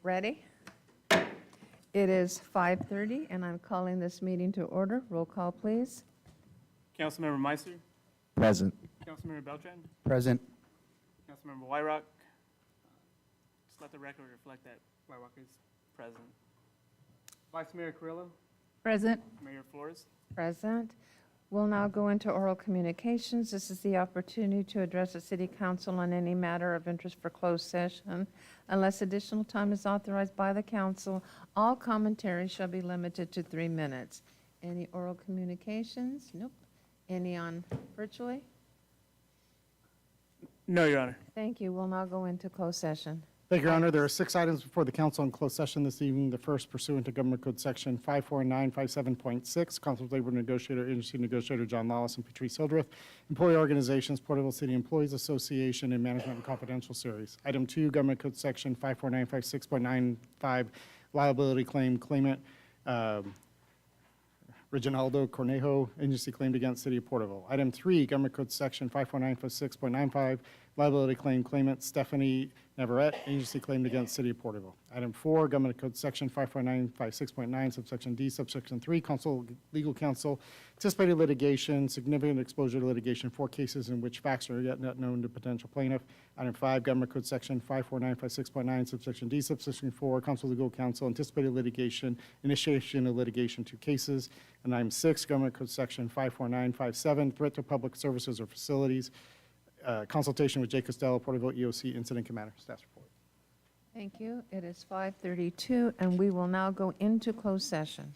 Ready? It is 5:30, and I'm calling this meeting to order. Roll call, please. Councilmember Meister, Present. Councilmember Beltran, Present. Councilmember Wyrock. Just let the record reflect that Wyrock is present. Vice Mayor Carrillo, Present. Mayor Flores. Present. We'll now go into oral communications. This is the opportunity to address the city council on any matter of interest for closed session. Unless additional time is authorized by the council, all commentary shall be limited to 3 minutes. Any oral communications? Nope. Any on virtually? No, Your Honor. Thank you. We'll now go into closed session. Thank you, Your Honor. There are 6 items before the council in closed session this evening. The first pursuant to Government Code Section 54957.6, Council of Labor Negotiator, Agency Negotiator John Lawless and Patrice Hildreth, Employee Organizations, Porterville City Employees Association, and Management and Confidential Series. Item 2, Government Code Section 54956.95, Liability Claim, Claimant, Reginaldo Cornejo, agency claimed against City of Porterville. Item 3, Government Code Section 54956.95, liability claim, claimant Stephanie Navarrete, agency claimed against City of Porterville. Item 4, Government Code Section 54956.9, subsection D, subsection 3, legal counsel, anticipated litigation, significant exposure to litigation, 4 cases in which facts are yet not known to potential plaintiff. Item 5, Government Code Section 54956.9, subsection D, subsection 4, legal counsel, anticipated litigation, initiation of litigation, 2 cases. And item 6, Government Code Section 54957, threat to public services or facilities, consultation with Jay Costello, Porterville EOC Incident Commander. Staff's report. Thank you. It is 5:32, and we will now go into closed session.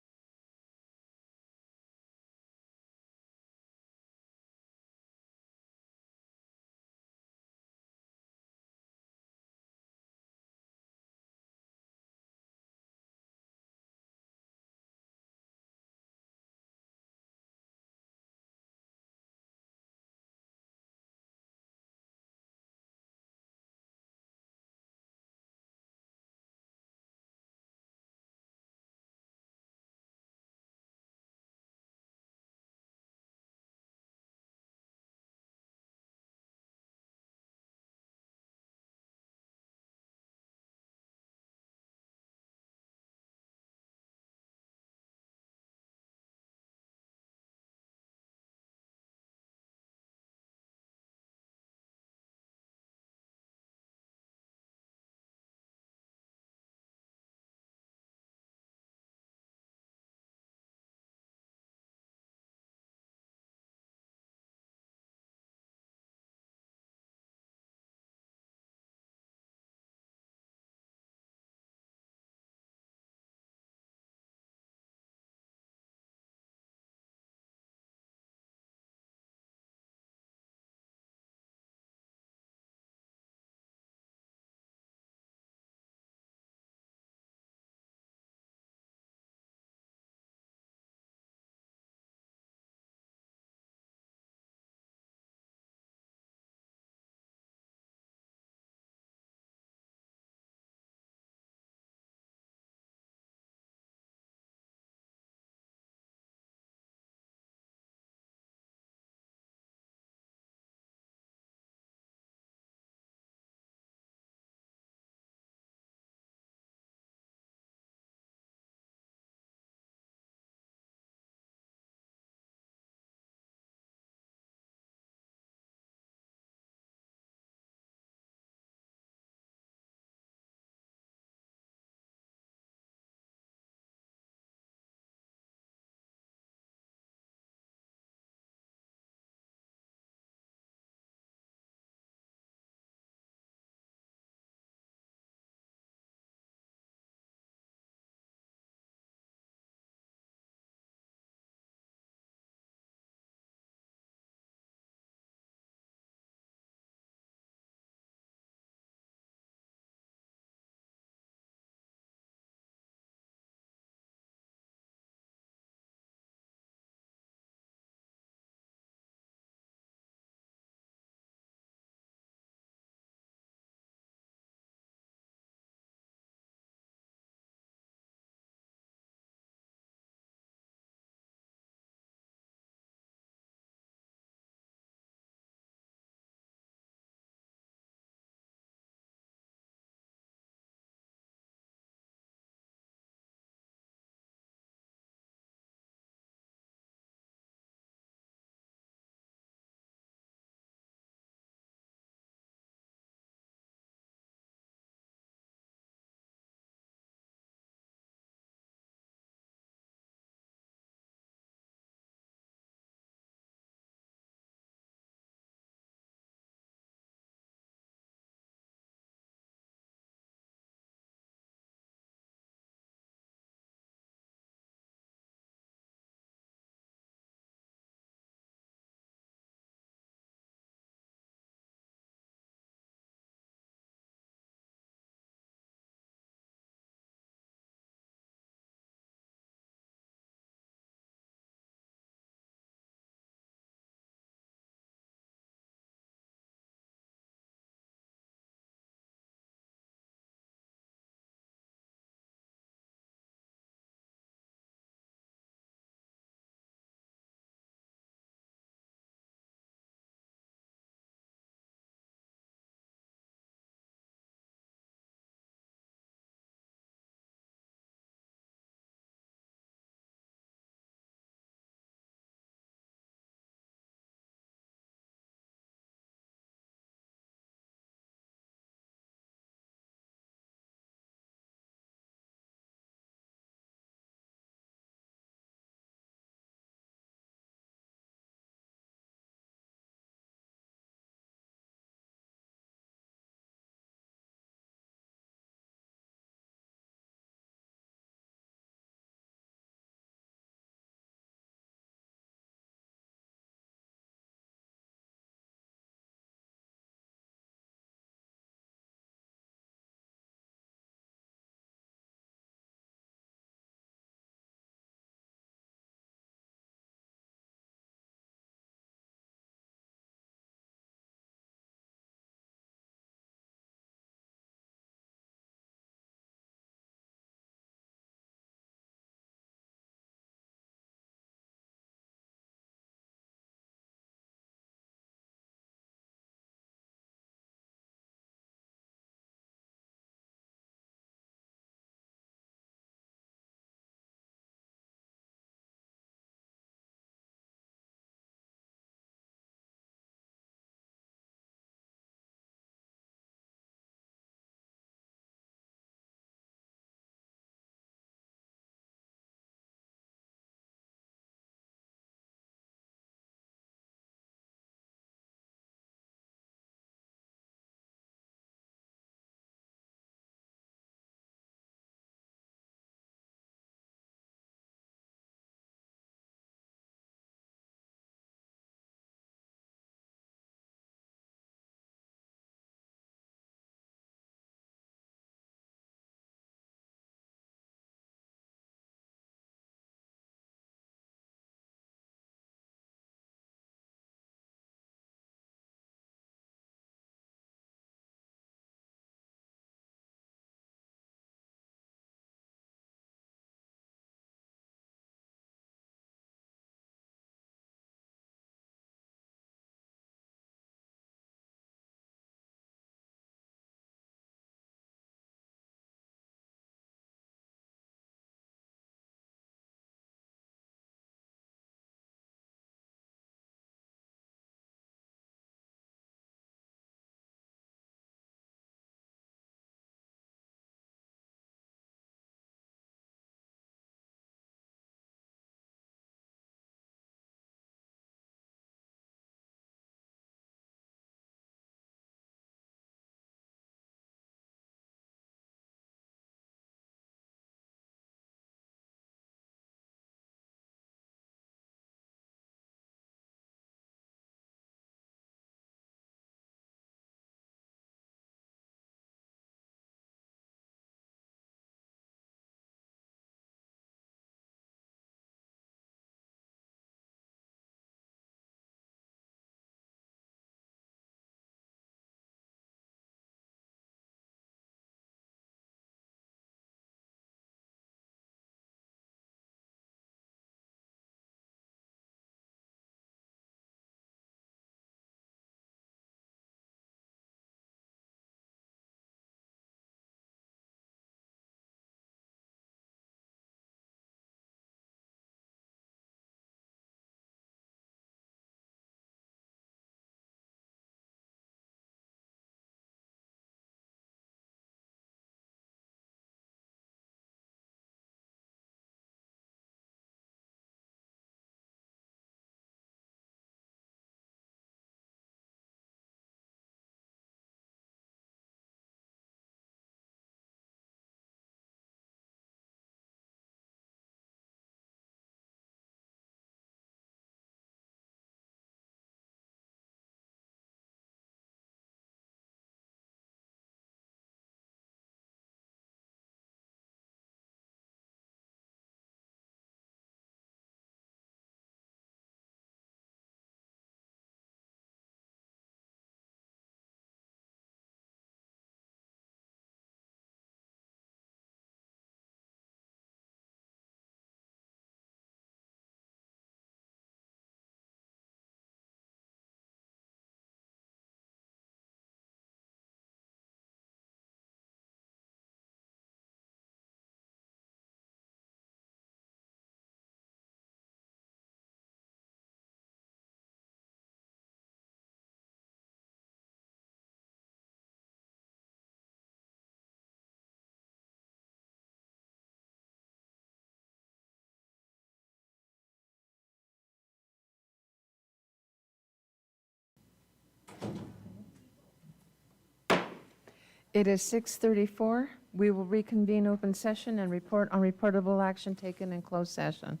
It is 6:34. We will reconvene open session and report on reportable action taken in closed session.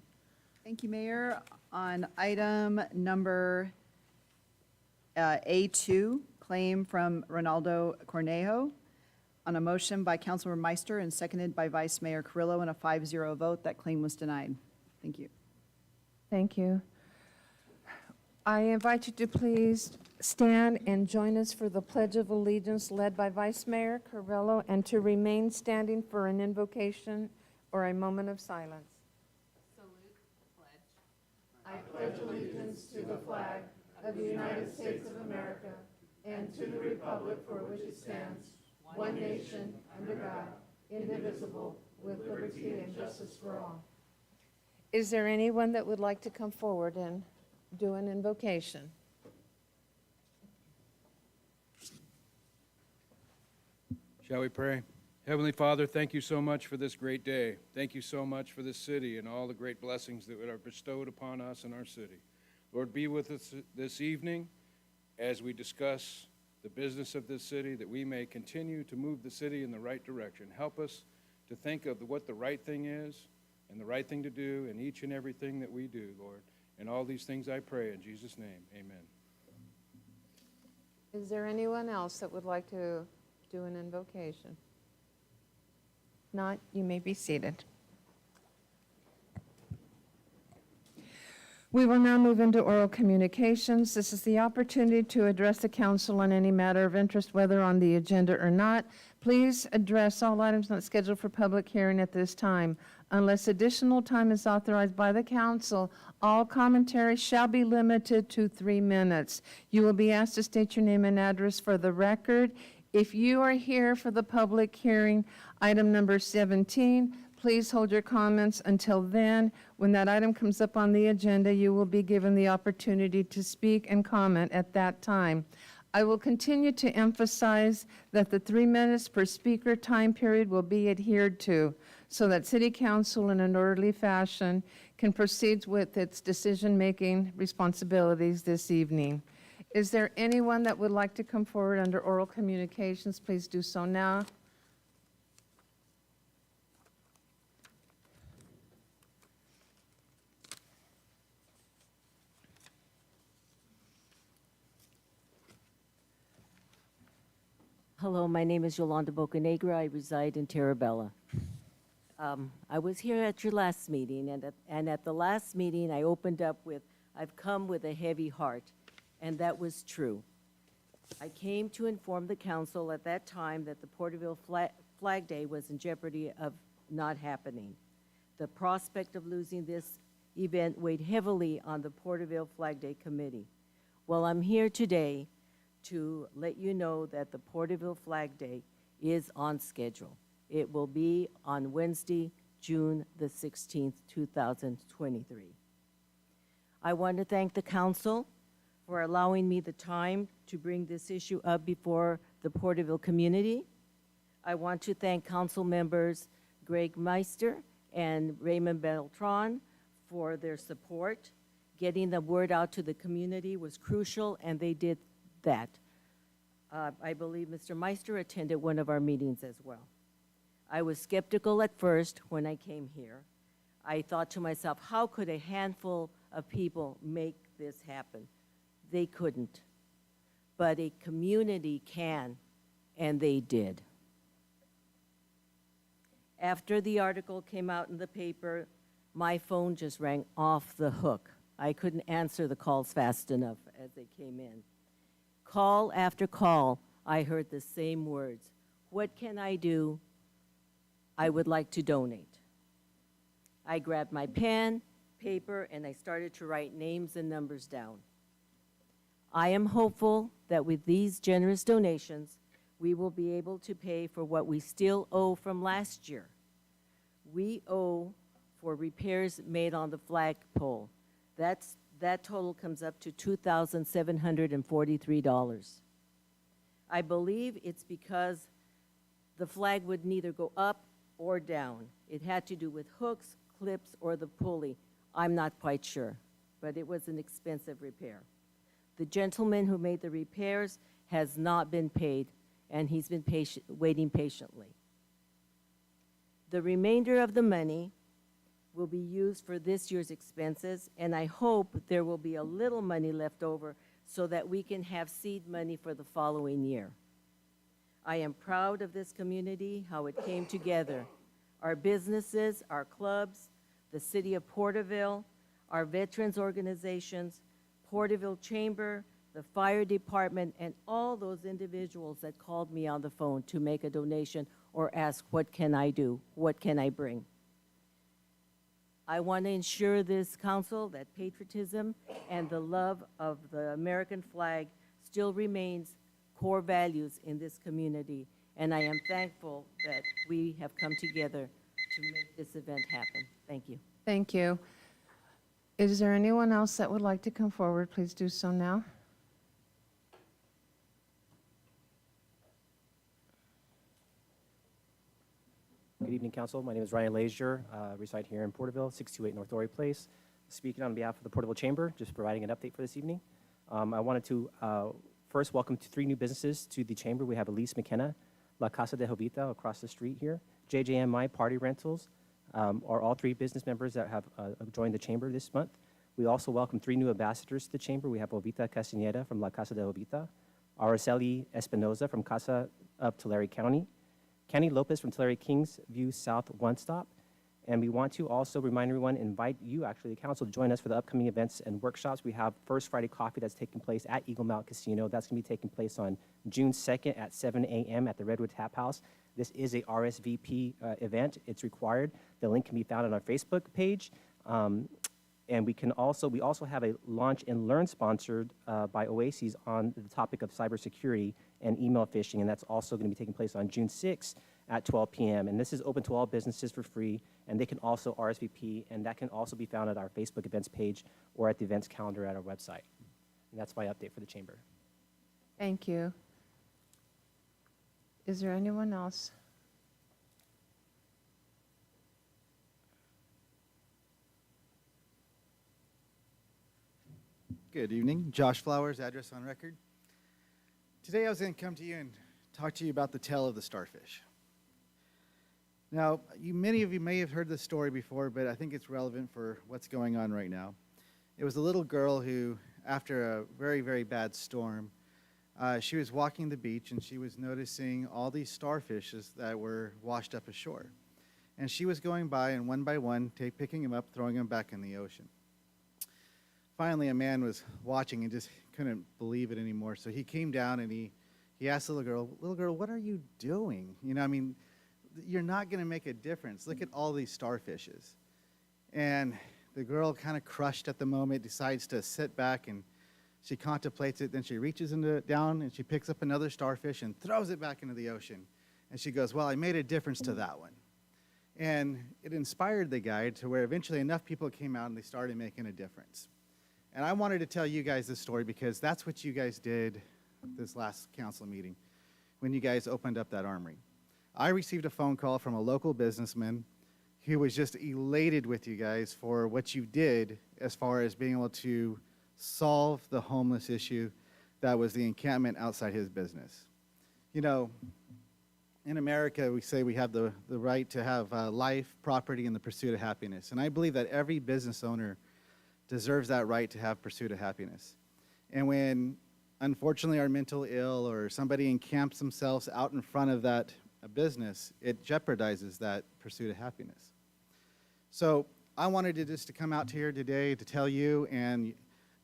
Thank you, Mayor. On item number A2, claim from Ronaldo Cornejo, on a motion by Councilmember Meister and seconded by Vice Mayor Carrillo in a 5-0 vote, that claim was denied. Thank you. Thank you. I invite you to please stand and join us for the Pledge of Allegiance led by Vice Mayor Carrillo, and to remain standing for an invocation or a moment of silence. Salute the pledge. I pledge allegiance to the flag of the United States of America and to the republic for which it stands, one nation, under God, indivisible, with liberty and justice for all. Is there anyone that would like to come forward and do an invocation? Shall we pray? Heavenly Father, thank you so much for this great day. Thank you so much for this city and all the great blessings that are bestowed upon us in our city. Lord, be with us this evening as we discuss the business of this city, that we may continue to move the city in the right direction. Help us to think of what the right thing is and the right thing to do in each and everything that we do, Lord. And all these things I pray in Jesus' name, amen. Is there anyone else that would like to do an invocation? Not, you may be seated. We will now move into oral communications. This is the opportunity to address the council on any matter of interest, whether on the agenda or not. Please address all items not scheduled for public hearing at this time. Unless additional time is authorized by the council, all commentary shall be limited to 3 minutes. You will be asked to state your name and address for the record. If you are here for the public hearing, item number 17, please hold your comments until then. When that item comes up on the agenda, you will be given the opportunity to speak and comment at that time. I will continue to emphasize that the 3 minutes per speaker time period will be adhered to, so that City Council in an orderly fashion can proceed with its decision-making responsibilities this evening. Is there anyone that would like to come forward under oral communications? Please do so now. Hello, my name is Yolanda Bocanegra. I reside in Terabella. I was here at your last meeting, and at the last meeting, I opened up with, "I've come with a heavy heart," and that was true. I came to inform the council at that time that the Porterville Flag Day was in jeopardy of not happening. The prospect of losing this event weighed heavily on the Porterville Flag Day Committee. Well, I'm here today to let you know that the Porterville Flag Day is on schedule. It will be on Wednesday, June the 16th, 2023. I want to thank the council for allowing me the time to bring this issue up before the Porterville community. I want to thank council members Greg Meister and Raymond Beltran for their support. Getting the word out to the community was crucial, and they did that. I believe Mr. Meister attended one of our meetings as well. I was skeptical at first when I came here. I thought to myself, how could a handful of people make this happen? They couldn't. But a community can, and they did. After the article came out in the paper, my phone just rang off the hook. I couldn't answer the calls fast enough as they came in. Call after call, I heard the same words. What can I do? I would like to donate. I grabbed my pen, paper, and I started to write names and numbers down. I am hopeful that with these generous donations, we will be able to pay for what we still owe from last year. We owe for repairs made on the flagpole. That total comes up to $2,743. I believe it's because the flag would neither go up or down. It had to do with hooks, clips, or the pulley. I'm not quite sure, but it was an expensive repair. The gentleman who made the repairs has not been paid, and he's been waiting patiently. The remainder of the money will be used for this year's expenses, and I hope there will be a little money left over so that we can have seed money for the following year. I am proud of this community, how it came together. Our businesses, our clubs, the city of Porterville, our veterans organizations, Porterville Chamber, the fire department, and all those individuals that called me on the phone to make a donation or ask, what can I do? What can I bring? I want to ensure this council that patriotism and the love of the American flag still remains core values in this community, and I am thankful that we have come together to make this event happen. Thank you. Thank you. Is there anyone else that would like to come forward? Please do so now. Good evening, Council. My name is Ryan Lazier. Reside here in Porterville, 628 North Dory Place. Speaking on behalf of the Porterville Chamber, just providing an update for this evening. I wanted to first welcome 3 new businesses to the Chamber. We have Elise McKenna, La Casa de Jovita across the street here. JJMI Party Rentals are all 3 business members that have joined the Chamber this month. We also welcome 3 new ambassadors to the Chamber. We have Jovita Castañeda from La Casa de Jovita, Araceli Espinoza from Casa of Tulare County, Kenny Lopez from Tulare Kings View South One Stop. And we want to also remind everyone, invite you, actually, the council, to join us for the upcoming events and workshops. We have First Friday Coffee that's taking place at Eagle Mount Casino. That's going to be taking place on June 2nd at 7 a.m. at the Redwood Tap House. This is a RSVP event. It's required. The link can be found on our Facebook page. And we also have a Launch and Learn sponsored by Oasis on the topic of cybersecurity and email phishing, and that's also going to be taking place on June 6th at 12 p.m. And this is open to all businesses for free, and they can also RSVP, and that can also be found at our Facebook events page or at the events calendar at our website. And that's my update for the Chamber. Thank you. Is there anyone else? Good evening. Josh Flowers, address on record. Today I was going to come to you and talk to you about the tale of the starfish. Now, many of you may have heard this story before, but I think it's relevant for what's going on right now. It was a little girl who, after a very, very bad storm, she was walking the beach and she was noticing all these starfishes that were washed up ashore. And she was going by and one by one, picking them up, throwing them back in the ocean. Finally, a man was watching and just couldn't believe it anymore. So he came down and he asked the little girl, what are you doing? You know, I mean, you're not going to make a difference. Look at all these starfishes. And the girl, kind of crushed at the moment, decides to sit back and she contemplates it. Then she reaches down and she picks up another starfish and throws it back into the ocean. And she goes, well, I made a difference to that one. And it inspired the guy to where eventually enough people came out and they started making a difference. And I wanted to tell you guys this story because that's what you guys did this last council meeting when you guys opened up that armory. I received a phone call from a local businessman who was just elated with you guys for what you did as far as being able to solve the homeless issue that was the encampment outside his business. You know, in America, we say we have the right to have life, property, and the pursuit of happiness. And I believe that every business owner deserves that right to have pursuit of happiness. And when, unfortunately, are mental ill or somebody encamps themselves out in front of that business, it jeopardizes that pursuit of happiness. So I wanted to come out here today to tell you and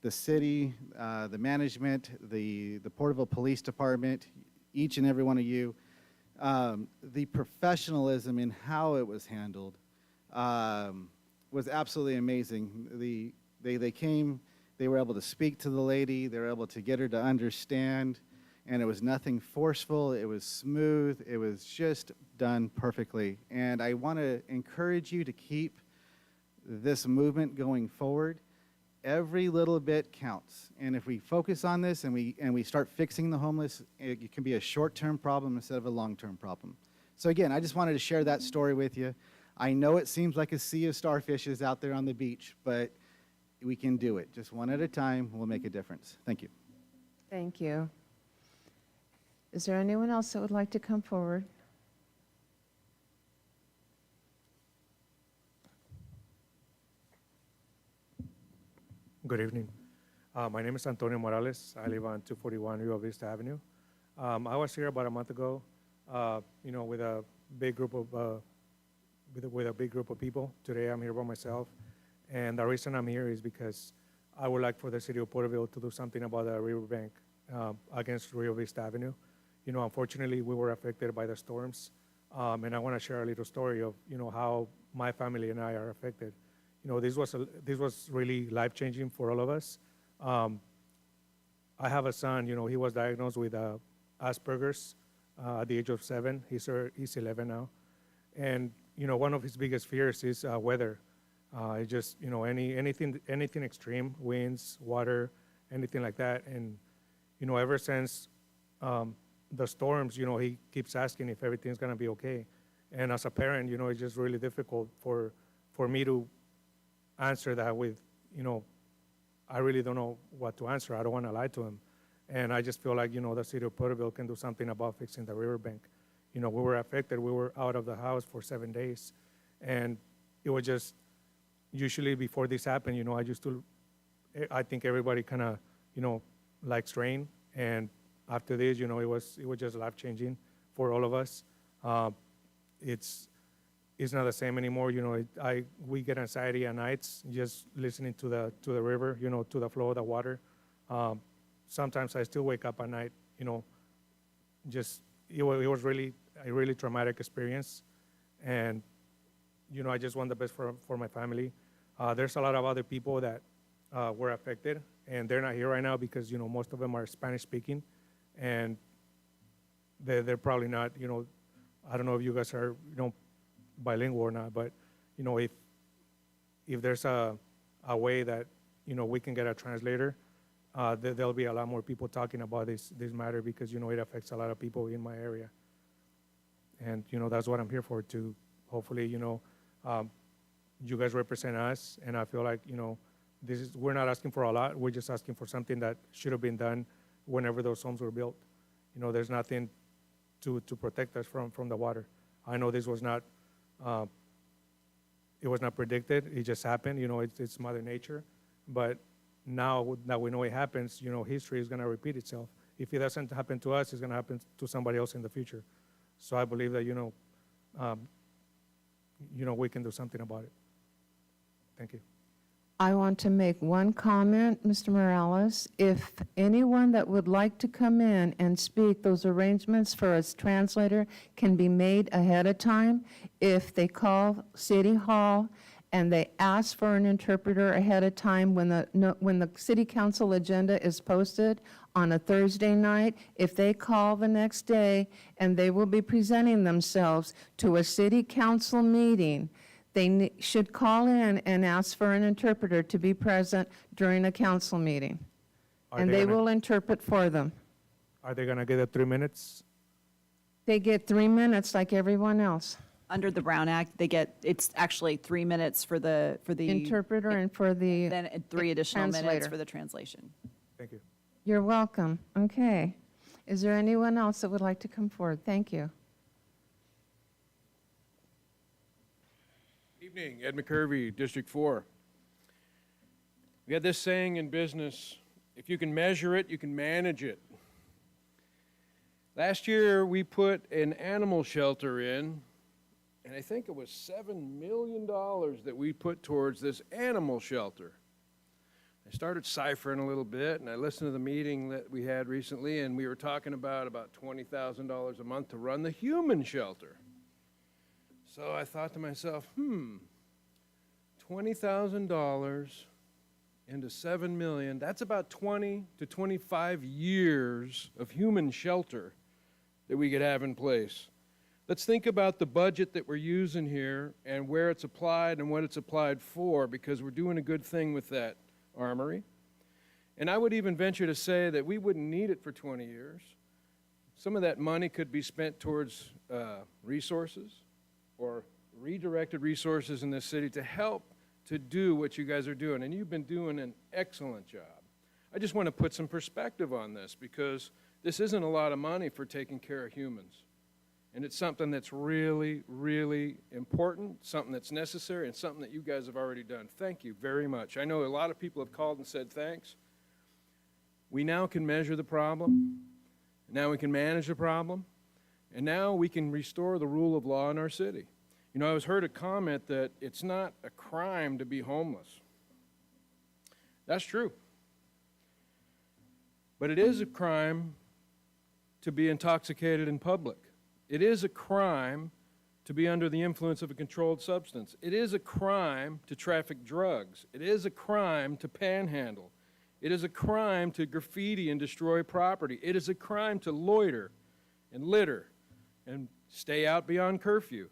the city, the management, the Porterville Police Department, each and every one of you, the professionalism in how it was handled was absolutely amazing. They came, they were able to speak to the lady, they were able to get her to understand, and it was nothing forceful, it was smooth, it was just done perfectly. And I want to encourage you to keep this movement going forward. Every little bit counts. And if we focus on this and we start fixing the homeless, it can be a short-term problem instead of a long-term problem. So again, I just wanted to share that story with you. I know it seems like a sea of starfishes out there on the beach, but we can do it. Just one at a time will make a difference. Thank you. Thank you. Is there anyone else that would like to come forward? Good evening. My name is Antonio Morales. I live on 241 Rio Vista Avenue. I was here about a month ago, with a big group of with a big group of people. Today I'm here by myself, and the reason I'm here is because I would like for the city of Porterville to do something about the riverbank against Rio Vista Avenue. Unfortunately, we were affected by the storms, and I want to share a little story of how my family and I are affected. This was really life-changing for all of us. I have a son. He was diagnosed with Asperger's at the age of 7. He's 11 now, and one of his biggest fears is weather. It's just anything extreme, winds, water, anything like that. And ever since the storms, he keeps asking if everything's gonna be okay. And as a parent, it's just really difficult for me to answer that with, I really don't know what to answer. I don't want to lie to him. And I just feel like, the city of Porterville can do something about fixing the riverbank. We were affected. We were out of the house for 7 days. And it was just, usually before this happened, I think everybody kind of, likes rain. And after this, it was just life-changing for all of us. It's not the same anymore. We get anxiety at nights just listening to the river, to the flow of the water. Sometimes I still wake up at night, it was really a really traumatic experience. And, I just want the best for my family. There's a lot of other people that were affected, and they're not here right now because, most of them are Spanish speaking, and they're probably not, I don't know if you guys are, bilingual or not, but if there's a way that we can get a translator, there'll be a lot more people talking about this matter because it affects a lot of people in my area, and that's what I'm here for, to hopefully you guys represent us, and I feel like we're not asking for a lot, we're just asking for something that should have been done whenever those homes were built. There's nothing to protect us from the water. I know this was not it was not predicted. It just happened. It's Mother Nature. But now that we know it happens, history is going to repeat itself. If it doesn't happen to us, it's going to happen to somebody else in the future. So I believe that, we can do something about it. Thank you. I want to make one comment, Mr. Morales. If anyone that would like to come in and speak, those arrangements for a translator can be made ahead of time. If they call City Hall and they ask for an interpreter ahead of time when the City Council agenda is posted on a Thursday night, if they call the next day and they will be presenting themselves to a City Council meeting, they should call in and ask for an interpreter to be present during a council meeting. And they will interpret for them. Are they going to get the 3 minutes? They get 3 minutes like everyone else. Under the Brown Act, it's actually 3 minutes for the Interpreter and for the then 3 additional minutes translator. for the translation. Thank you. You're welcome. Okay. Is there anyone else that would like to come forward? Thank you. Evening, Ed McCurvey, District 4. We had this saying in business, if you can measure it, you can manage it. Last year, we put an animal shelter in, and I think it was $7 million that we put towards this animal shelter. I started ciphering a little bit, and I listened to the meeting that we had recently, and we were talking about $20,000 a month to run the human shelter. So I thought to myself, $20,000 into $7 million, that's about 20 to 25 years of human shelter that we could have in place. Let's think about the budget that we're using here and where it's applied and what it's applied for, because we're doing a good thing with that armory. And I would even venture to say that we wouldn't need it for 20 years. Some of that money could be spent towards resources or redirected resources in this city to help to do what you guys are doing. And you've been doing an excellent job. I just want to put some perspective on this because This isn't a lot of money for taking care of humans. And it's something that's really, really important, something that's necessary, and something that you guys have already done. Thank you very much. I know a lot of people have called and said thanks. We now can measure the problem. Now we can manage the problem. And now we can restore the rule of law in our city. You know, I was heard a comment that it's not a crime to be homeless. That's true. But it is a crime to be intoxicated in public. It is a crime to be under the influence of a controlled substance. It is a crime to traffic drugs. It is a crime to panhandle. It is a crime to graffiti and destroy property. It is a crime to loiter and litter and stay out beyond curfew.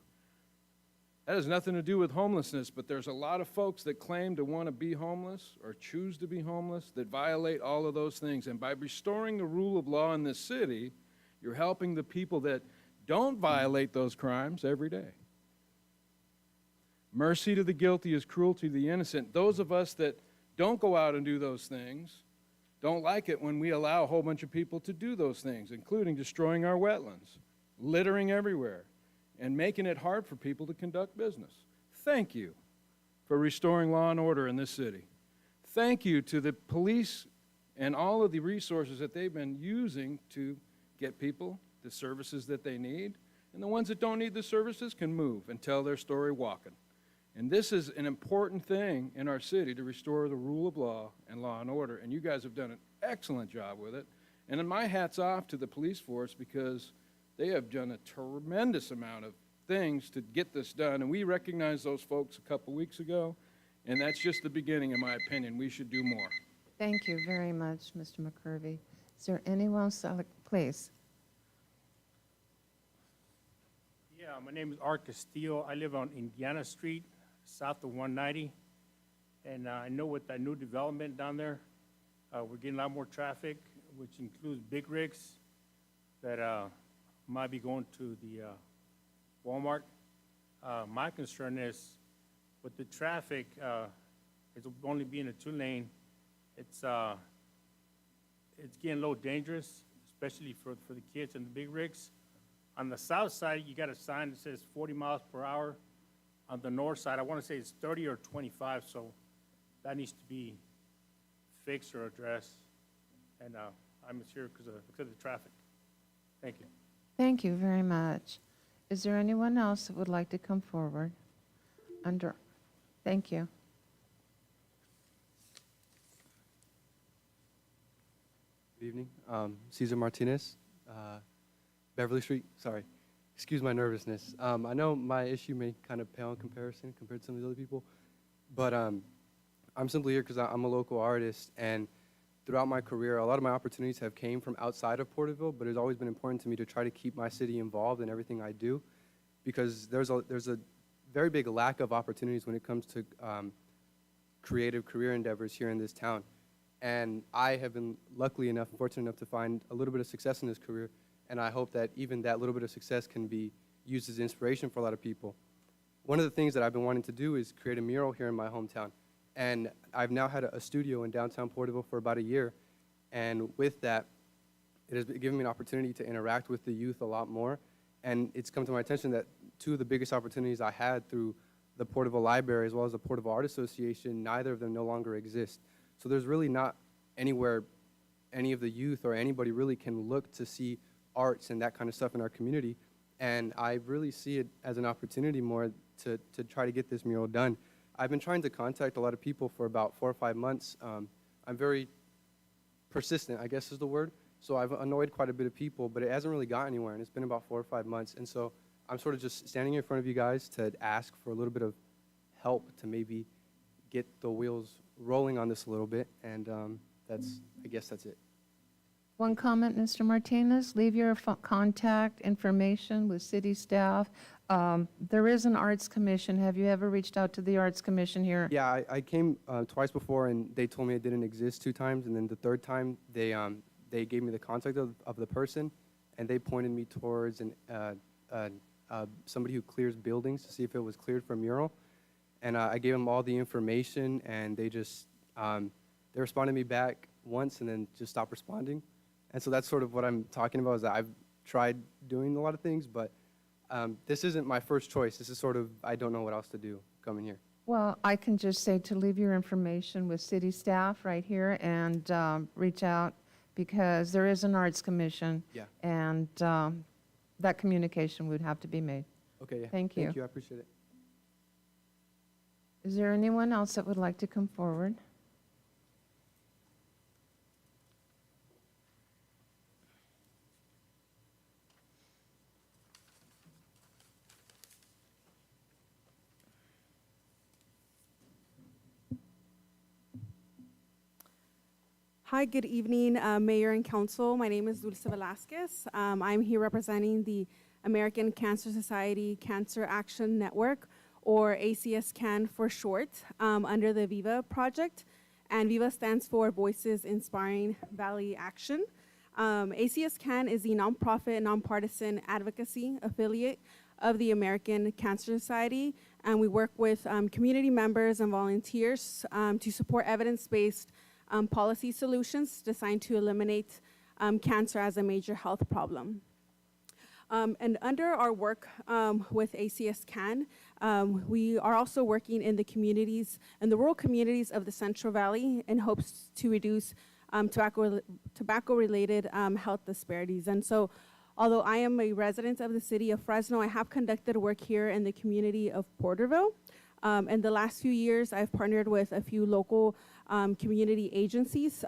That has nothing to do with homelessness, but there's a lot of folks that claim to want to be homeless or choose to be homeless that violate all of those things. And by restoring the rule of law in this city, you're helping the people that don't violate those crimes every day. Mercy to the guilty is cruelty to the innocent. Those of us that don't go out and do those things don't like it when we allow a whole bunch of people to do those things, including destroying our wetlands, littering everywhere, and making it hard for people to conduct business. Thank you for restoring law and order in this city. Thank you to the police and all of the resources that they've been using to get people the services that they need, and the ones that don't need the services can move and tell their story walking. And this is an important thing in our city to restore the rule of law and law and order, and you guys have done an excellent job with it. And then my hat's off to the police force because they have done a tremendous amount of things to get this done, and we recognized those folks a couple weeks ago, and that's just the beginning, in my opinion. We should do more. Thank you very much, Mr. McCurvey. Is there anyone else, please? Yeah, my name is Art Castillo. I live on Indiana Street, south of 190. And I know with that new development down there, we're getting a lot more traffic, which includes big rigs that might be going to the Walmart. My concern is with the traffic, it's only being a 2-lane, it's getting a little dangerous, especially for the kids and the big rigs. On the south side, you got a sign that says 40 miles per hour. On the north side, I want to say it's 30 or 25, so that needs to be fixed or addressed. And I'm here because of the traffic. Thank you. Thank you very much. Is there anyone else that would like to come forward? Thank you. Good evening. Cesar Martinez, Beverly Street. Sorry. Excuse my nervousness. I know my issue may kind of pale in comparison compared to some of the other people, but I'm simply here because I'm a local artist, and throughout my career, a lot of my opportunities have came from outside of Porterville, but it's always been important to me to try to keep my city involved in everything I do, because there's a very big lack of opportunities when it comes to creative career endeavors here in this town. And I have been luckily enough, fortunate enough to find a little bit of success in this career, and I hope that even that little bit of success can be used as inspiration for a lot of people. One of the things that I've been wanting to do is create a mural here in my hometown. And I've now had a studio in downtown Porterville for about a year. And with that, it has given me an opportunity to interact with the youth a lot more. And it's come to my attention that two of the biggest opportunities I had through the Porterville Library as well as the Porterville Art Association, neither of them no longer exist. So there's really not anywhere any of the youth or anybody really can look to see arts and that kind of stuff in our community. And I really see it as an opportunity more to try to get this mural done. I've been trying to contact a lot of people for about 4 or 5 months. I'm very persistent, I guess is the word. So I've annoyed quite a bit of people, but it hasn't really got anywhere, and it's been about 4 or 5 months. And so I'm sort of just standing in front of you guys to ask for a little bit of help to maybe get the wheels rolling on this a little bit, and I guess that's it. One comment, Mr. Martinez, leave your contact information with city staff. There is an arts commission. Have you ever reached out to the arts commission here? Yeah, I came twice before, and they told me it didn't exist 2 times, and then the 3rd time, they gave me the contact of the person, and they pointed me towards somebody who clears buildings to see if it was cleared for a mural. And I gave them all the information, and they just they responded me back once and then just stopped responding. And so that's sort of what I'm talking about, is that I've tried doing a lot of things, but this isn't my first choice. This is sort of, I don't know what else to do coming here. Well, I can just say to leave your information with city staff right here and reach out, because there is an arts commission. Yeah. And that communication would have to be made. Okay, yeah. Thank you. Thank you, I appreciate it. Is there anyone else that would like to come forward? Hi, good evening, Mayor and Council. My name is Dulce Velasquez. I'm here representing the American Cancer Society Cancer Action Network, or ACS-CAN for short, under the VIVA project. And VIVA stands for Voices Inspiring Valley Action. ACS-CAN is the nonprofit, nonpartisan advocacy affiliate of the American Cancer Society, and we work with community members and volunteers to support evidence-based policy solutions designed to eliminate cancer as a major health problem. And under our work with ACS-CAN, we are also working in the communities, in the rural communities of the Central Valley, in hopes to reduce tobacco-related health disparities. And so, although I am a resident of the city of Fresno, I have conducted work here in the community of Porterville. In the last few years, I've partnered with a few local community agencies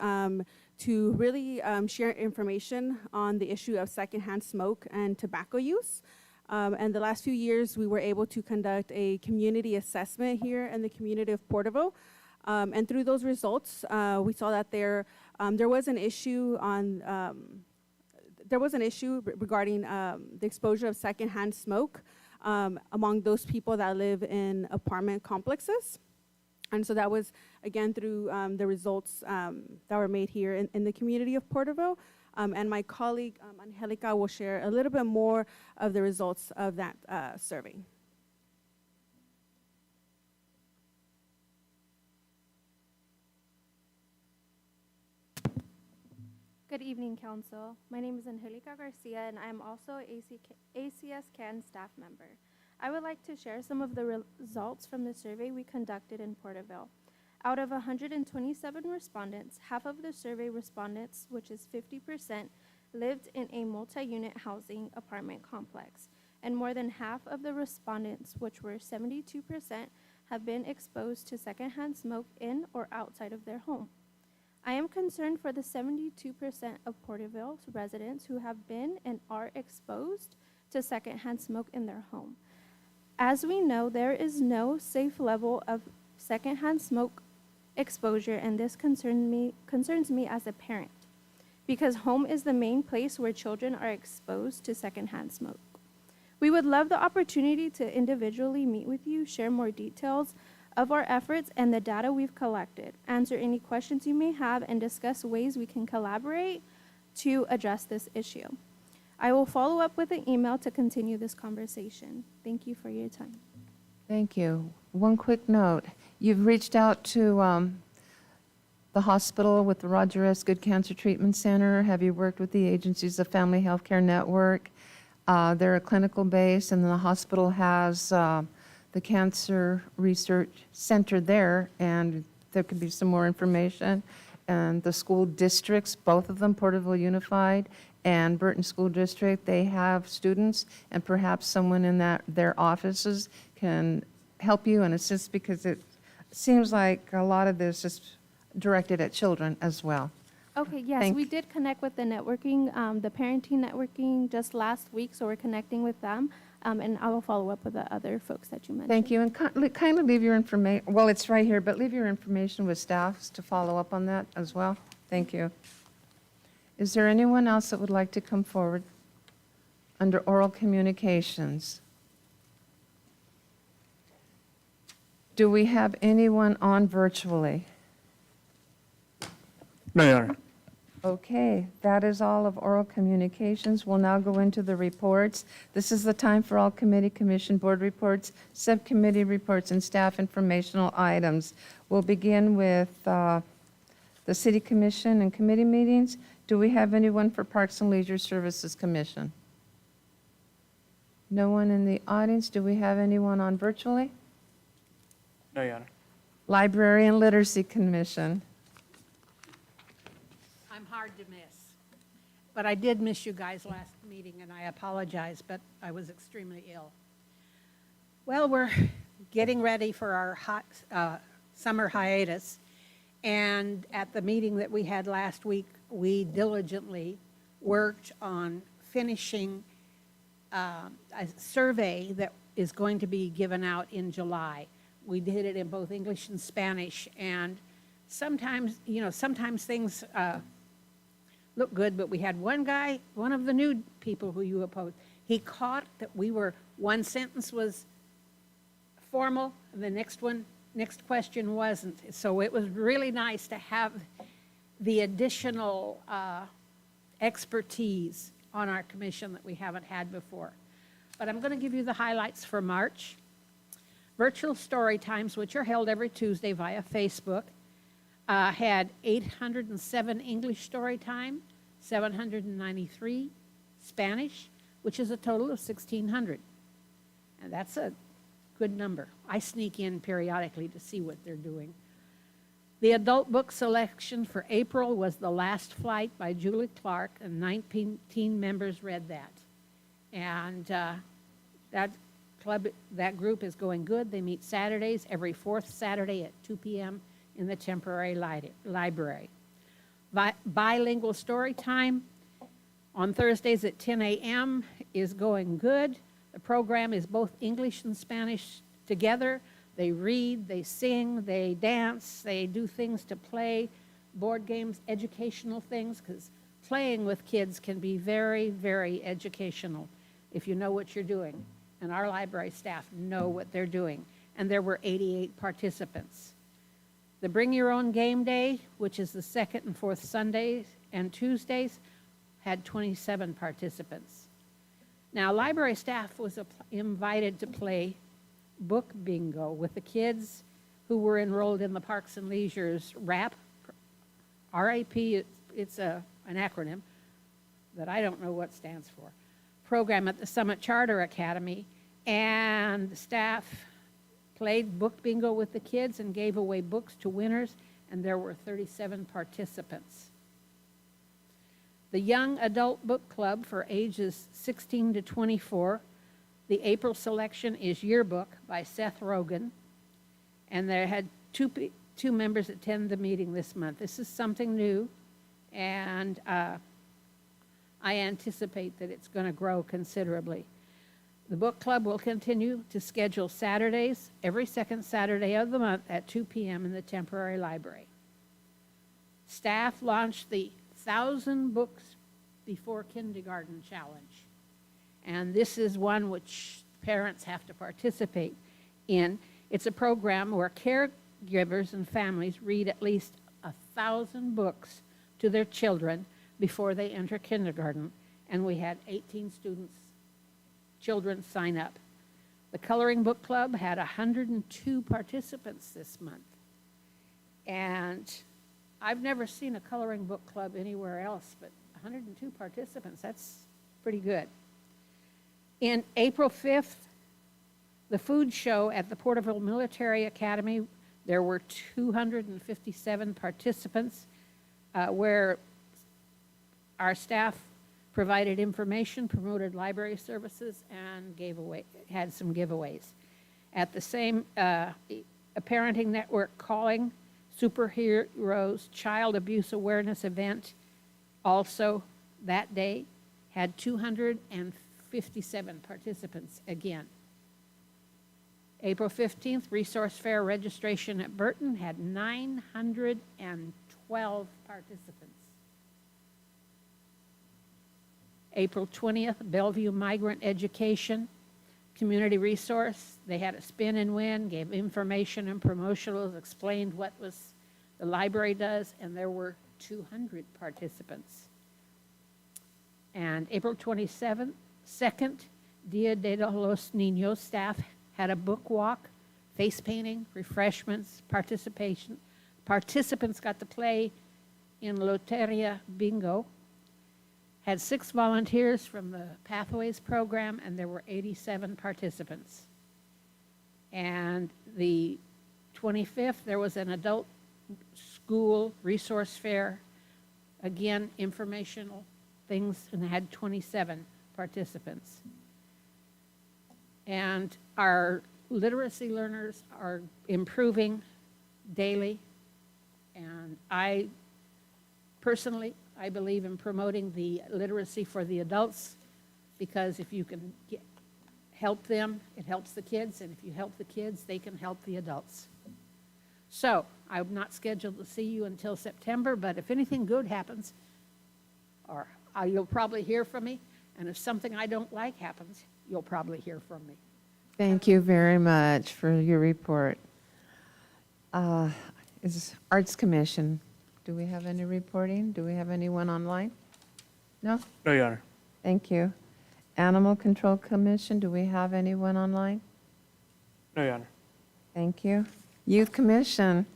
to really share information on the issue of secondhand smoke and tobacco use. And the last few years, we were able to conduct a community assessment here in the community of Porterville. And through those results, we saw that there was an issue regarding the exposure of secondhand smoke among those people that live in apartment complexes. And so that was, again, through the results that were made here in the community of Porterville. And my colleague, Angelica, will share a little bit more of the results of that survey. Good evening, Council. My name is Angelica Garcia, and I am also ACS-CAN staff member. I would like to share some of the results from the survey we conducted in Porterville. Out of 127 respondents, half of the survey respondents, which is 50%, lived in a multi-unit housing apartment complex, and more than half of the respondents, which were 72%, have been exposed to secondhand smoke in or outside of their home. I am concerned for the 72% of Porterville residents who have been and are exposed to secondhand smoke in their home. As we know, there is no safe level of secondhand smoke exposure, and this concerns me as a parent, because home is the main place where children are exposed to secondhand smoke. We would love the opportunity to individually meet with you, share more details of our efforts and the data we've collected, answer any questions you may have, and discuss ways we can collaborate to address this issue. I will follow up with an email to continue this conversation. Thank you for your time. Thank you. One quick note. You've reached out to the hospital with the Roger S. Good Cancer Treatment Center. Have you worked with the agencies of Family Healthcare Network? They're a clinical base, and the hospital has the Cancer Research Center there, and there could be some more information. And the school districts, both of them, Porterville Unified and Burton School District, they have students, and perhaps someone in their offices can help you and assist, because it seems like a lot of this is directed at children as well. Okay, yes, we did connect with the networking, the parenting networking just last week, so we're connecting with them, and I will follow up with the other folks that you mentioned. Thank you, and kindly leave your information, well, it's right here, but leave your information with staff to follow up on that as well. Thank you. Is there anyone else that would like to come forward under oral communications? Do we have anyone on virtually? No, Your Honor. Okay, that is all of oral communications. We'll now go into the reports. This is the time for all committee, commission, board reports, subcommittee reports, and staff informational items. We'll begin with the city commission and committee meetings. Do we have anyone for Parks and Leisure Services Commission? No one in the audience. Do we have anyone on virtually? No, Your Honor. Library and Literacy Commission. I'm hard to miss. But I did miss you guys last meeting, and I apologize, but I was extremely ill. Well, we're getting ready for our summer hiatus, and at the meeting that we had last week, we diligently worked on finishing a survey that is going to be given out in July. We did it in both English and Spanish, and sometimes things look good, but we had one guy, one of the new people who you opposed, he caught that one sentence was formal, and the next question wasn't. So it was really nice to have the additional expertise on our commission that we haven't had before. But I'm going to give you the highlights for March. Virtual story times, which are held every Tuesday via Facebook, had 807 English story time, 793 Spanish, which is a total of 1,600. And that's a good number. I sneak in periodically to see what they're doing. The adult book selection for April was The Last Flight by Julie Clark, and 19 members read that. And that group is going good. They meet Saturdays, every fourth Saturday at 2 p.m. in the temporary library. Bilingual story time on Thursdays at 10 a.m. is going good. The program is both English and Spanish together. They read, they sing, they dance, they do things to play, board games, educational things, because playing with kids can be very, very educational if you know what you're doing. And our library staff know what they're doing. And there were 88 participants. The Bring Your Own Game Day, which is the second and fourth Sundays and Tuesdays, had 27 participants. Now, library staff was invited to play book bingo with the kids who were enrolled in the Parks and Leisure's RAP, R-A-P, it's an acronym that I don't know what stands for, program at the Summit Charter Academy, and the staff played book bingo with the kids and gave away books to winners, and there were 37 participants. The Young Adult Book Club for ages 16 to 24, the April selection is Yearbook by Seth Rogen, and they had two members attend the meeting this month. This is something new, and I anticipate that it's going to grow considerably. The book club will continue to schedule Saturdays, every second Saturday of the month at 2 p.m. in the temporary library. Staff launched the 1,000 Books Before Kindergarten Challenge. And this is one which parents have to participate in. It's a program where caregivers and families read at least 1,000 books to their children before they enter kindergarten. And we had 18 children sign up. The Coloring Book Club had 102 participants this month. And I've never seen a coloring book club anywhere else, but 102 participants, that's pretty good. In April 5th, the food show at the Porterville Military Academy, there were 257 participants, where our staff provided information, promoted library services, and had some giveaways. At the same a Parenting Network Calling Superheroes Child Abuse Awareness event, also that day, had 257 participants again. April 15th, Resource Fair registration at Burton had 912 participants. April 20th, Bellevue Migrant Education Community Resource. They had a spin and win, gave information and promotionals, explained what the library does, and there were 200 participants. And April 27th, 2nd, Dia de los Niños, staff had a book walk, face painting, refreshments, participation. Participants got to play in Loteria Bingo had 6 volunteers from the Pathways program, and there were 87 participants. And the 25th, there was an adult school resource fair, again, informational things, and they had 27 participants. And our literacy learners are improving daily, and I personally, I believe in promoting the literacy for the adults, because if you can help them, it helps the kids, and if you help the kids, they can help the adults. So, I'm not scheduled to see you until September, but if anything good happens, or you'll probably hear from me, and if something I don't like happens, you'll probably hear from me. Thank you very much for your report. Is Arts Commission, do we have any reporting? Do we have anyone online? No? No, Your Honor. Thank you. Animal Control Commission, do we have anyone online? No, Your Honor. Thank you. Youth Commission.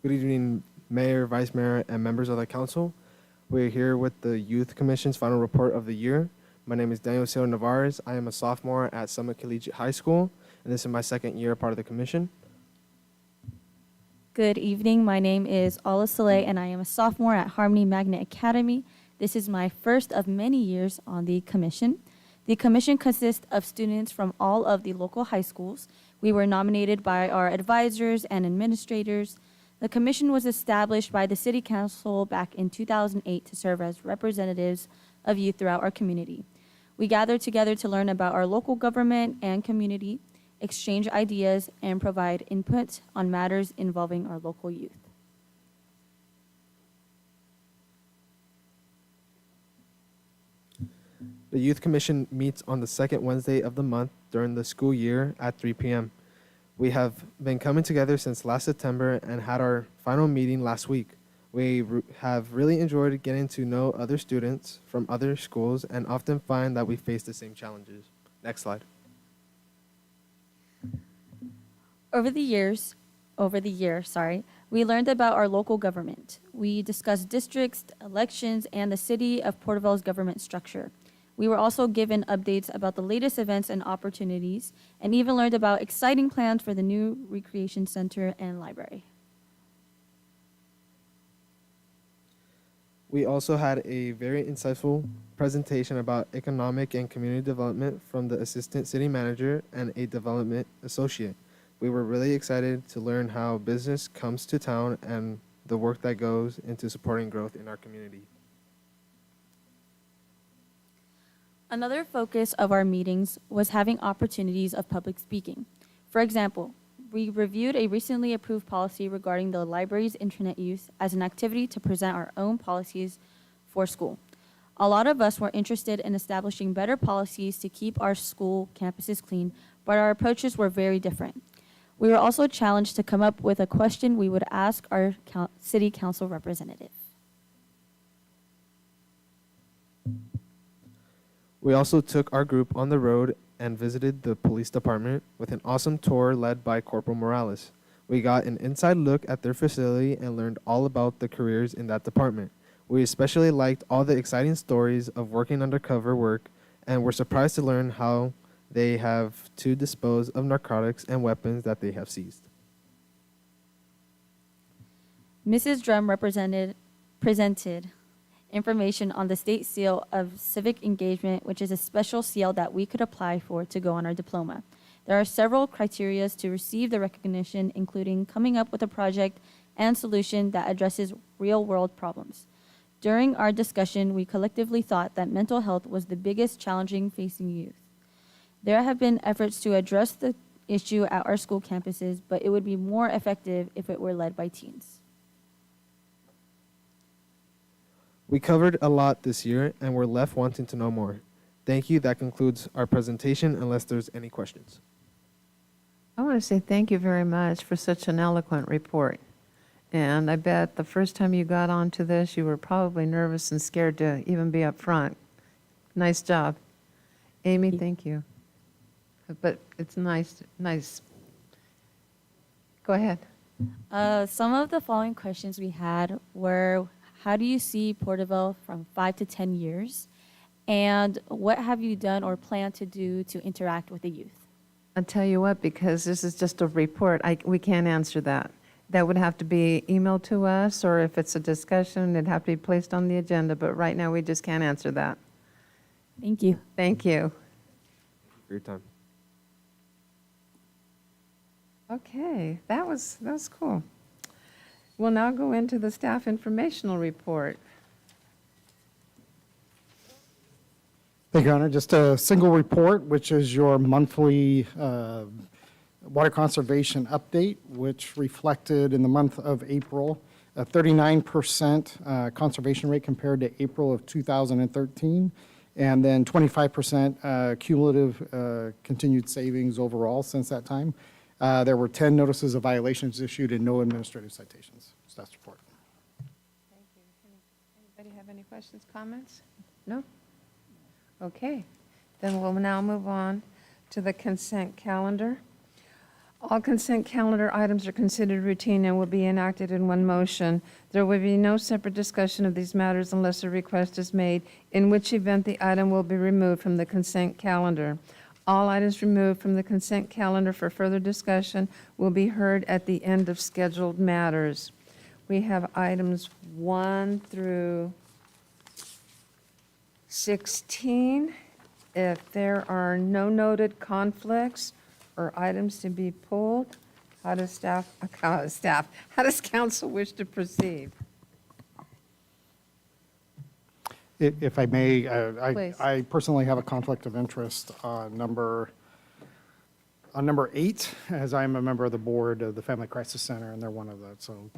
Good evening, Mayor, Vice Mayor, and members of the council. We're here with the Youth Commission's final report of the year. My name is Daniel Cielo Navarez. I am a sophomore at Summit Collegiate High School, and this is my second year part of the commission. Good evening. My name is Ala Saleh, and I am a sophomore at Harmony Magnet Academy. This is my first of many years on the commission. The commission consists of students from all of the local high schools. We were nominated by our advisors and administrators. The commission was established by the City Council back in 2008 to serve as representatives of youth throughout our community. We gathered together to learn about our local government and community, exchange ideas, and provide input on matters involving our local youth. The Youth Commission meets on the second Wednesday of the month during the school year at 3 p.m. We have been coming together since last September and had our final meeting last week. We have really enjoyed getting to know other students from other schools and often find that we face the same challenges. Next slide. Over the year, we learned about our local government. We discussed districts, elections, and the city of Porterville's government structure. We were also given updates about the latest events and opportunities, and even learned about exciting plans for the new recreation center and library. We also had a very insightful presentation about economic and community development from the assistant city manager and a development associate. We were really excited to learn how business comes to town and the work that goes into supporting growth in our community. Another focus of our meetings was having opportunities of public speaking. For example, we reviewed a recently approved policy regarding the library's internet use as an activity to present our own policies for school. A lot of us were interested in establishing better policies to keep our school campuses clean, but our approaches were very different. We were also challenged to come up with a question we would ask our city council representative. We also took our group on the road and visited the police department with an awesome tour led by Corporal Morales. We got an inside look at their facility and learned all about the careers in that department. We especially liked all the exciting stories of working undercover work and were surprised to learn how they have to dispose of narcotics and weapons that they have seized. Mrs. Drum presented information on the state seal of civic engagement, which is a special seal that we could apply for to go on our diploma. There are several criteria to receive the recognition, including coming up with a project and solution that addresses real-world problems. During our discussion, we collectively thought that mental health was the biggest challenging facing youth. There have been efforts to address the issue at our school campuses, but it would be more effective if it were led by teens. We covered a lot this year and we're left wanting to know more. Thank you. That concludes our presentation unless there's any questions. I want to say thank you very much for such an eloquent report. And I bet the first time you got onto this, you were probably nervous and scared to even be up front. Nice job. Amy, thank you. But it's nice. Go ahead. Some of the following questions we had were, how do you see Porterville from 5 to 10 years? And what have you done or plan to do to interact with the youth? I'll tell you what, because this is just a report, we can't answer that. That would have to be emailed to us, or if it's a discussion, it'd have to be placed on the agenda, but right now, we just can't answer that. Thank you. Thank you. For your time. Okay, that was cool. We'll now go into the staff informational report. Thank you, Your Honor. Just a single report, which is your monthly water conservation update, which reflected in the month of April a 39% conservation rate compared to April of 2013, and then 25% cumulative continued savings overall since that time. There were 10 notices of violations issued and no administrative citations. Staff's report. Thank you. Anybody have any questions, comments? No? Okay, then we'll now move on to the consent calendar. All consent calendar items are considered routine and will be enacted in one motion. There will be no separate discussion of these matters unless a request is made, in which event the item will be removed from the consent calendar. All items removed from the consent calendar for further discussion will be heard at the end of scheduled matters. We have items 1 through 16. If there are no noted conflicts or items to be pulled, how does council wish to proceed? If I may, Please. I personally have a conflict of interest on number 8, as I'm a member of the board of the Family Crisis Center, and they're one of that, so.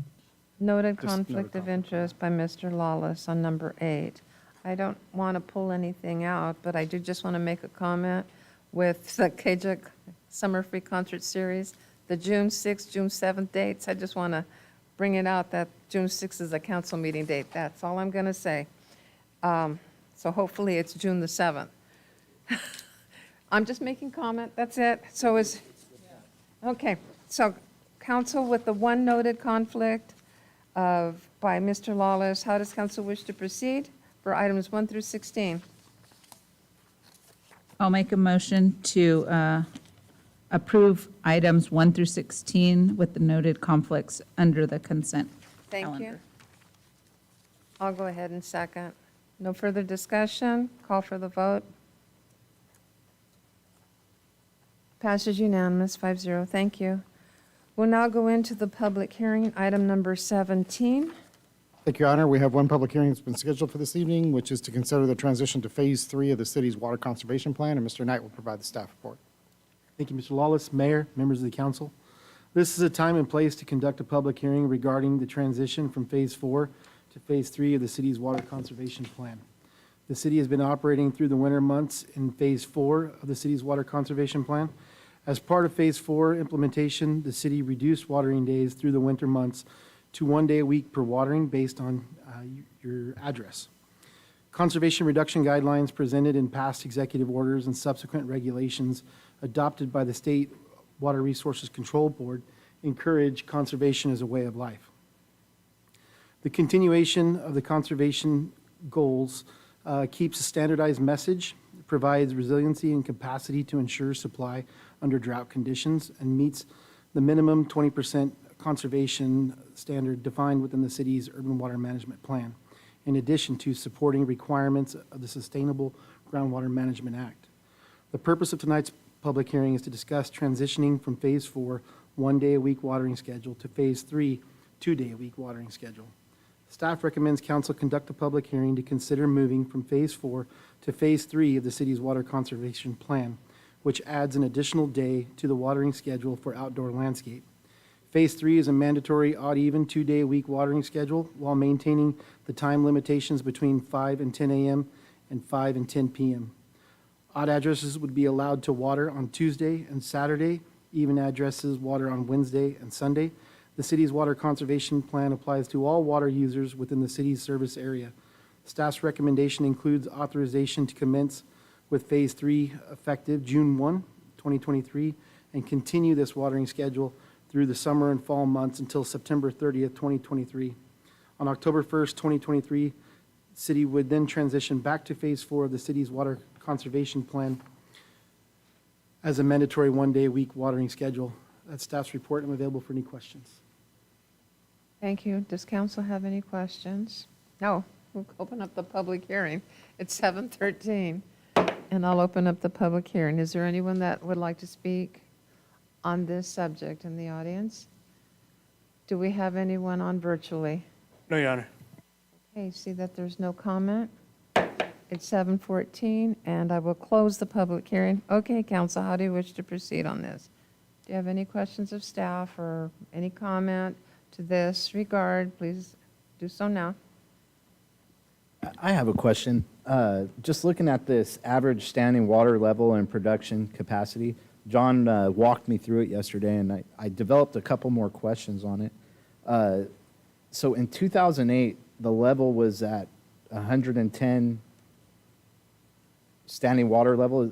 Noted Just conflict of interest by Mr. Lawless on number 8. I don't want to pull anything out, but I do just want to make a comment with the KJUK Summer Free Concert Series, the June 6th, June 7th dates. I just want to bring it out that June 6th is a council meeting date. That's all I'm going to say. So hopefully it's June the 7th. I'm just making comment, that's it. So okay, so council with the one noted conflict by Mr. Lawless, how does council wish to proceed for items 1 through 16? I'll make a motion to approve items 1 through 16 with the noted conflicts under the consent calendar. Thank you. I'll go ahead and second. No further discussion. Call for the vote. Passes unanimous, 5-0. Thank you. We'll now go into the public hearing, item number 17. Thank you, Your Honor. We have one public hearing that's been scheduled for this evening, which is to consider the transition to Phase 3 of the city's water conservation plan, and Mr. Knight will provide the staff report. Thank you, Mr. Lawless, Mayor, members of the council. This is a time and place to conduct a public hearing regarding the transition from Phase 4 to Phase 3 of the city's water conservation plan. The city has been operating through the winter months in Phase 4 of the city's water conservation plan. As part of Phase 4 implementation, the city reduced watering days through the winter months to 1 day a week per watering based on your address. Conservation reduction guidelines presented in past executive orders and subsequent regulations adopted by the State Water Resources Control Board encourage conservation as a way of life. The continuation of the conservation goals keeps a standardized message, provides resiliency and capacity to ensure supply under drought conditions, and meets the minimum 20% conservation standard defined within the city's urban water management plan, in addition to supporting requirements of the Sustainable Groundwater Management Act. The purpose of tonight's public hearing is to discuss transitioning from Phase 4, 1 day a week watering schedule, to Phase 3, 2 day a week watering schedule. Staff recommends council conduct a public hearing to consider moving from Phase 4 to Phase 3 of the city's water conservation plan, which adds an additional day to the watering schedule for outdoor landscape. Phase 3 is a mandatory odd-even 2 day a week watering schedule while maintaining the time limitations between 5 and 10 a.m. and 5 and 10 p.m. Odd addresses would be allowed to water on Tuesday and Saturday, even addresses water on Wednesday and Sunday. The city's water conservation plan applies to all water users within the city's service area. Staff's recommendation includes authorization to commence with Phase 3 effective June 1, 2023, and continue this watering schedule through the summer and fall months until September 30th, 2023. On October 1st, 2023, city would then transition back to Phase 4 of the city's water conservation plan as a mandatory one-day-a-week watering schedule. That's staff's report. I'm available for any questions. Thank you. Does council have any questions? No, we'll open up the public hearing. It's 7:13, and I'll open up the public hearing. Is there anyone that would like to speak on this subject in the audience? Do we have anyone on virtually? No, Your Honor. Okay, see that there's no comment. It's 7:14, and I will close the public hearing. Okay, council, how do you wish to proceed on this? Do you have any questions of staff or any comment to this regard? Please do so now. I have a question. Just looking at this average standing water level and production capacity, John walked me through it yesterday, and I developed a couple more questions on it. So in 2008, the level was at 110 standing water level.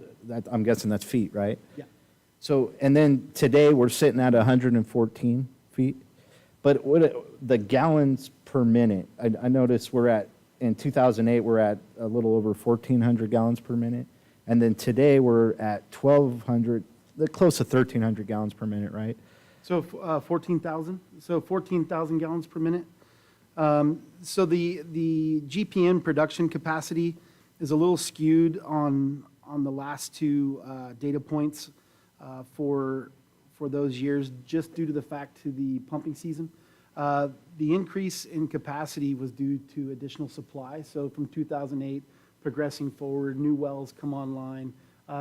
I'm guessing that's feet, right? Yeah. So, and then today we're sitting at 114 feet. But the gallons per minute, I noticed in 2008, we're at a little over 1,400 gallons per minute. And then today we're at 1,200, close to 1,300 gallons per minute, right? So 14,000. So 14,000 gallons per minute. So the GPM production capacity is a little skewed on the last two data points for those years, just due to the fact to the pumping season. The increase in capacity was due to additional supply. So from 2008 progressing forward, new wells come online.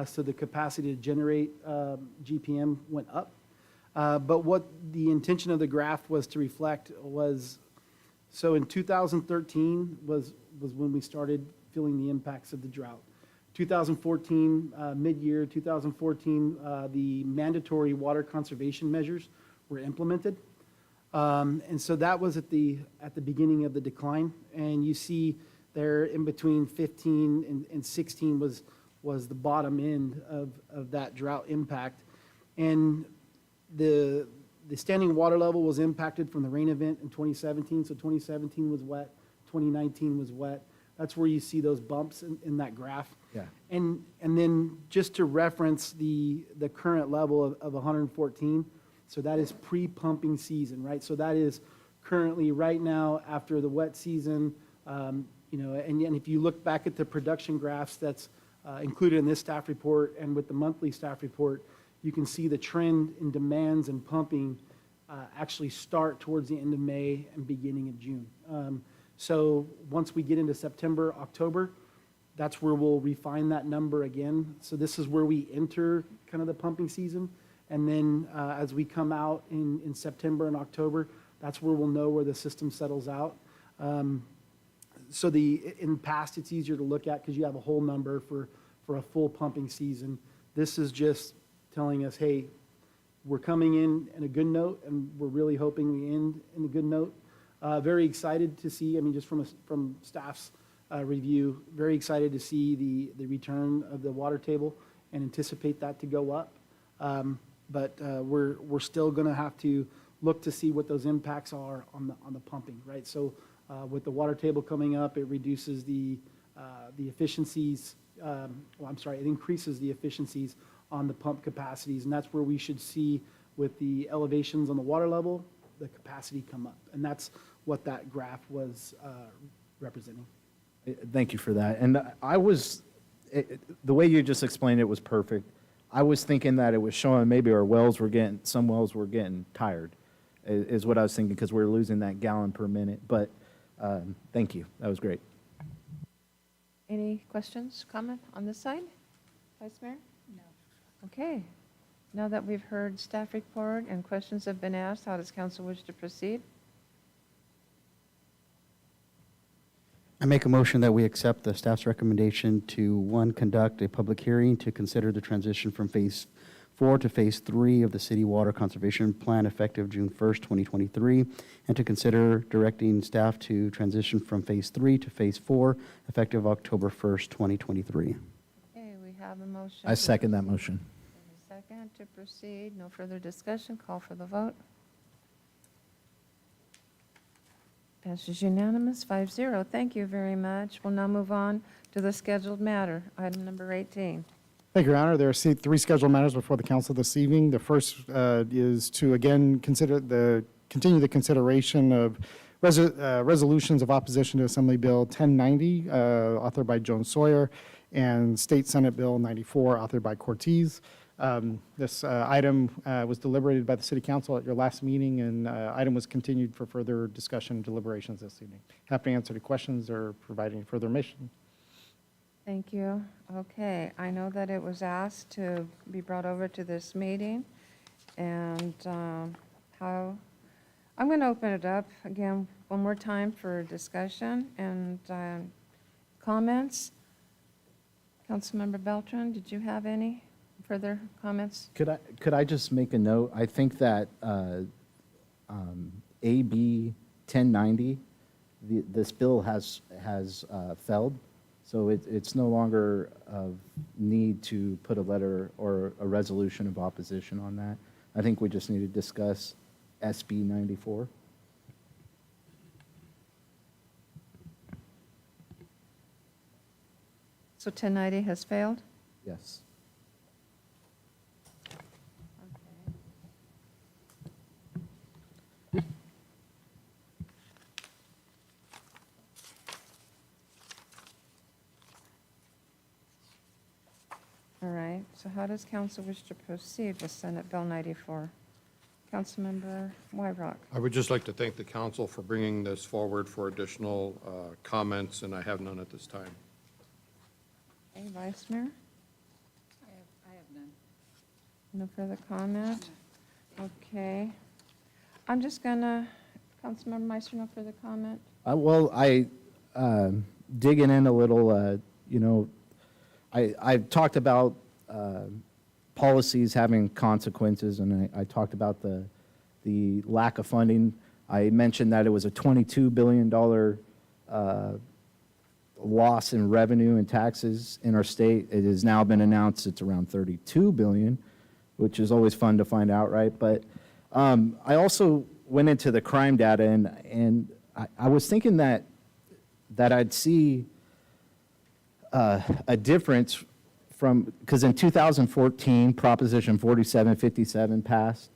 So the capacity to generate GPM went up. But what the intention of the graph was to reflect was, so in 2013 was when we started feeling the impacts of the drought. 2014, mid-year, 2014, the mandatory water conservation measures were implemented. And so that was at the beginning of the decline. And you see there in between 15 and 16 was the bottom end of that drought impact. And the standing water level was impacted from the rain event in 2017. So 2017 was wet, 2019 was wet. That's where you see those bumps in that graph. Yeah. And then just to reference the current level of 114, so that is pre-pumping season, right? So that is currently right now after the wet season, and if you look back at the production graphs that's included in this staff report and with the monthly staff report, you can see the trend in demands and pumping actually start towards the end of May and beginning of June. So once we get into September, October, that's where we'll refine that number again. So this is where we enter kind of the pumping season. And then as we come out in September and October, that's where we'll know where the system settles out. So in the past, it's easier to look at because you have a whole number for a full pumping season. This is just telling us, hey, we're coming in a good note, and we're really hoping we end in a good note. Very excited to see, just from staff's review, very excited to see the return of the water table and anticipate that to go up. But we're still going to have to look to see what those impacts are on the pumping, right? So with the water table coming up, it reduces the efficiencies. It increases the efficiencies on the pump capacities, and that's where we should see with the elevations on the water level, the capacity come up, and that's what that graph was representing. Thank you for that. And the way you just explained it was perfect. I was thinking that it was showing maybe some wells were getting tired, is what I was thinking, because we're losing that gallon per minute. But thank you. That was great. Any questions, comment on this side? Vice Mayor? No. Okay. Now that we've heard staff report and questions have been asked, how does council wish to proceed? I make a motion that we accept the staff's recommendation to, one, conduct a public hearing to consider the transition from Phase 4 to Phase 3 of the City Water Conservation Plan effective June 1st, 2023, and to consider directing staff to transition from Phase 3 to Phase 4 effective October 1st, 2023. Okay, we have a motion. I second that motion. A second to proceed. No further discussion. Call for the vote. Passes unanimous, 5-0. Thank you very much. We'll now move on to the scheduled matter, item number 18. Thank you, Your Honor. There are three scheduled matters before the council this evening. The first is to again continue the consideration of resolutions of opposition to Assembly Bill 1090, authored by Joan Sawyer, and State Senate Bill 94, authored by Cortez. This item was deliberated by the City Council at your last meeting, and item was continued for further discussion and deliberations this evening. Happy to answer any questions or provide any further information. Thank you. Okay, I know that it was asked to be brought over to this meeting, and I'm going to open it up again one more time for discussion and comments. Councilmember Beltran, did you have any further comments? Could I just make a note? I think that AB 1090, this bill has failed, so it's no longer of need to put a letter or a resolution of opposition on that. I think we just need to discuss SB 94. So 1090 has failed? Yes. All right, so how does council wish to proceed with Senate Bill 94? Councilmember Wyrock. I would just like to thank the council for bringing this forward for additional comments, and I have none at this time. Okay, Vice Mayor? I have none. No further comment? Okay. I'm just gonna, Councilmember Meister, no further comment? Digging in a little, I've talked about policies having consequences, and I talked about the lack of funding. I mentioned that it was a $22 billion loss in revenue and taxes in our state. It has now been announced it's around $32 billion, which is always fun to find out, right? But I also went into the crime data, and I was thinking that I'd see a difference from, because in 2014, Proposition 4757 passed,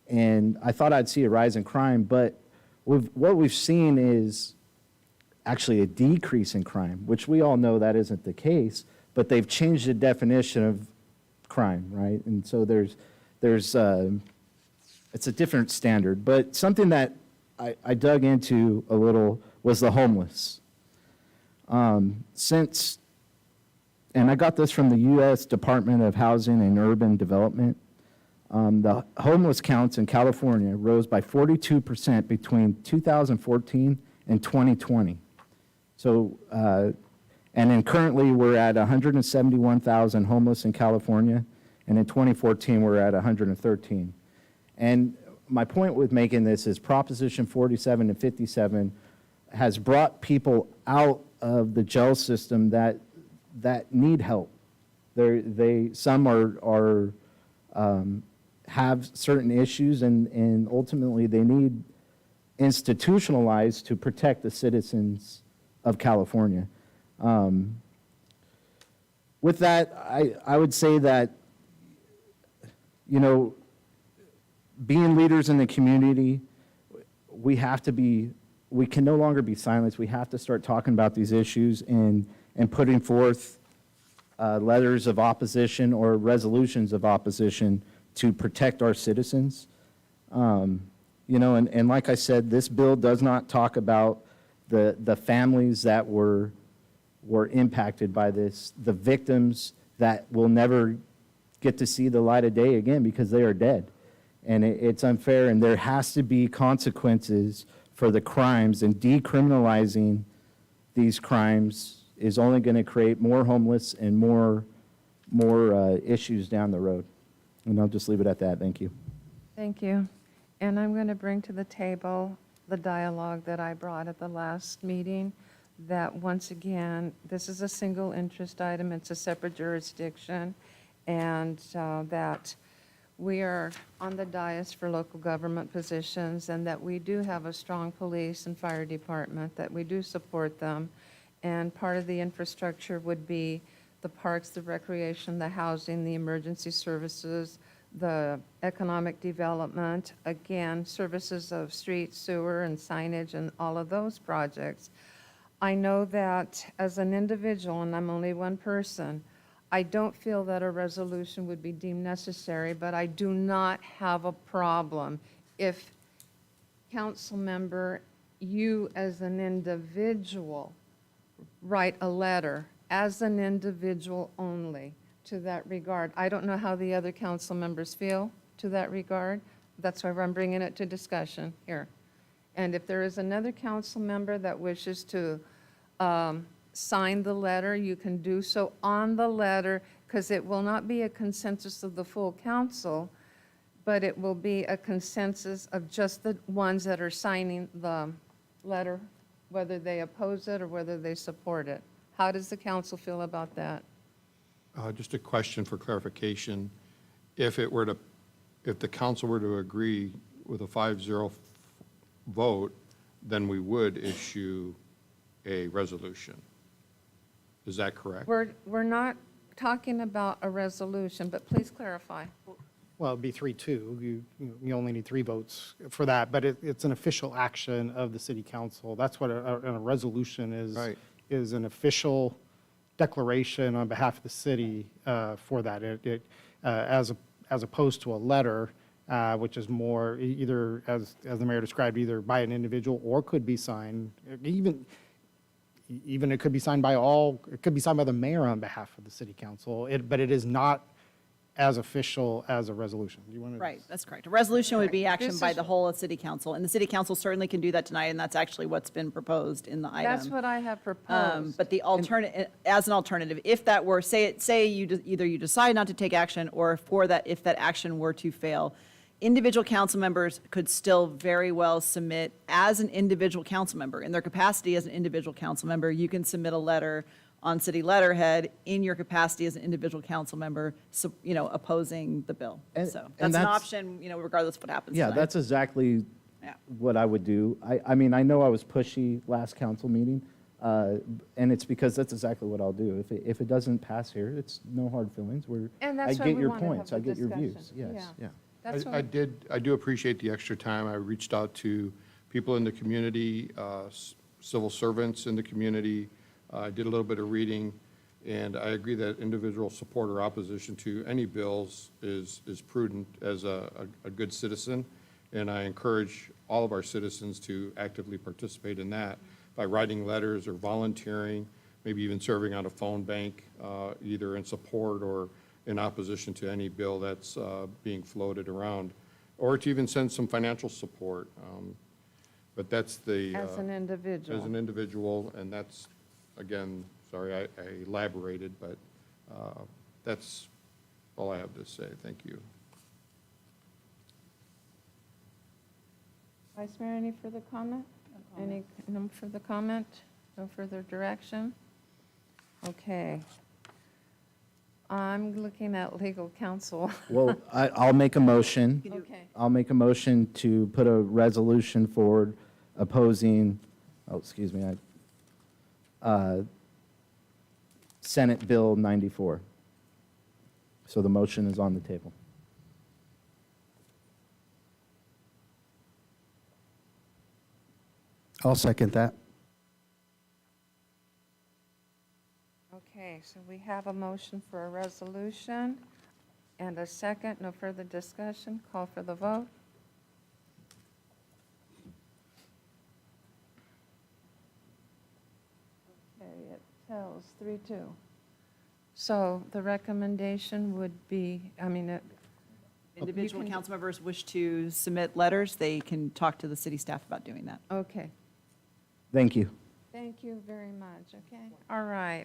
and I thought I'd see a rise in crime, but what we've seen is actually a decrease in crime, which we all know that isn't the case, but they've changed the definition of crime, right? And so it's a different standard. But something that I dug into a little was the homeless. And I got this from the U.S. Department of Housing and Urban Development. The homeless counts in California rose by 42% between 2014 and 2020. So, and then currently we're at 171,000 homeless in California, and in 2014 we're at 113. And my point with making this is Proposition 47 and 57 has brought people out of the jail system that need help. Some have certain issues, and ultimately they need institutionalized to protect the citizens of California. With that, I would say that, being leaders in the community, we can no longer be silenced. We have to start talking about these issues and putting forth letters of opposition or resolutions of opposition to protect our citizens. And like I said, this bill does not talk about the families that were impacted by this, the victims that will never get to see the light of day again because they are dead. And it's unfair, and there has to be consequences for the crimes, and decriminalizing these crimes is only going to create more homeless and more issues down the road. And I'll just leave it at that. Thank you. Thank you. And I'm going to bring to the table the dialogue that I brought at the last meeting, that once again, this is a single interest item, it's a separate jurisdiction, and that we are on the dais for local government positions, and that we do have a strong police and fire department, that we do support them. And part of the infrastructure would be the parks, the recreation, the housing, the emergency services, the economic development, again, services of street, sewer, and signage, and all of those projects. I know that as an individual, and I'm only one person, I don't feel that a resolution would be deemed necessary, but I do not have a problem if, council member, you as an individual write a letter as an individual only to that regard. I don't know how the other council members feel to that regard. That's why I'm bringing it to discussion here. And if there is another council member that wishes to sign the letter, you can do so on the letter, because it will not be a consensus of the full council, but it will be a consensus of just the ones that are signing the letter, whether they oppose it or whether they support it. How does the council feel about that? Just a question for clarification. If the council were to agree with a 5-0 vote, then we would issue a resolution. Is that correct? We're not talking about a resolution, but please clarify. Well, it'd be 3-2. You only need 3 votes for that, but it's an official action of the city council. That's what a resolution is. Right. Is an official declaration on behalf of the city for that. As opposed to a letter, which is more either, as the mayor described, either by an individual or could be signed, even it could be signed by it could be signed by the mayor on behalf of the city council, but it is not as official as a resolution. Do you want to? Right, that's correct. A resolution would be action This by is- the whole of city council, and the city council certainly can do that tonight, and that's actually what's been proposed in the item. That's what I have proposed. But the alternative, as an alternative, if that were, say either you decide not to take action, or if that action were to fail, individual council members could still very well submit as an individual council member. In their capacity as an individual council member, you can submit a letter on city letterhead in your capacity as an individual council member, opposing the bill. And- So and that's an that's- option, regardless of what happens Yeah, tonight. that's exactly Yeah. what I would do. I mean, I know I was pushy last council meeting, and it's because that's exactly what I'll do. If it doesn't pass here, it's no hard feelings. And I that's why get we your wanna have points, the I get your discussion. views. Yes, yeah. That's I do appreciate the extra time. I reached out to people in the community, civil servants in the community. I did a little bit of reading, and I agree that individual support or opposition to any bills is prudent as a good citizen. And I encourage all of our citizens to actively participate in that by writing letters or volunteering, maybe even serving on a phone bank, either in support or in opposition to any bill that's being floated around, or to even send some financial support. But that's the. As an individual. As an individual, and that's, again, sorry, I elaborated, but that's all I have to say. Thank you. Vice Mayor, any further comment? No further comment? No further direction? Okay. I'm looking at legal counsel. Well, I'll make a motion. Okay. I'll make a motion to put a resolution forward opposing, Senate Bill 94. So the motion is on the table. I'll second that. Okay, so we have a motion for a resolution and a second. No further discussion. Call for the vote. Okay, it tells 3-2. So the recommendation would be, Individual council members wish to submit letters, they can talk to the city staff about doing that. okay. Thank you. Thank you very much, okay? All right.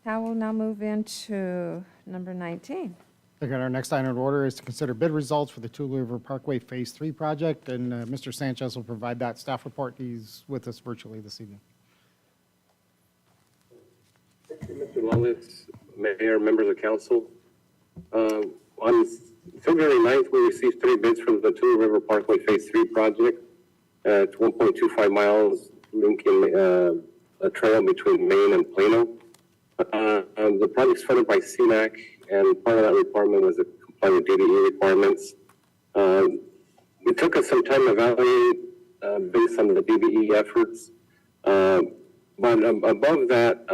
Now we'll move into number 19. Okay, our next item of order is to consider bid results for the Tule River Parkway Phase 3 project, and Mr. Sanchez will provide that staff report. He's with us virtually this evening. Mr. Lawless, Mayor, members of council. On February 9th, we received 3 bids from the Tule River Parkway Phase 3 project. It's 1.25 miles linking a trail between Maine and Plano. The project's funded by CMAQ, and part of that requirement was to comply with DDE requirements. It took us some time to evaluate based on the DDE efforts. But above that,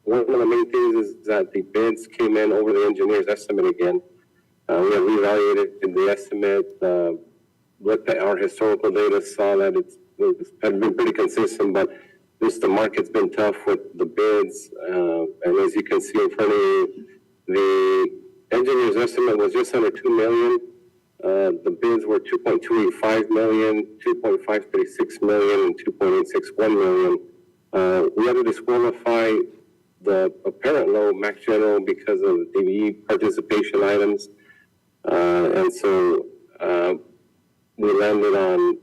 one of the main things is that the bids came in over the engineer's estimate again. We have reevaluated the estimate, looked at our historical data, saw that it's had been pretty consistent, but just the market's been tough with the bids. And as you can see in front of you, the engineer's estimate was just under $2 million. The bids were $2.285 million, $2.536 million, and $2.861 million. We had to disqualify the apparent low Max General because of DVE participation items. And so we landed on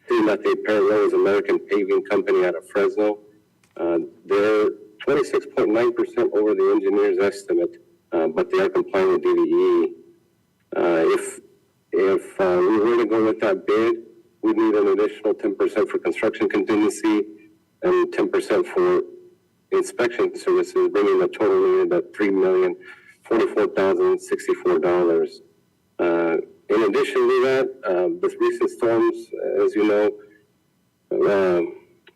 seeing that the apparent low is American Paving Company out of Fresno. They're 26.9% over the engineer's estimate, but they are complying with DVE. If we were to go with that bid, we'd need an additional 10% for construction contingency and 10% for inspection services, bringing the total needed at $3,044,064. In addition to that, the recent storms, as you know,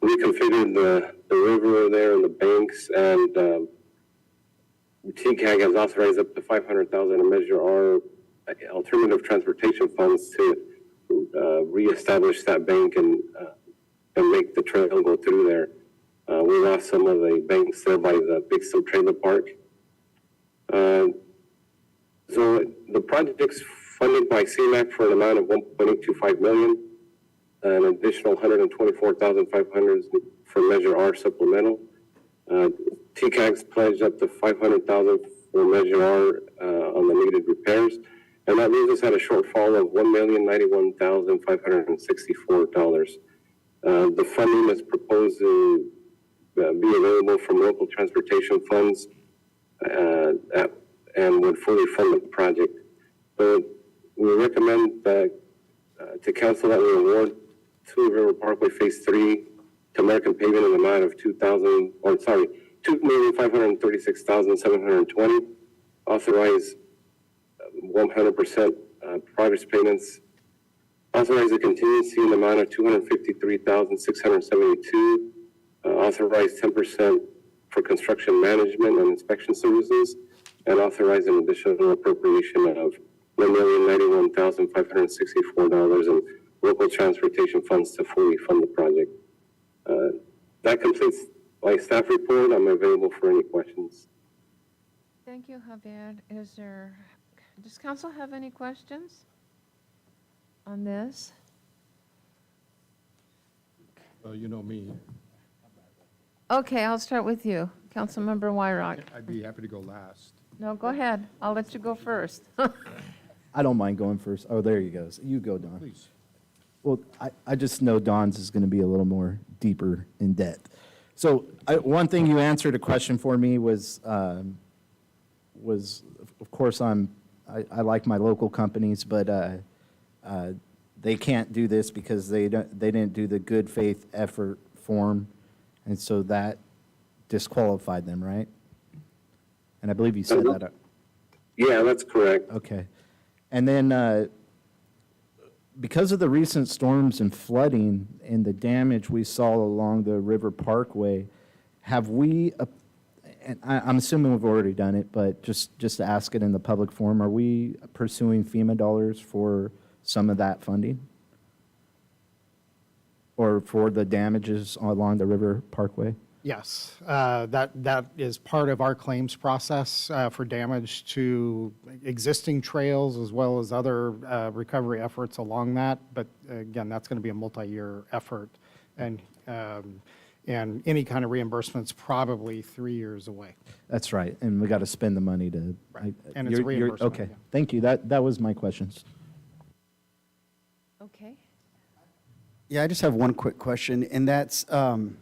reconfigured the river there and the banks, and TCAG has authorized up to $500,000 to measure our alternative transportation funds to reestablish that bank and make the trail go through there. We lost some of the banks there by the Big Steel Trailer Park. So the project's funded by CMAQ for an amount of $1.825 million, an additional $124,500 for Measure R supplemental. TCAG's pledged up to $500,000 for Measure R on the needed repairs, and that leaves us at a shortfall of $1,091,564. The funding is proposed to be available from local transportation funds and would fully fund the project. So we recommend that to council that we award Tule River Parkway Phase 3 to American Paving in the amount of $2,536,720. Authorize 100% progress payments. Authorize the contingency in the amount of $253,672. Authorize 10% for construction management and inspection services, and authorize an additional appropriation of $1,091,564 in local transportation funds to fully fund the project. That completes my staff report. I'm available for any questions. Thank you, Javier. Does council have any questions on this? You know me. Okay, I'll start with you, Councilmember Wyrock. I'd be happy to go last. No, go ahead. I'll let you go first. I don't mind going first. Oh, there you go. So you go, Don. Please. Well, I just know Don's is going to be a little more deeper in depth. So one thing you answered a question for me was of course, I like my local companies, but they can't do this because they didn't do the good faith effort form, and so that disqualified them, right? And I believe you said that. Yeah, that's correct. Okay. And then because of the recent storms and flooding and the damage we saw along the River Parkway, have we, and I'm assuming we've already done it, but just to ask it in the public forum, are we pursuing FEMA dollars for some of that funding? Or for the damages along the River Parkway? Yes, that is part of our claims process for damage to existing trails as well as other recovery efforts along that. But again, that's going to be a multi-year effort. And And any kind of reimbursement's probably 3 years away. That's right, and we got to spend the money to. Right. And it's a reimbursement, Okay, yeah. thank you. That was my questions. Okay. Yeah, I just have one quick question, and that's, I'm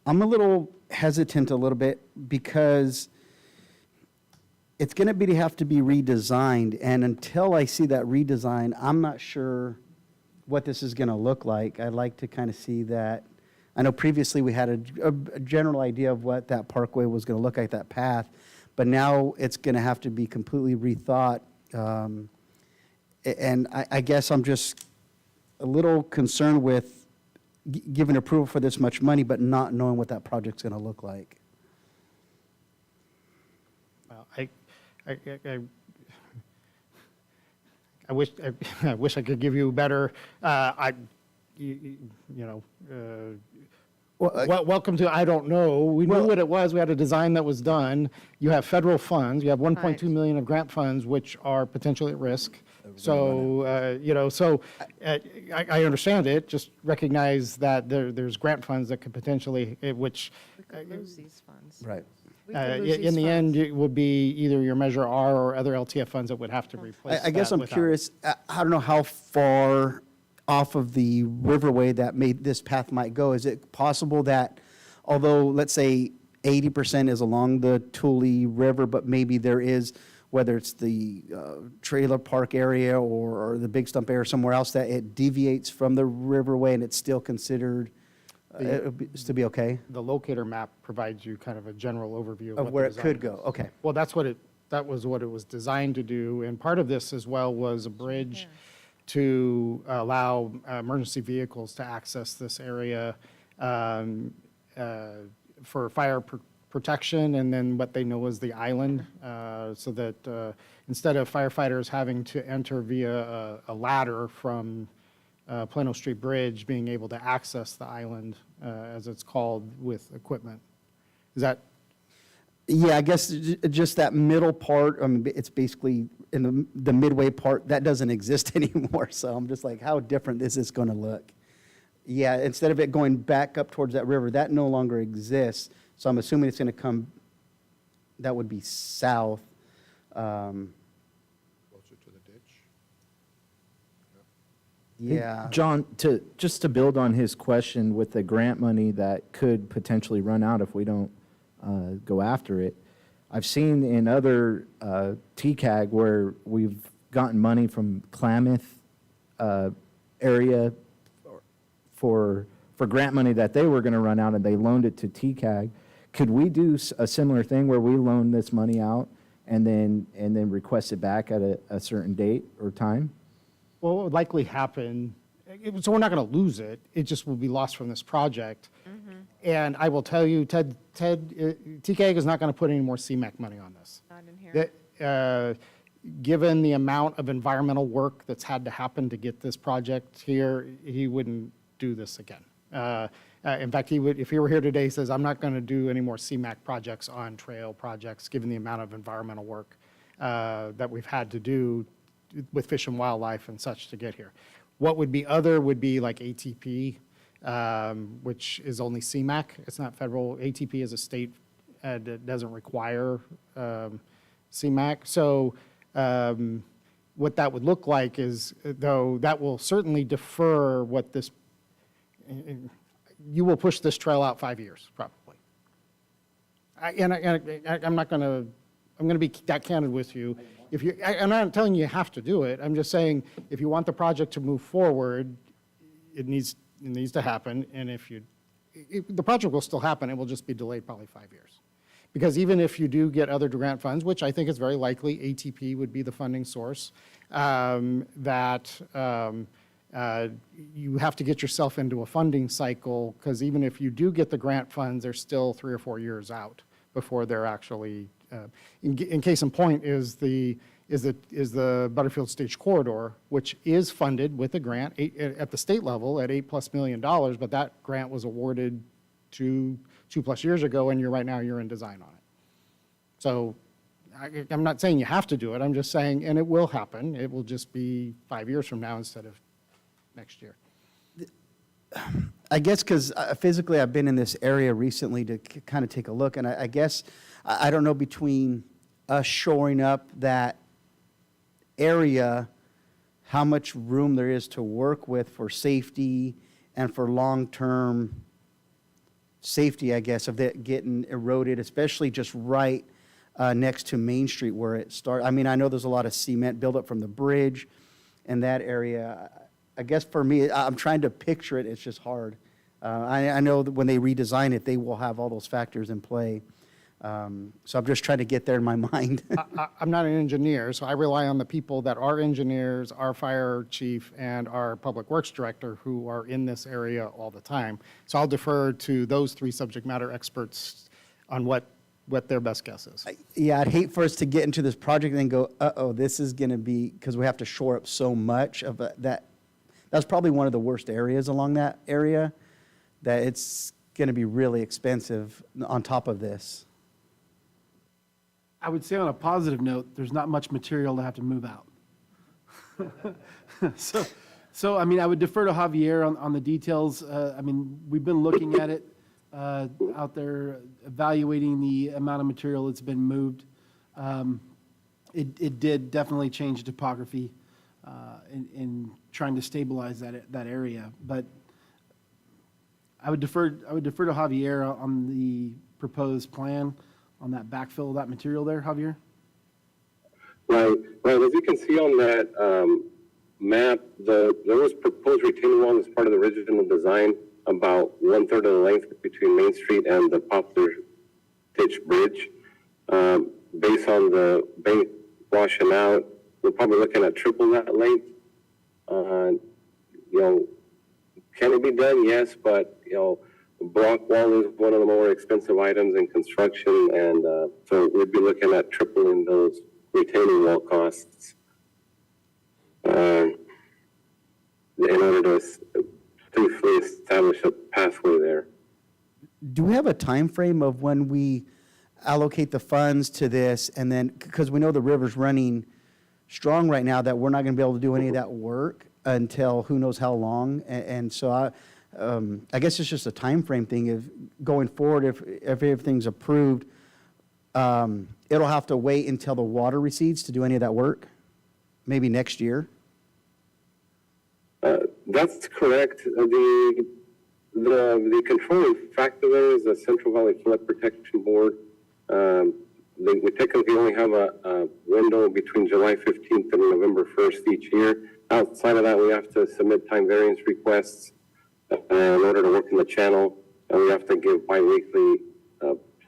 a little hesitant a little bit because it's going to have to be redesigned, and until I see that redesign, I'm not sure what this is going to look like. I'd like to kind of see that. I know previously we had a general idea of what that parkway was going to look like, that path, but now it's going to have to be completely rethought. And I guess I'm just a little concerned with giving approval for this much money, but not knowing what that project's going to look like. Well, I wish I could give you better. Welcome to I don't know. We knew what it was. We had a design that was done. You have federal funds. You have 1.2 million of grant funds, which are potentially at risk. So I understand it. Just recognize that there's grant funds that could potentially, which We could lose these funds. Right. We could lose in these the end, funds. it would be either your Measure R or other LTF funds that would have to replace I guess that I'm without- curious, I don't know how far off of the riverway that this path might go. Is it possible that, although, let's say 80% is along the Tule River, but maybe there is, whether it's the trailer park area or the Big Stump area or somewhere else, that it deviates from the riverway and it's still considered to be okay? The locator map provides you kind of a general overview Of what the where it design could is. go, okay. Well, that was what it was designed to do, and part of this as well was a bridge to allow emergency vehicles to access this area for fire protection, and then what they know as the island, so that instead of firefighters having to enter via a ladder from Plano Street Bridge, being able to access the island, as it's called, with equipment. Is that? Yeah, I guess just that middle part, I mean, it's basically in the midway part, that doesn't exist anymore. So I'm just like, how different is this going to look? Yeah, instead of it going back up towards that river, that no longer exists. So I'm assuming it's going to come, that would be south. Closer to the ditch. Yeah. John, just to build on his question with the grant money that could potentially run out if we don't go after it, I've seen in other TCAG where we've gotten money from Klamath area for grant money that they were going to run out, and they loaned it to TCAG. Could we do a similar thing where we loan this money out and then request it back at a certain date or time? Well, what would likely happen, so we're not going to lose it, it just will be lost from this project. And I will tell you, TCAG is not going to put any more CMAQ money on this. Not in here. Given the amount of environmental work that's had to happen to get this project here, he wouldn't do this again. In fact, he would, if he were here today, he says, I'm not going to do any more CMAQ projects on trail projects, given the amount of environmental work that we've had to do with Fish and Wildlife and such to get here. What would be other would be like ATP, which is only CMAQ. It's not federal. ATP is a state that doesn't require CMAQ. So what that would look like is, though, that will certainly defer what this, you will push this trail out 5 years, probably. I'm not going to, I'm going to be that candid with you. If you, I'm not telling you you have to do it. I'm just saying, if you want the project to move forward, it needs to happen. And if you, the project will still happen, it will just be delayed probably 5 years. Because even if you do get other grant funds, which I think is very likely, ATP would be the funding source, you have to get yourself into a funding cycle, because even if you do get the grant funds, they're still 3 or 4 years out before they're actually, in case in point is the Butterfield Stage Corridor, which is funded with a grant at the state level at $8+ million, but that grant was awarded 2+ years ago, and right now you're in design on it. So I'm not saying you have to do it. I'm just saying, and it will happen. It will just be 5 years from now instead of next year. I guess because physically I've been in this area recently to kind of take a look, and I guess, I don't know, between us shoring up that area, how much room there is to work with for safety and for long-term safety, I guess, of that getting eroded, especially just right next to Main Street where it starts. I mean, I know there's a lot of cement buildup from the bridge in that area. I guess for me, I'm trying to picture it. It's just hard. I know that when they redesign it, they will have all those factors in play. So I'm just trying to get there in my mind. I'm not an engineer, so I rely on the people that are engineers, our fire chief, and our public works director, who are in this area all the time. So I'll defer to those three subject matter experts on what their best guess is. Yeah, I'd hate for us to get into this project and then go, uh-oh, this is going to be, because we have to shore up so much of that. That's probably one of the worst areas along that area, that it's going to be really expensive on top of this. I would say on a positive note, there's not much material to have to move out. So I mean, I would defer to Javier on the details. I mean, we've been looking at it out there, evaluating the amount of material that's been moved. It did definitely change topography in trying to stabilize that area. But I would defer to Javier on the proposed plan on that backfill of that material there, Javier? Right. As you can see on that map, there was proposed retaining wall as part of the original design, about 1/3 of the length between Main Street and the Poplar Ditch Bridge. Based on the bank washing out, we're probably looking at triple that length. Can it be done? Yes, but block wall is one of the more expensive items in construction, and so we'd be looking at tripling those retaining wall costs in order to safely establish a pathway there. Do we have a time frame of when we allocate the funds to this, and then, because we know the river's running strong right now, that we're not going to be able to do any of that work until who knows how long, and so I guess it's just a time frame thing. If going forward, if everything's approved, it'll have to wait until the water recedes to do any of that work, maybe next year. That's correct. The controlling factor there is the Central Valley Flood Protection Board. We technically only have a window between July 15th and November 1st each year. Outside of that, we have to submit time variance requests in order to work in the channel, and we have to give biweekly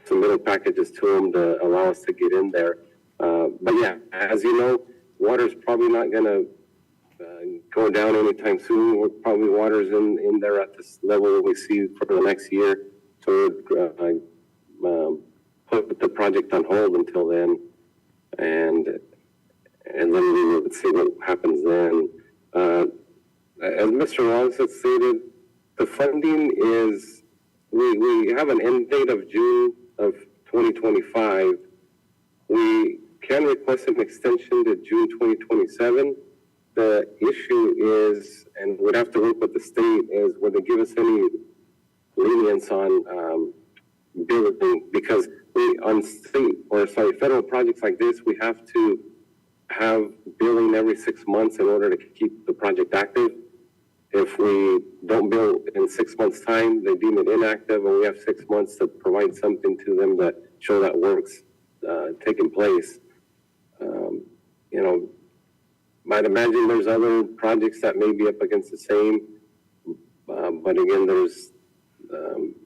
submittal packages to them to allow us to get in there. But yeah, as you know, water's probably not going to go down anytime soon. Water's in there at this level we see for the next year. So put the project on hold until then, and then we would see what happens then. As Mr. Wallace had stated, the funding is, we have an end date of June of 2025. We can request an extension to June 2027. The issue is, and we'd have to work with the state, is would they give us any lenience on building, because on federal projects like this, we have to have billing every 6 months in order to keep the project active. If we don't bill in 6 months' time, they deem it inactive, and we have 6 months to provide something to them that show that work's taking place. I'd imagine there's other projects that may be up against the same, but again, there's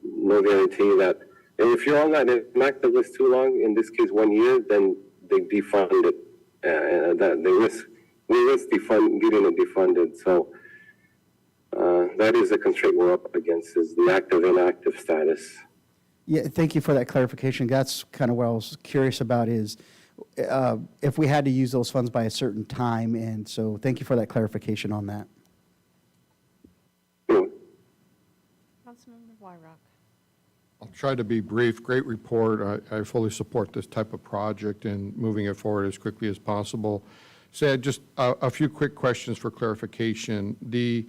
no guarantee that if you're on that inactive list too long, in this case 1 year, then they defund it. We risk getting it defunded. So that is a constraint we're up against, is the active-inactive status. Yeah, thank you for that clarification. That's kind of what I was curious about, is if we had to use those funds by a certain time, and so thank you for that clarification on that. Councilmember Wyrock. I'll try to be brief. Great report. I fully support this type of project and moving it forward as quickly as possible. Just a few quick questions for clarification. The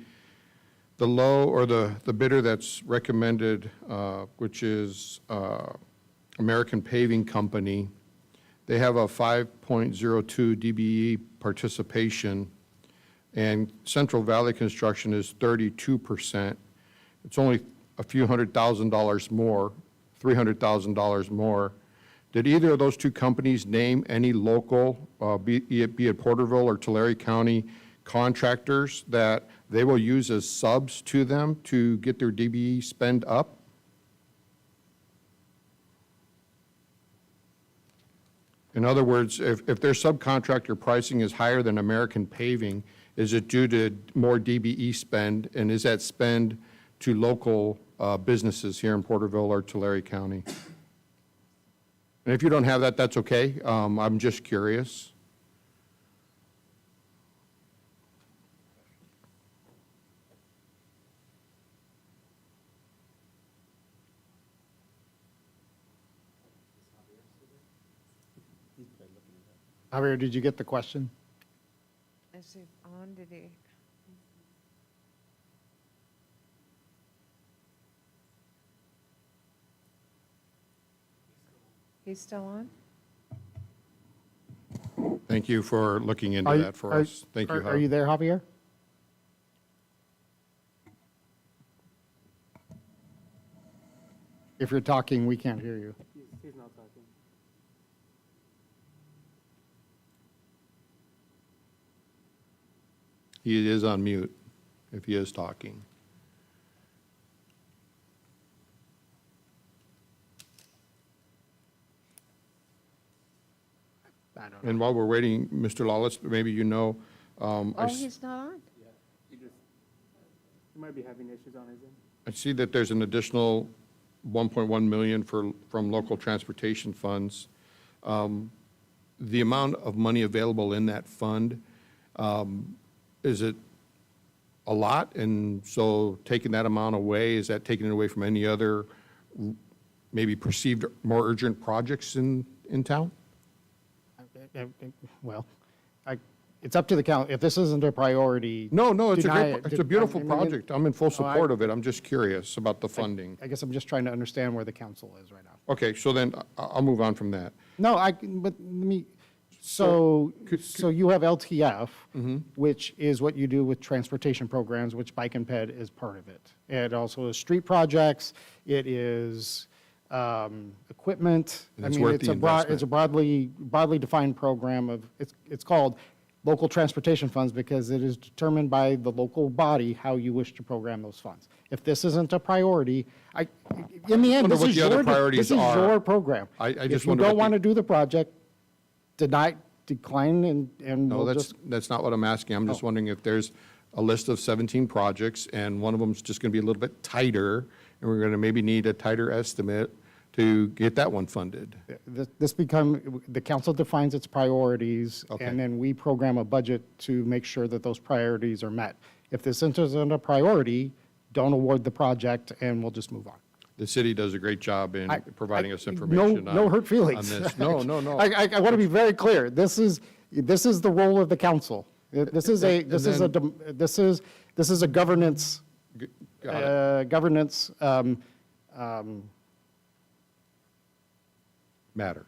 the low, or the bidder that's recommended, which is American Paving Company, they have a 5.02 DBE participation, and Central Valley Construction is 32%. It's only a few $100,000 more, $300,000 more. Did either of those two companies name any local, be it Porterville or Tulare County contractors that they will use as subs to them to get their DBE spend up? In other words, if their subcontractor pricing is higher than American Paving, is it due to more DBE spend, and is that spend to local businesses here in Porterville or Tulare County? And if you don't have that, that's okay. I'm just curious. Javier, did you get the question? Is he on? Did he? He's still on? Thank you for looking into that for us. Thank you, Are you there, Javier? If you're talking, we can't hear you. He's not talking. He is on mute if he is talking. I don't know. And while we're waiting, Mr. Lawless, maybe you know, Oh, he's not on? He might be having issues on his end. I see that there's an additional 1.1 million from local transportation funds. The amount of money available in that fund, is it a lot? And so taking that amount away, is that taking it away from any other maybe perceived more urgent projects in town? Well, it's up to the council. If this isn't a priority. No, it's deny it's a beautiful I mean, project. I'm in full No, I- support of it. I'm just curious about the funding. I guess I'm just trying to understand where the council is right now. Okay, so then I'll move on from that. No, but let me, so you have LTF, which is what you do with transportation programs, which Bike and Ped is part of it. It also is street projects, it is equipment. And it's worth the investment. It's a broadly defined program of, it's called local transportation funds because it is determined by the local body how you wish to program those funds. If this isn't a priority, in the end, wonder this what is the other priorities this is are. your program. I just If you wonder don't what want to do the project, decline and No, we'll just. that's not what I'm asking. I'm just wondering if there's a list of 17 projects and one of them's just going to be a little bit tighter, and we're going to maybe need a tighter estimate to get that one funded. The council defines its priorities, Okay. and then we program a budget to make sure that those priorities are met. If this isn't a priority, don't award the project, and we'll just move on. The city does a great job in providing us No information hurt feelings. on this. No. I want to be very clear. This is the role of the council. This is a governance. Got it. Governance. Matter.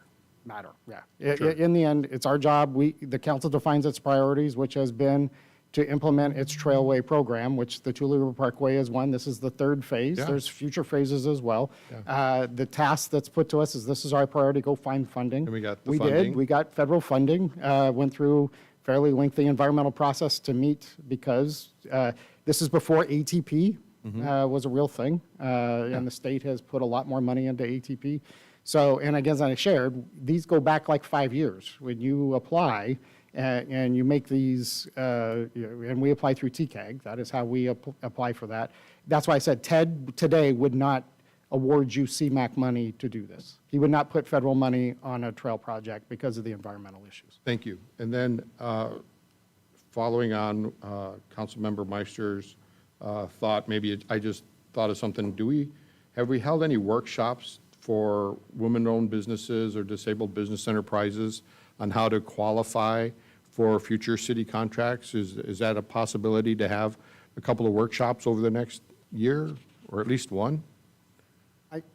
Yeah. Sure. In the end, it's our job. The council defines its priorities, which has been to implement its Trailway program, which the Tule River Parkway is one. This is the third phase. Yeah. There's future phases as well. The task that's put to us is this is our priority, go find funding. And we got the We funding. did. We got federal funding, went through fairly lengthy environmental process to meet because this is before ATP was a real thing. And the state has put a lot more money into ATP. So, and again, as I shared, these go back like 5 years. When you apply and you make these, and we apply through TCAG, that is how we apply for that. That's why I said Ted today would not award you CMAQ money to do this. He would not put federal money on a trail project because of the environmental issues. Thank you. And then following on Councilmember Meister's thought, maybe I just thought of something. Have we held any workshops for women-owned businesses or disabled business enterprises on how to qualify for future city contracts? Is that a possibility to have a couple of workshops over the next year, or at least one?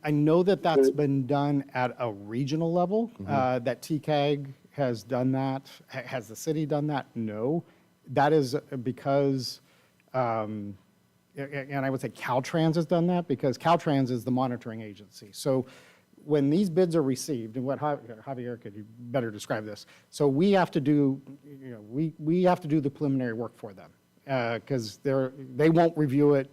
I know that that's been done at a regional level, that TCAG has done that. Has the city done that? No. That is because, and I would say Caltrans has done that because Caltrans is the monitoring agency. So when these bids are received, and what Javier could you better describe this. So we have to do, we have to do the preliminary work for them because they won't review it.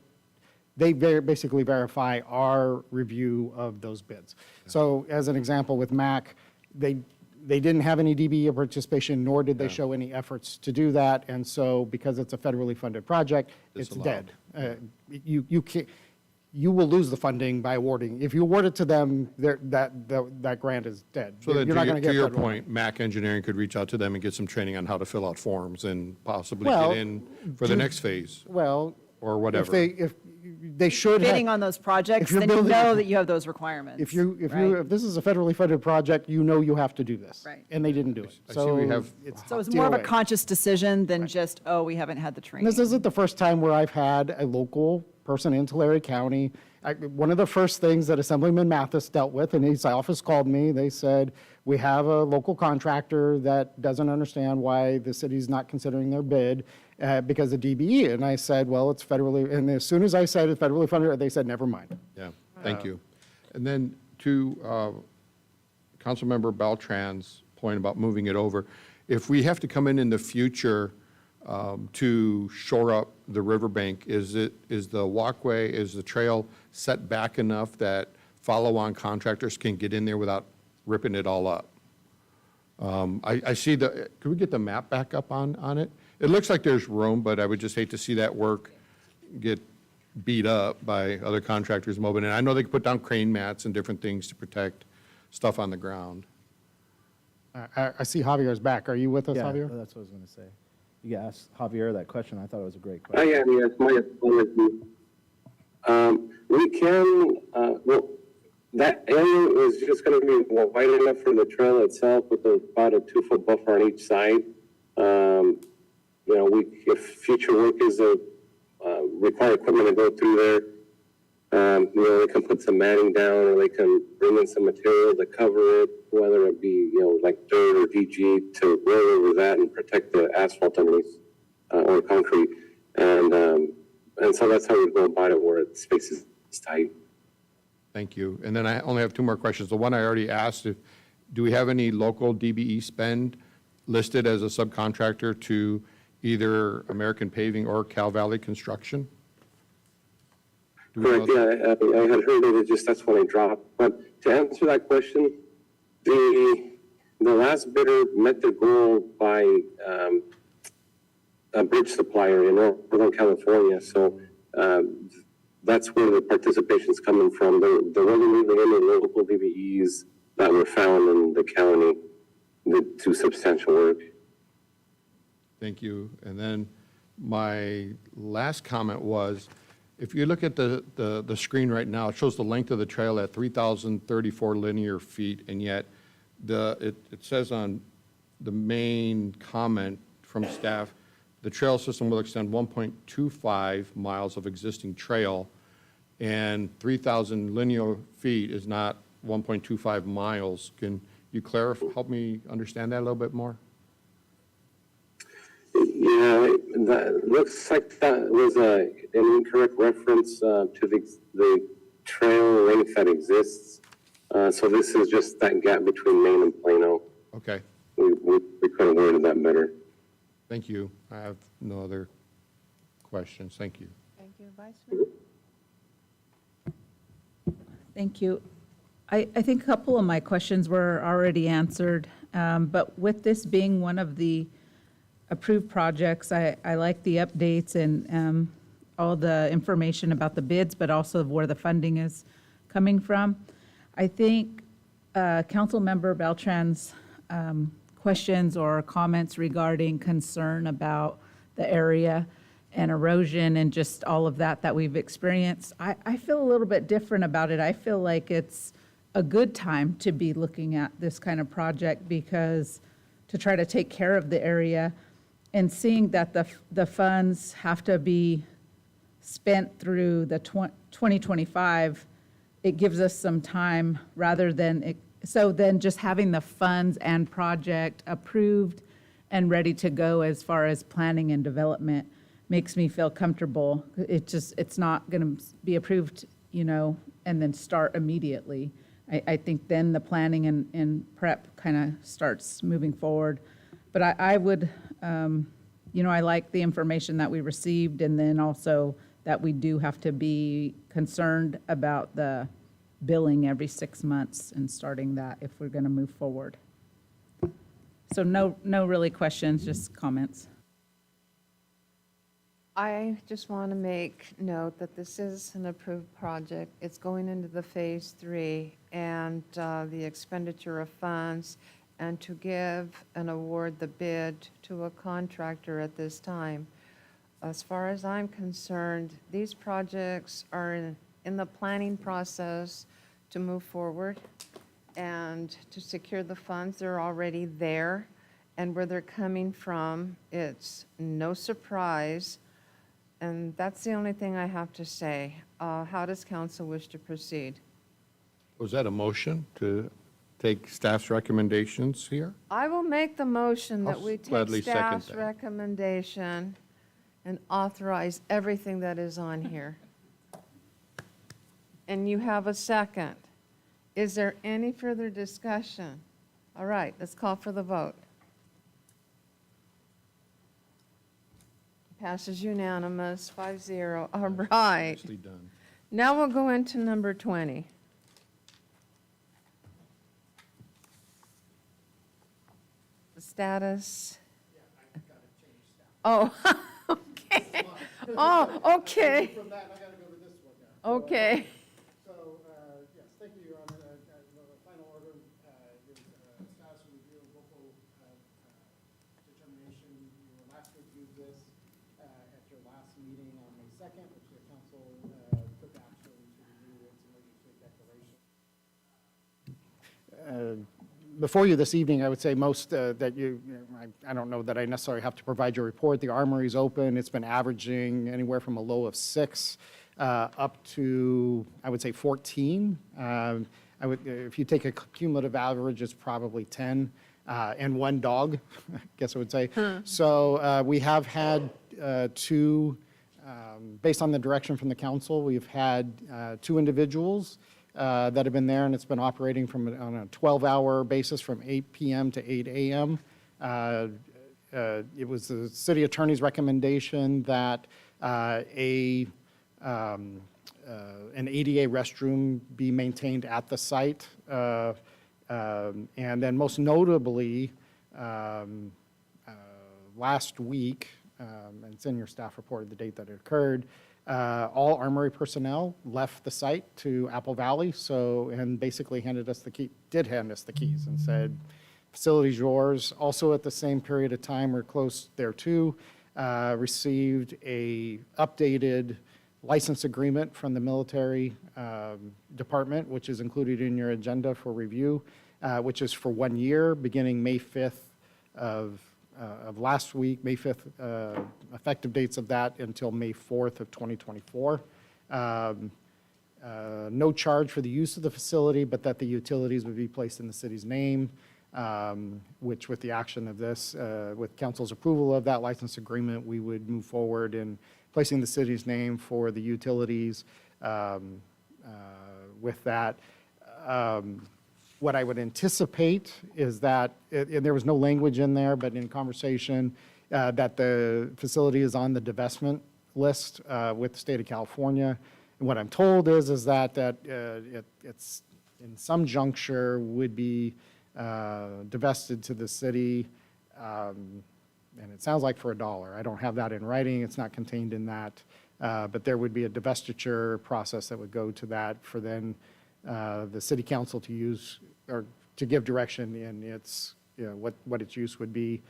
They basically verify our review of those bids. So as an example with MAC, they didn't have any DBE participation, nor did they show any efforts to do that. And so because it's a federally funded project, it's dead. You can't, you will lose the funding by awarding. If you award it to them, that grant is dead. So then, You're not gonna get to your federal point, MAC Engineering could reach out to them and get some training on how to fill out forms and possibly Well, get in for the next phase, Well, or whatever. if they should have. Bidding on those projects, if you're then you building- know that you have those requirements. If right? this is a federally funded project, you know you have to do this. Right. And they didn't do it. I see we have- So it's more of a DOA. conscious decision than just, oh, we haven't had the And training. this isn't the first time where I've had a local person in Tulare County. One of the first things that Assemblyman Mathis dealt with, and his office called me, they said, we have a local contractor that doesn't understand why the city's not considering their bid because of DBE. And I said, well, it's federally, and as soon as I said it's federally funded, they said, never mind. Yeah, thank you. And then to Councilmember Beltran's point about moving it over, if we have to come in the future to shore up the riverbank, is the walkway, is the trail set back enough that follow-on contractors can get in there without ripping it all up? I see could we get the map back up on it? It looks like there's room, but I would just hate to see that work get beat up by other contractors moving in. I know they can put down crane mats and different things to protect stuff on the ground. I see Javier's back. Are you with us, Yeah, Javier? that's what I was going to say. You asked Javier that question. I thought it was a great I question. am, yes, my apologies. We can, well, that area is just gonna be wide enough for the trail itself with about a 2-foot buffer on each side. If future work is require equipment to go through there, they can put some matting down or they can bring in some material to cover it, whether it be, like dirt or DG to roll over that and protect the asphalt underneath, or concrete. And so that's how we go about it, where the space is tight. Thank you. And then I only have 2 more questions. The one I already asked, do we have any local DBE spend listed as a subcontractor to either American Paving or Cal Valley Construction? Do we know Correct, yeah, I had heard it, that's when I dropped. But to answer that question, the last bidder met their goal by a bridge supplier in Northern California, so that's where the participation's coming from. There wasn't really any local DBEs that were found in the county that do substantial work. Thank you. And then my last comment was, if you look at the screen right now, it shows the length of the trail at 3,034 linear feet, and yet it says on the main comment from staff, the trail system will extend 1.25 miles of existing trail, and 3,000 linear feet is not 1.25 miles. Can you clarify, help me understand that a little bit more? Yeah, that looks like that was an incorrect reference to the trail length that exists. So this is just that gap between Maine and Plano. Okay, We could have worded that better. thank you. I have no other questions. Thank you. Thank you, Vice Mayor. Thank you. I think a couple of my questions were already answered, but with this being one of the approved projects, I like the updates and all the information about the bids, but also where the funding is coming from. I think Councilmember Beltran's questions or comments regarding concern about the area and erosion and just all of that we've experienced, I feel a little bit different about it. I feel like it's a good time to be looking at this kind of project because to try to take care of the area and seeing that the funds have to be spent through the 2025, it gives us some time rather than, so then just having the funds and project approved and ready to go as far as planning and development makes me feel comfortable. It's not going to be approved, and then start immediately. I think then the planning and prep kind of starts moving forward. But I would, I like the information that we received, and then also that we do have to be concerned about the billing every 6 months and starting that if we're going to move forward. So no really questions, just comments. I just want to make note that this is an approved project. It's going into the Phase 3, and the expenditure of funds, and to give and award the bid to a contractor at this time. As far as I'm concerned, these projects are in the planning process to move forward and to secure the funds. They're already there, and where they're coming from, it's no surprise. And that's the only thing I have to say. How does council wish to proceed? Was that a motion to take staff's recommendations here? I will make the motion that I'll we take gladly second staff's that. recommendation and authorize everything that is on here. And you have a second. Is there any further discussion? All right, let's call for the vote. Passes unanimous, 5-0. All right. Nicely done. Now we'll go into number 20. The status. Oh, okay. Oh, okay. From that, I got to go to this one now. Okay. So, yes, thank you, Your Honor. The final order is status of review of local determination. You were last reviewed this at your last meeting on May 2nd, which the council took action to review its emergency declaration. Before you this evening, I would say most that I don't know that I necessarily have to provide your report. The armory's open. It's been averaging anywhere from a low of 6 up to, I would say, 14. If you take a cumulative average, it's probably 10 and 1 dog, I guess I would say. So we have had 2, based on the direction from the council, we've had 2 individuals that have been there, and it's been operating on a 12-hour basis from 8 p.m. to 8 a.m. It was the city attorney's recommendation that an ADA restroom be maintained at the site. And then most notably, last week, and it's in your staff report, the date that it occurred, all Armory personnel left the site to Apple Valley, and basically hand us the keys and said, facility's yours. Also at the same period of time, or close there too, received a updated license agreement from the military department, which is included in your agenda for review, which is for 1 year, beginning May 5th of last week, May 5th, effective dates of that until May 4th of 2024. No charge for the use of the facility, but that the utilities would be placed in the city's name, which with the action of this, with council's approval of that license agreement, we would move forward in placing the city's name for the utilities with that. What I would anticipate is that, and there was no language in there, but in conversation, that the facility is on the divestment list with the state of California. And what I'm told is that it's in some juncture would be divested to the city, and it sounds like for $1. I don't have that in writing. It's not contained in that, but there would be a divestiture process that would go to that for then the city council to use or to give direction in its, what its use would be.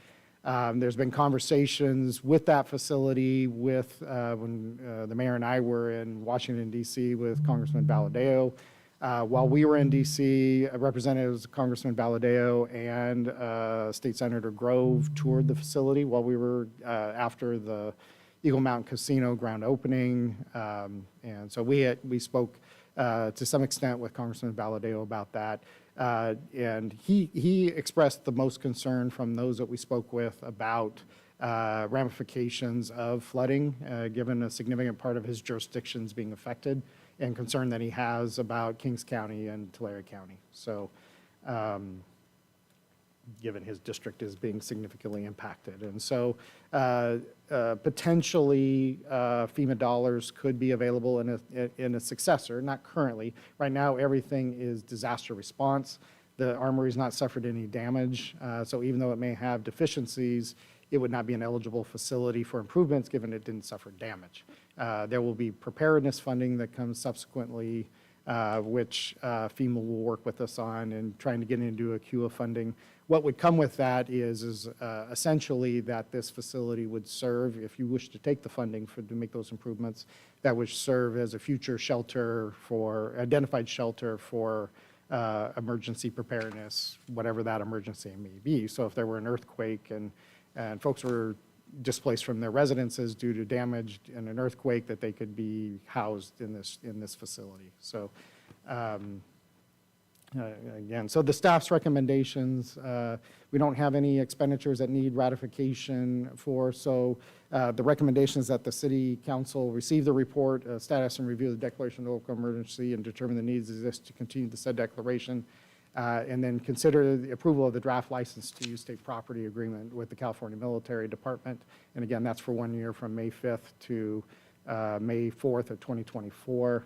There's been conversations with that facility with when the mayor and I were in Washington, D.C. with Congressman Valadao. While we were in D.C., Representatives Congressman Valadao and State Senator Grove toured the facility while we were after the Eagle Mountain Casino ground opening. And so we spoke to some extent with Congressman Valadao about that. And he expressed the most concern from those that we spoke with about ramifications of flooding, given a significant part of his jurisdictions being affected, and concern that he has about Kings County and Tulare County. So given his district is being significantly impacted. And so potentially FEMA dollars could be available in a successor, not currently. Right now, everything is disaster response. The Armory's not suffered any damage, so even though it may have deficiencies, it would not be an eligible facility for improvements given it didn't suffer damage. There will be preparedness funding that comes subsequently, which FEMA will work with us on and trying to get into a queue of funding. What would come with that is essentially that this facility would serve, if you wish to take the funding to make those improvements, that would serve as a future shelter identified shelter for emergency preparedness, whatever that emergency may be. So if there were an earthquake and folks were displaced from their residences due to damage in an earthquake, that they could be housed in this facility. So again, so the staff's recommendations, we don't have any expenditures that need ratification for. So the recommendation is that the City Council receive the report, status and review the declaration of local emergency and determine the needs exist to continue the said declaration. And then consider the approval of the draft license to use state property agreement with the California Military Department. And again, that's for 1 year from May 5th to May 4th of 2024.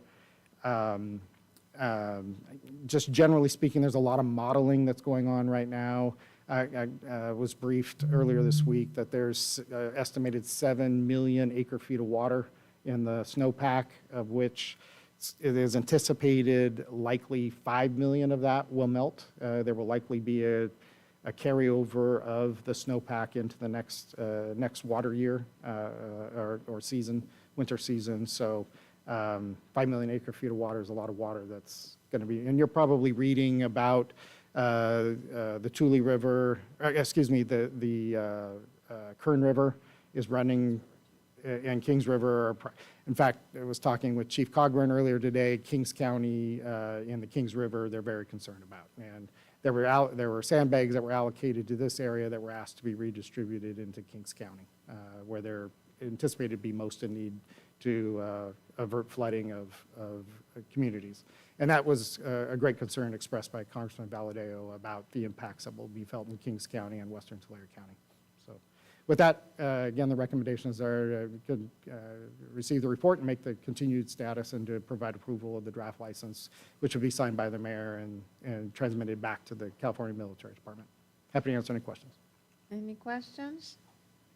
Just generally speaking, there's a lot of modeling that's going on right now. I was briefed earlier this week that there's estimated 7 million acre-feet of water in the snowpack, of which it is anticipated likely 5 million of that will melt. There will likely be a carryover of the snowpack into the next water year or season, winter season. So 5 million acre-feet of water is a lot of water that's going to be, and you're probably reading about the Tule River, the Kern River is running, and Kings River. In fact, I was talking with Chief Cogburn earlier today. Kings County and the Kings River, they're very concerned about. And there were sandbags that were allocated to this area that were asked to be redistributed into Kings County, where they're anticipated to be most in need to avert flooding of communities. And that was a great concern expressed by Congressman Valadao about the impacts that will be felt in Kings County and western Tulare County. So with that, again, the recommendations are to receive the report and make the continued status and to provide approval of the draft license, which will be signed by the mayor and transmitted back to the California Military Department. Happy to answer any questions. Any questions?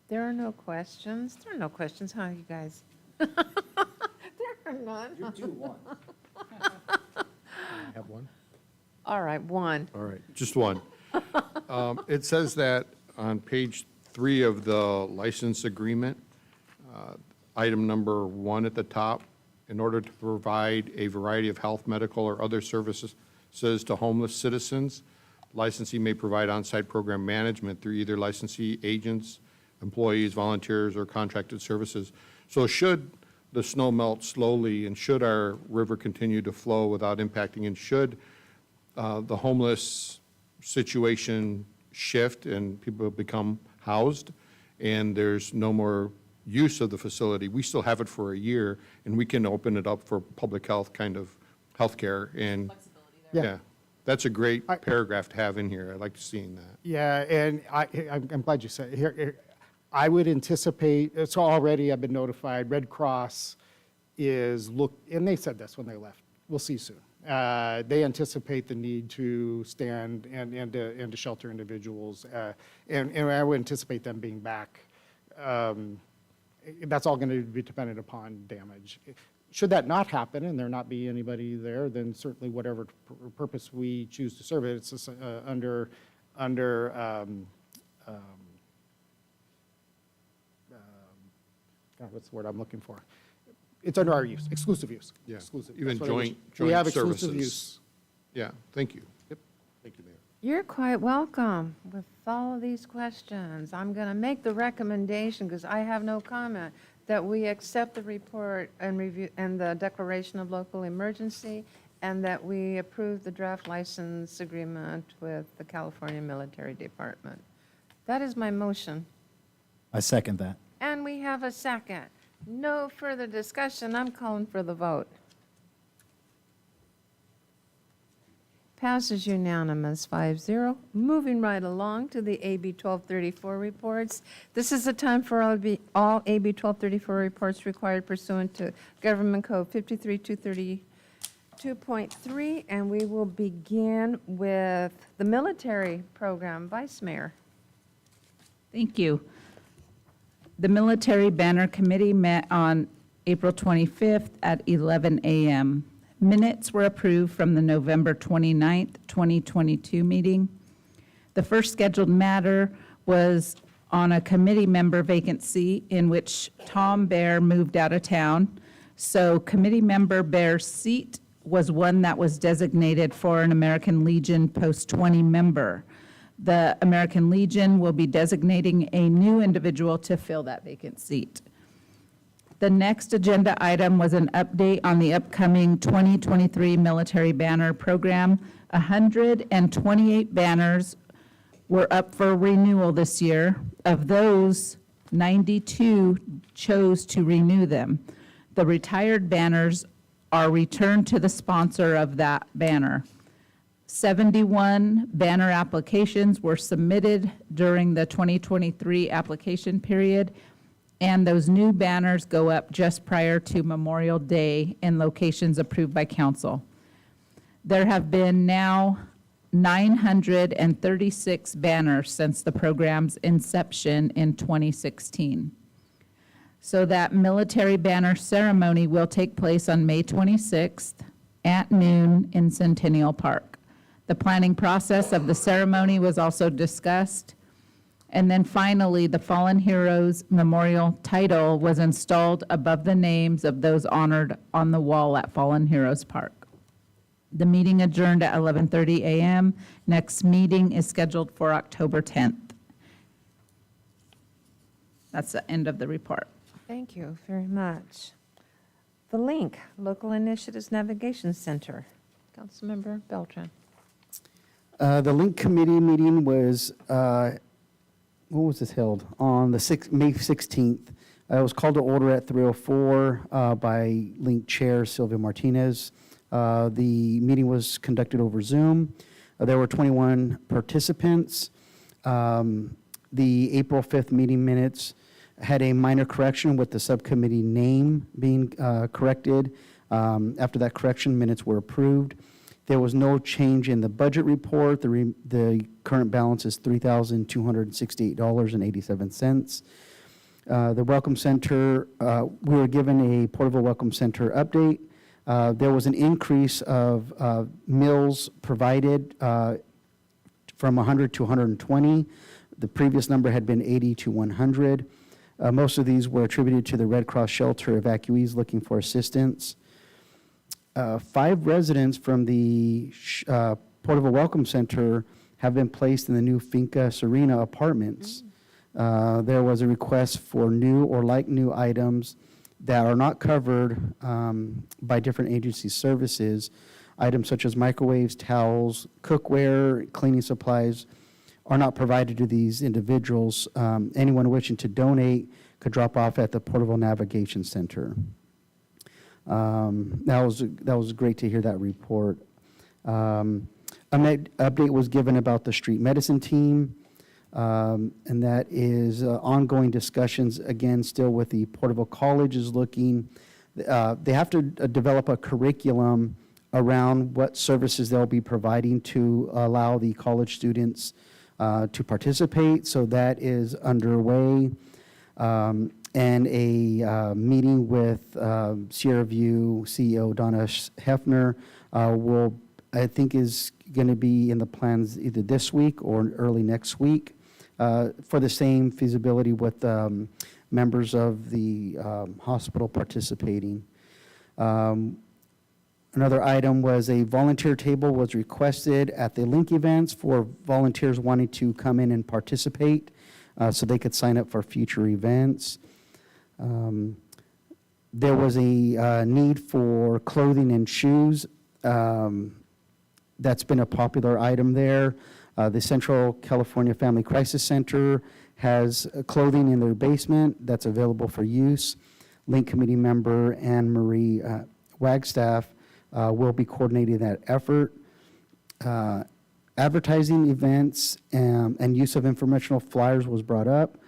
There are no questions. There are no questions, huh, you guys? There are none. You do one. I have one. All right, one. All right, just one. It says that on page 3 of the license agreement, item number 1 at the top, in order to provide a variety of health, medical, or other services to homeless citizens, licensee may provide on-site program management through either licensee agents, employees, volunteers, or contracted services. So should the snow melt slowly and should our river continue to flow without impacting, and should the homeless situation shift and people become housed and there's no more use of the facility, we still have it for a year and we can open it up for public health kind of healthcare. And yeah, that's a great paragraph to have in here. I like seeing that. Yeah, and I'm glad you said it. Here, I would anticipate, so already I've been notified, Red Cross and they said this when they left, we'll see soon. They anticipate the need to stand and to shelter individuals, and I would anticipate them being back. That's all going to be dependent upon damage. Should that not happen and there not be anybody there, then certainly whatever purpose we choose to serve it, it's just, God, what's the word I'm looking for? It's under our use, exclusive use. Yeah, exclusive. even That's what it is. joint We have services. exclusive use. Yeah, thank you. Yep. Thank you, Mayor. You're quite welcome with all of these questions. I'm going to make the recommendation, because I have no comment, that we accept the report and review and the declaration of local emergency, and that we approve the draft license agreement with the California Military Department. That is my motion. I second that. And we have a second. No further discussion. I'm calling for the vote. Passes unanimous, 5-0. Moving right along to the AB 1234 reports. This is the time for all AB 1234 reports required pursuant to Government Code 53232.3, and we will begin with the military program. Vice Mayor. Thank you. The Military Banner Committee met on April 25th at 11 a.m. Minutes were approved from the November 29th, 2022 meeting. The first scheduled matter was on a committee member vacancy in which Tom Bear moved out of town. So committee member Bear's seat was one that was designated for an American Legion Post 20 member. The American Legion will be designating a new individual to fill that vacant seat. The next agenda item was an update on the upcoming 2023 Military Banner Program. 128 banners were up for renewal this year. Of those, 92 chose to renew them. The retired banners are returned to the sponsor of that banner. 71 banner applications were submitted during the 2023 application period, and those new banners go up just prior to Memorial Day in locations approved by council. There have been now 936 banners since the program's inception in 2016. So that military banner ceremony will take place on May 26th at noon in Centennial Park. The planning process of the ceremony was also discussed. And then finally, the Fallen Heroes Memorial title was installed above the names of those honored on the wall at Fallen Heroes Park. The meeting adjourned at 11:30 a.m. Next meeting is scheduled for October 10th. That's the end of the report. Thank you very much. The LINK, Local Initiatives Navigation Center. Councilmember Beltran. The Link Committee meeting was, what was this held? On the May 16th. It was called to order at 3:04 by Link Chair Sylvia Martinez. The meeting was conducted over Zoom. There were 21 participants. The April 5th meeting minutes had a minor correction with the subcommittee name being corrected. After that correction, minutes were approved. There was no change in the budget report. The current balance is $3,268.87. The Welcome Center, we were given a Porterville Welcome Center update. There was an increase of meals provided from 100 to 120. The previous number had been 80 to 100. Most of these were attributed to the Red Cross shelter evacuees looking for assistance. 5 residents from the Porterville Welcome Center have been placed in the new Finca Serena apartments. There was a request for new or like new items that are not covered by different agency services. Items such as microwaves, towels, cookware, cleaning supplies are not provided to these individuals. Anyone wishing to donate could drop off at the Porterville Navigation Center. That was great to hear that report. An update was given about the street medicine team, and that is ongoing discussions, again, still with the Porterville College is looking. They have to develop a curriculum around what services they'll be providing to allow the college students to participate, so that is underway. And a meeting with Sierra View CEO Donna Hefner I think is going to be in the plans either this week or early next week for the same feasibility with members of the hospital participating. Another item was a volunteer table was requested at the Link events for volunteers wanting to come in and participate so they could sign up for future events. There was a need for clothing and shoes. That's been a popular item there. The Central California Family Crisis Center has clothing in their basement that's available for use. Link Committee member Anne Marie Wagstaff will be coordinating that effort. Advertising events and use of informational flyers was brought up.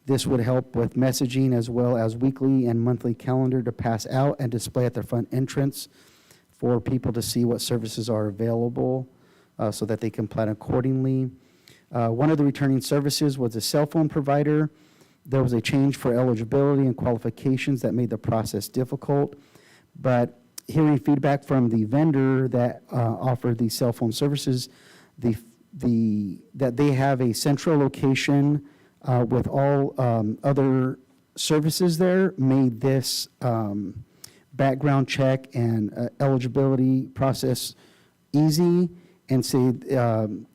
This would help with messaging as well as weekly and monthly calendar to pass out and display at the front entrance for people to see what services are available so that they can plan accordingly. One of the returning services was a cell phone provider. There was a change for eligibility and qualifications that made the process difficult, but hearing feedback from the vendor that offered these cell phone services, that they have a central location with all other services there made this background check and eligibility process easy, and so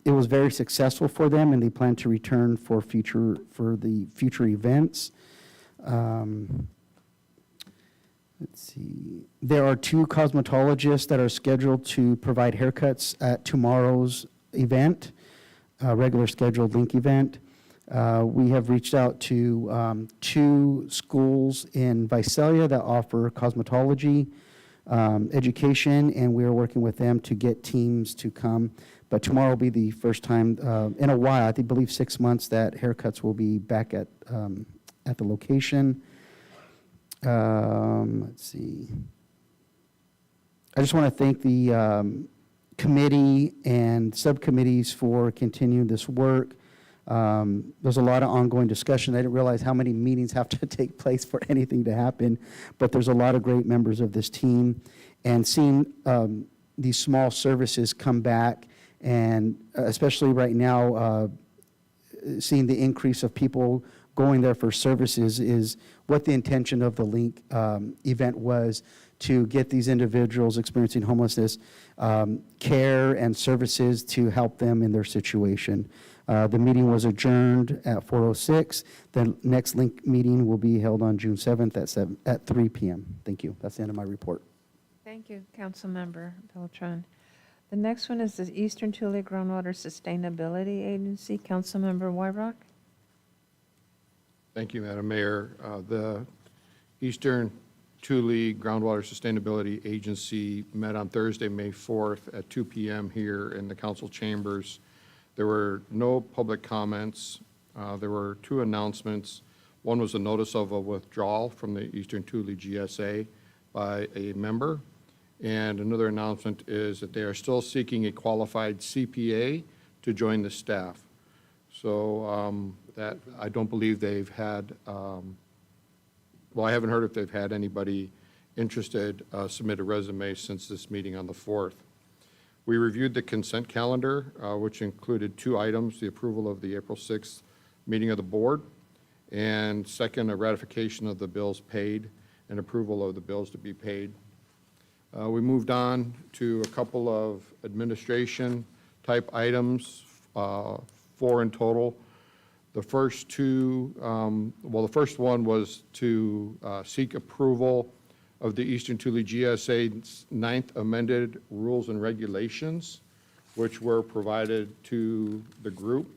it was very successful for them, and they plan to return for the future events. Let's see. There are 2 cosmetologists that are scheduled to provide haircuts at tomorrow's event, regular scheduled Link event. We have reached out to 2 schools in Visalia that offer cosmetology education, and we are working with them to get teams to come. But tomorrow will be the first time in a while, I believe 6 months, that haircuts will be back at the location. Let's see. I just want to thank the committee and subcommittees for continuing this work. There's a lot of ongoing discussion. I didn't realize how many meetings have to take place for anything to happen, but there's a lot of great members of this team. And seeing these small services come back, and especially right now, seeing the increase of people going there for services is what the intention of the Link event was, to get these individuals experiencing homelessness care and services to help them in their situation. The meeting was adjourned at 4:06. The next Link meeting will be held on June 7th at 3 p.m. Thank you. That's the end of my report. Thank you, Councilmember Beltran. The next one is the Eastern Tule Groundwater Sustainability Agency. Councilmember Wyrock. Thank you, Madam Mayor. The Eastern Tule Groundwater Sustainability Agency met on Thursday, May 4th at 2 p.m. here in the council chambers. There were no public comments. There were 2 announcements. One was a notice of a withdrawal from the Eastern Tule GSA by a member. And another announcement is that they are still seeking a qualified CPA to join the staff. So that I don't believe they've had, well, I haven't heard if they've had anybody interested submit a resume since this meeting on the 4th. We reviewed the consent calendar, which included 2 items: the approval of the April 6th meeting of the board, and second, a ratification of the bills paid and approval of the bills to be paid. We moved on to a couple of administration type items, 4 in total. The first 2, well, the first one was to seek approval of the Eastern Tule GSA's 9th amended rules and regulations, which were provided to the group.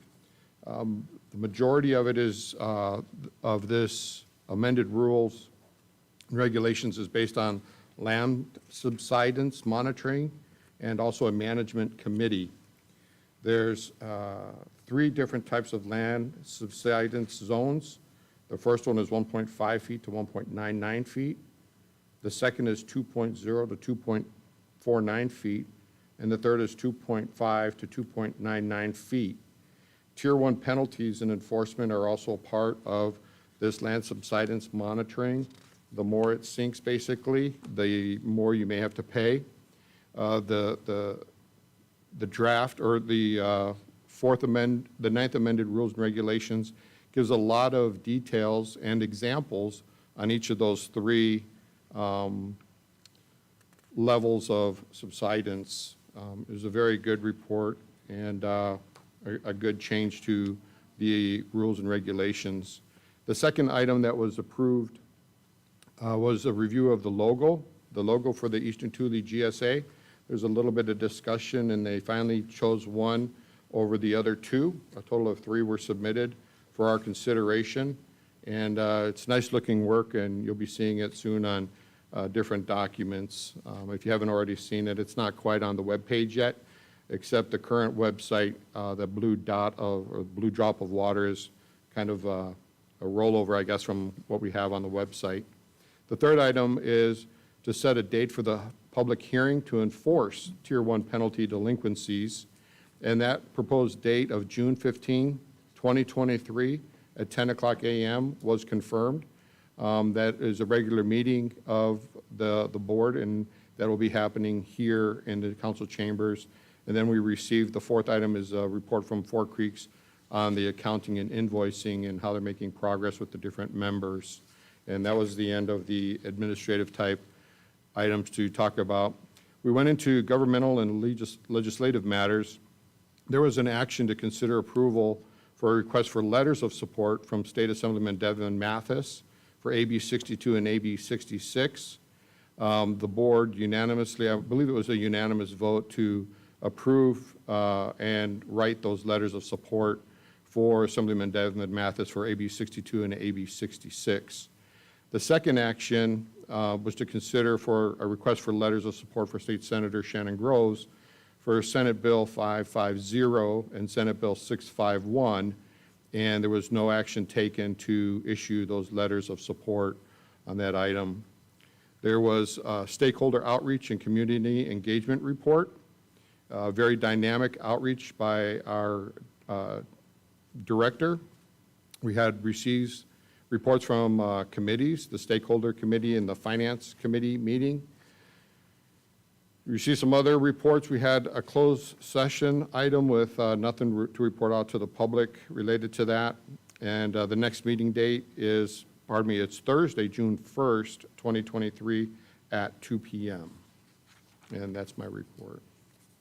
The majority of it is, of this amended rules and regulations is based on land subsidence monitoring and also a management committee. There's 3 different types of land subsidence zones. The first one is 1.5 feet to 1.99 feet. The second is 2.0 to 2.49 feet. And the third is 2.5 to 2.99 feet. Tier 1 penalties and enforcement are also part of this land subsidence monitoring. The more it sinks, basically, the more you may have to pay. The draft, or the the 9th amended rules and regulations gives a lot of details and examples on each of those 3 levels of subsidence. It was a very good report and a good change to the rules and regulations. The second item that was approved was a review of the logo for the Eastern Thule GSA. There's a little bit of discussion, and they finally chose one over the other two. A total of 3 were submitted for our consideration. And it's nice-looking work, and you'll be seeing it soon on different documents. If you haven't already seen it, it's not quite on the webpage yet, except the current website, the blue dot of, or blue drop of water is kind of a rollover, I guess, from what we have on the website. The third item is to set a date for the public hearing to enforce Tier 1 penalty delinquencies, and that proposed date of June 15, 2023 at 10 o'clock a.m. was confirmed. That is a regular meeting of the board, and that will be happening here in the council chambers. And then we received, the fourth item is a report from Four Creeks on the accounting and invoicing and how they're making progress with the different members. And that was the end of the administrative type items to talk about. We went into governmental and legislative matters. There was an action to consider approval for a request for letters of support from State Assemblyman Devin Mathis for AB 62 and AB 66. The board unanimously, I believe it was a unanimous vote to approve and write those letters of support for Assemblyman Devin Mathis for AB 62 and AB 66. The second action was to consider for a request for letters of support for State Senator Shannon Groves for Senate Bill 550 and Senate Bill 651, and there was no action taken to issue those letters of support on that item. There was a stakeholder outreach and community engagement report, very dynamic outreach by our director. We had received reports from committees, the stakeholder committee and the finance committee meeting. We received some other reports. We had a closed session item with nothing to report out to the public related to that. And the next meeting date is, it's Thursday, June 1st, 2023 at 2 p.m. And that's my report.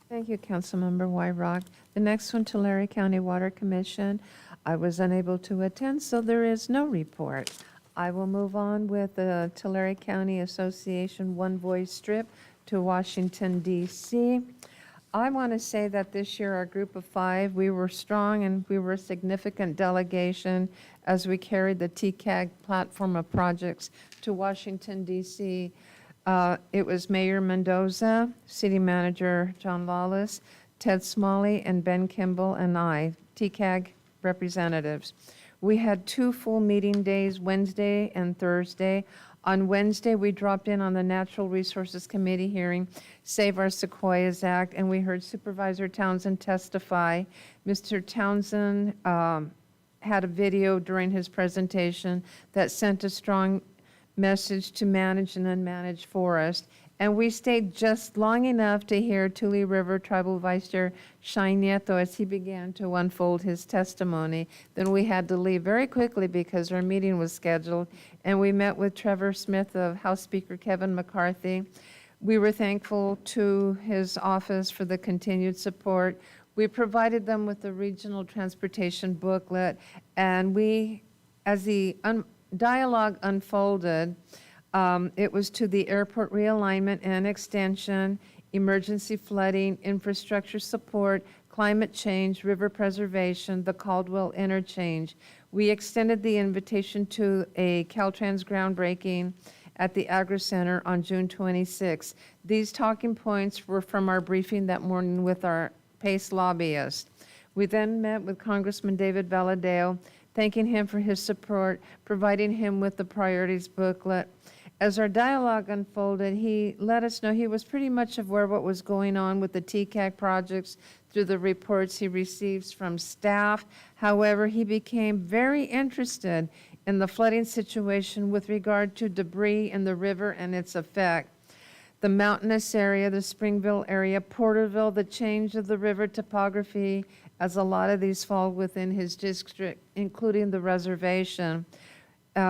Thank you, Councilmember Wyrock. The next one, Tulare County Water Commission. I was unable to attend, so there is no report. I will move on with the Tulare County Association One Voice Strip to Washington, D.C. I want to say that this year, our group of 5, we were strong and we were a significant delegation as we carried the TCAG platform of projects to Washington, D.C. It was Mayor Mendoza, City Manager John Lawless, Ted Smalley, and Ben Kimball, and I, TCAG representatives. We had 2 full meeting days, Wednesday and Thursday. On Wednesday, we dropped in on the Natural Resources Committee hearing, Save Our Sequoias Act, and we heard Supervisor Townsend testify. Mr. Townsend had a video during his presentation that sent a strong message to manage and unmanaged forest. And we stayed just long enough to hear Tule River Tribal Vice Chair Shai Nieto as he began to unfold his testimony. Then we had to leave very quickly because our meeting was scheduled, and we met with Trevor Smith of House Speaker Kevin McCarthy. We were thankful to his office for the continued support. We provided them with the regional transportation booklet, and we, as the dialogue unfolded, it was to the airport realignment and extension, emergency flooding, infrastructure support, climate change, river preservation, the Caldwell interchange. We extended the invitation to a Caltrans groundbreaking at the Agri Center on June 26. These talking points were from our briefing that morning with our PACE lobbyist. We then met with Congressman David Valadao, thanking him for his support, providing him with the priorities booklet. As our dialogue unfolded, he let us know he was pretty much aware of what was going on with the TCAG projects through the reports he receives from staff. However, he became very interested in the flooding situation with regard to debris in the river and its effect. The mountainous area, the Springville area, Porterville, the change of the river topography, as a lot of these fall within his district, including the reservation.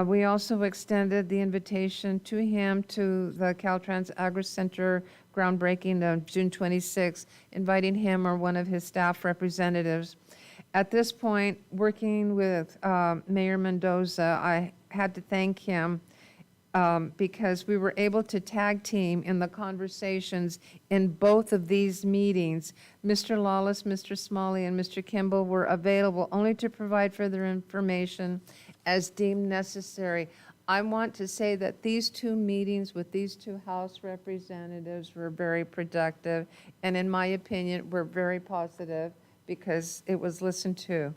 We also extended the invitation to him to the Caltrans Agri Center groundbreaking on June 26, inviting him or one of his staff representatives. At this point, working with Mayor Mendoza, I had to thank him because we were able to tag team in the conversations in both of these meetings. Mr. Lawless, Mr. Smalley, and Mr. Kimball were available only to provide further information as deemed necessary. I want to say that these two meetings with these two House representatives were very productive, and in my opinion, were very positive because it was listened to.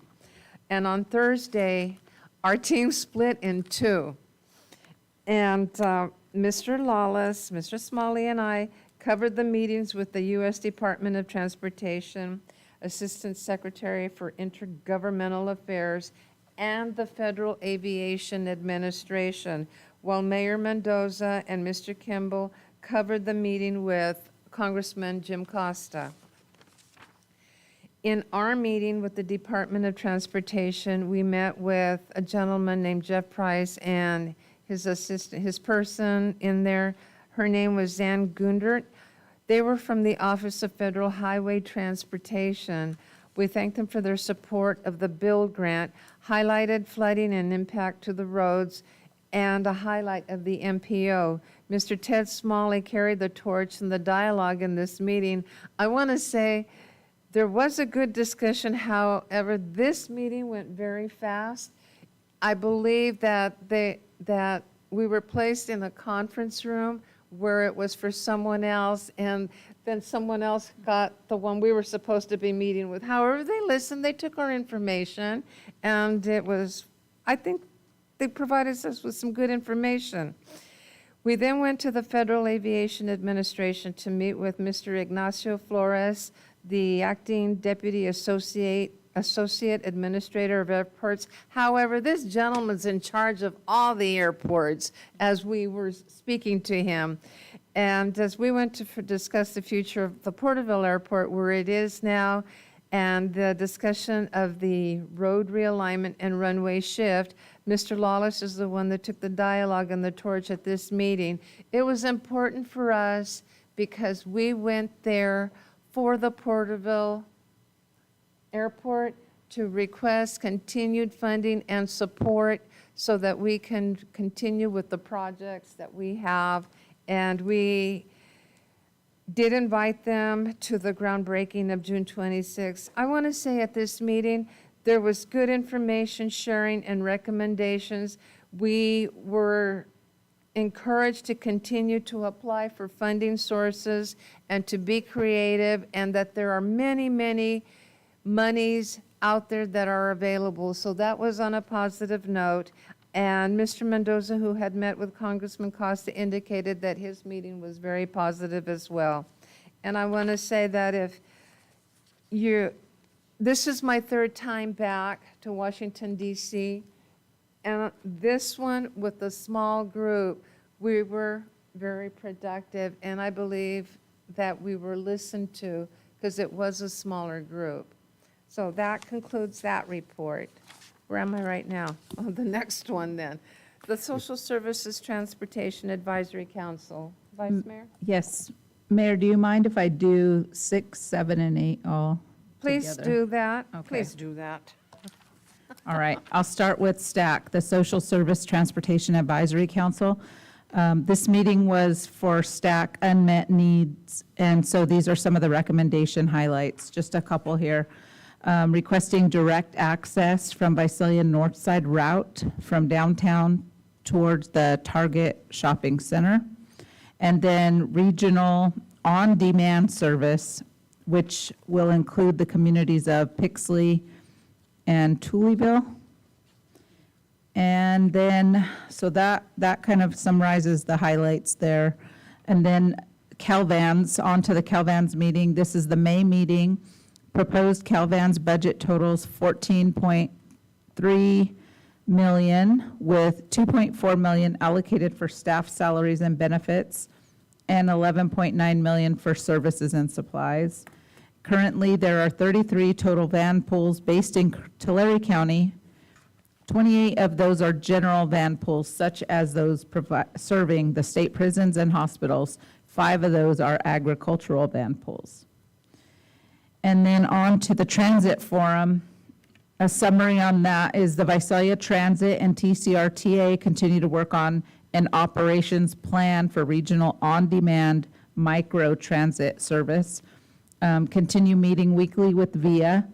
And on Thursday, our team split in two. And Mr. Lawless, Mr. Smalley, and I covered the meetings with the U.S. Department of Transportation, Assistant Secretary for Intergovernmental Affairs, and the Federal Aviation Administration, while Mayor Mendoza and Mr. Kimball covered the meeting with Congressman Jim Costa. In our meeting with the Department of Transportation, we met with a gentleman named Jeff Price and his assistant, his person in there. Her name was Zan Gundert. They were from the Office of Federal Highway Transportation. We thank them for their support of the build grant, highlighted flooding and impact to the roads, and a highlight of the MPO. Mr. Ted Smalley carried the torch in the dialogue in this meeting. I want to say there was a good discussion, however, this meeting went very fast. I believe that we were placed in a conference room where it was for someone else, and then someone else got the one we were supposed to be meeting with. However, they listened, they took our information, and it was, I think they provided us with some good information. We then went to the Federal Aviation Administration to meet with Mr. Ignacio Flores, the acting deputy associate administrator of airports. However, this gentleman's in charge of all the airports as we were speaking to him. And as we went to discuss the future of the Porterville Airport, where it is now, and the discussion of the road realignment and runway shift, Mr. Lawless is the one that took the dialogue and the torch at this meeting. It was important for us because we went there for the Porterville Airport to request continued funding and support so that we can continue with the projects that we have. And we did invite them to the groundbreaking of June 26th. I want to say at this meeting, there was good information sharing and recommendations. We were encouraged to continue to apply for funding sources and to be creative, and that there are many, many monies out there that are available. So that was on a positive note. And Mr. Mendoza, who had met with Congressman Costa, indicated that his meeting was very positive as well. And I want to say that this is my third time back to Washington, D.C., and this one with a small group, we were very productive, and I believe that we were listened to because it was a smaller group. So that concludes that report. Where am I right now? Oh, the next one then. The Social Services Transportation Advisory Council. Vice Mayor? Yes. Mayor, do you mind if I do 6, 7, and 8 all Please together? do that. Okay. Please do that. All right, I'll start with STAC, the Social Service Transportation Advisory Council. This meeting was for STAC unmet needs, and so these are some of the recommendation highlights, just a couple here. Requesting direct access from Visalia Northside route from downtown towards the Target Shopping Center. And then regional on-demand service, which will include the communities of Pixley and Tooleyville. And then, so that kind of summarizes the highlights there. And then CalVans, on to the CalVans meeting. This is the May meeting. Proposed CalVans budget totals $14.3 million, with $2.4 million allocated for staff salaries and benefits, and $11.9 million for services and supplies. Currently, there are 33 total van pools based in Tulare County. 28 of those are general van pools, such as those serving the state prisons and hospitals. 5 of those are agricultural van pools. And then on to the Transit Forum. A summary on that is the Visalia Transit and TCRTA continue to work on and operations plan for regional on-demand micro transit service. Continue meeting weekly with VIA.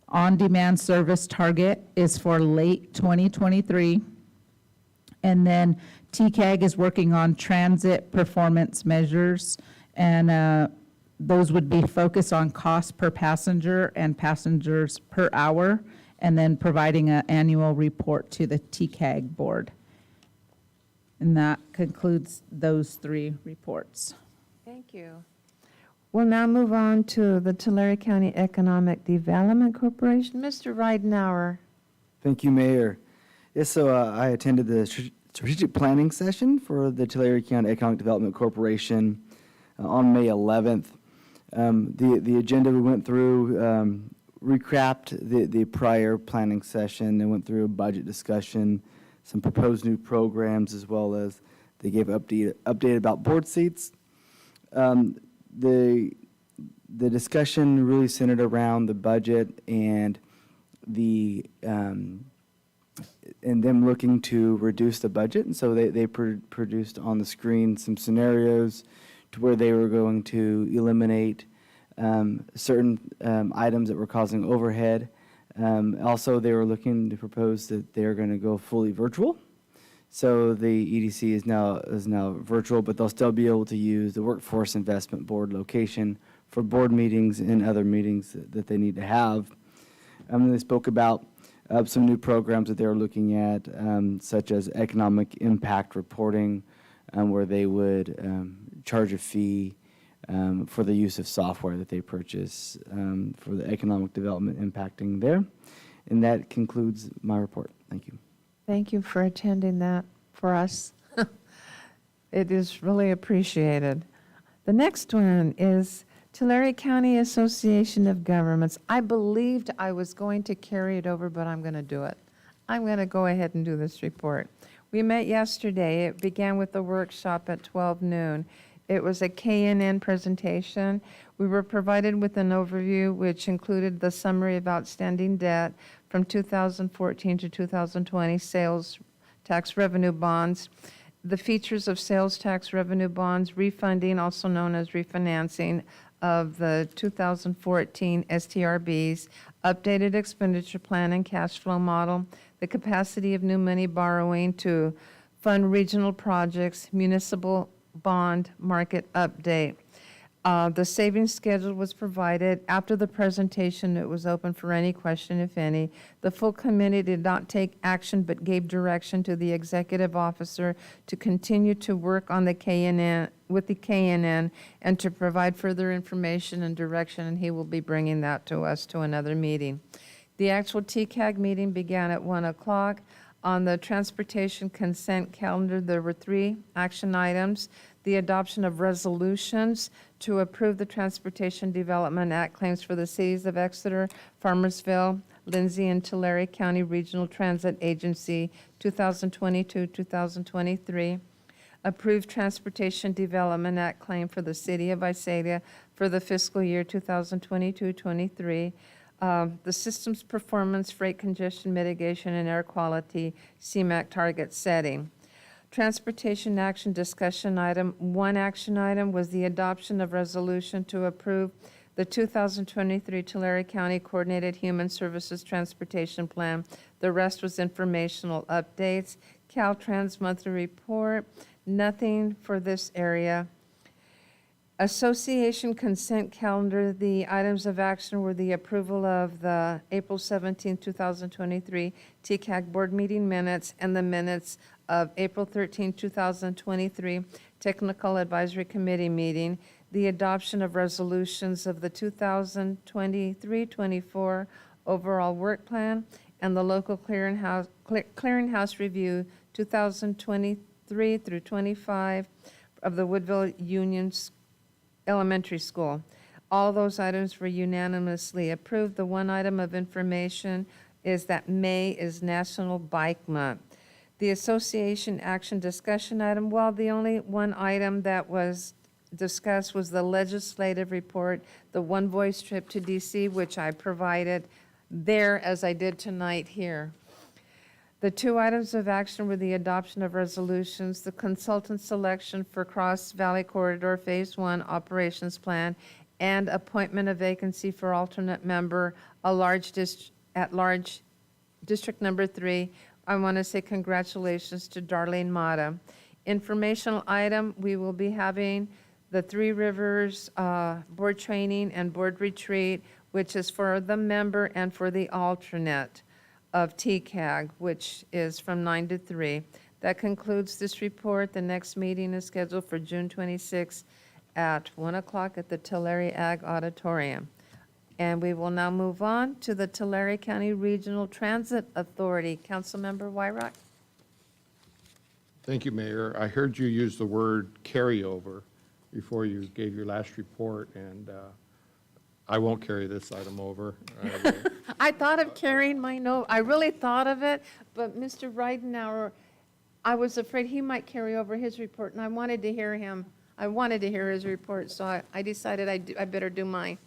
On-demand service target is for late 2023. And then TCAG is working on transit performance measures, and those would be focused on cost per passenger and passengers per hour, and then providing an annual report to the TCAG board. And that concludes those 3 reports. Thank you. We'll now move on to the Tulare County Economic Development Corporation. Mr. Ridenour. Thank you, Mayor. Yes, so I attended the strategic planning session for the Tulare County Economic Development Corporation on May 11th. The agenda we went through recapped the prior planning session and went through a budget discussion, some proposed new programs, as well as they gave update about board seats. The discussion really centered around the budget and and them looking to reduce the budget. And so they produced on the screen some scenarios to where they were going to eliminate certain items that were causing overhead. Also, they were looking to propose that they're going to go fully virtual. So the EDC is now virtual, but they'll still be able to use the Workforce Investment Board location for board meetings and other meetings that they need to have. They spoke about some new programs that they're looking at, such as economic impact reporting, where they would charge a fee for the use of software that they purchase for the economic development impacting there. And that concludes my report. Thank you. Thank you for attending that for us. It is really appreciated. The next one is Tulare County Association of Governments. I believed I was going to carry it over, but I'm going to do it. I'm going to go ahead and do this report. We met yesterday. It began with a workshop at 12 noon. It was a KNN presentation. We were provided with an overview which included the summary of outstanding debt from 2014 to 2020 sales tax revenue bonds, the features of sales tax revenue bonds, refunding, also known as refinancing, of the 2014 STRBs, updated expenditure plan and cash flow model, the capacity of new money borrowing to fund regional projects, municipal bond market update. The savings schedule was provided. After the presentation, it was open for any question, if any. The full committee did not take action but gave direction to the executive officer to continue to work on the KNN, with the KNN, and to provide further information and direction, and he will be bringing that to us to another meeting. The actual TCAG meeting began at 1 o'clock. On the transportation consent calendar, there were 3 action items. The adoption of resolutions to approve the Transportation Development Act claims for the cities of Exeter, Farmersville, Lindsay, and Tulare County Regional Transit Agency 2022-2023. Approved Transportation Development Act claim for the city of Visalia for the fiscal year 2022-23. The Systems Performance, Freight Congestion Mitigation, and Air Quality CMAQ target setting. Transportation action discussion item. 1 action item was the adoption of resolution to approve the 2023 Tulare County Coordinated Human Services Transportation Plan. The rest was informational updates. Caltrans monthly report. Nothing for this area. Association consent calendar. The items of action were the approval of the April 17, 2023 TCAG board meeting minutes and the minutes of April 13, 2023 Technical Advisory Committee meeting, the adoption of resolutions of the 2023-24 overall work plan, and the local clearinghouse review 2023 through 25 of the Woodville Union Elementary School. All those items were unanimously approved. The 1 item of information is that May is National Bike Month. The association action discussion item, well, the only 1 item that was discussed was the legislative report, the One Voice trip to DC, which I provided there as I did tonight here. The two items of action were the adoption of resolutions, the consultant selection for Cross Valley Corridor Phase 1 Operations Plan, and appointment of vacancy for alternate member, at-large District Number 3. I want to say congratulations to Darlene Mata. Informational item, we will be having the Three Rivers Board Training and Board Retreat, which is for the member and for the alternate of TCAG, which is from 9 to 3. That concludes this report. The next meeting is scheduled for June 26 at 1 o'clock at the Tulare Ag Auditorium. And we will now move on to the Tulare County Regional Transit Authority. Councilmember Wyrock? Thank you, Mayor. I heard you use the word carryover before you gave your last report, and I won't carry this item over. I thought of carrying my note. I really thought of it, but Mr. Ridenhour, I was afraid he might carry over his report, and I wanted to hear him. I wanted to hear his report, so I decided I better do mine.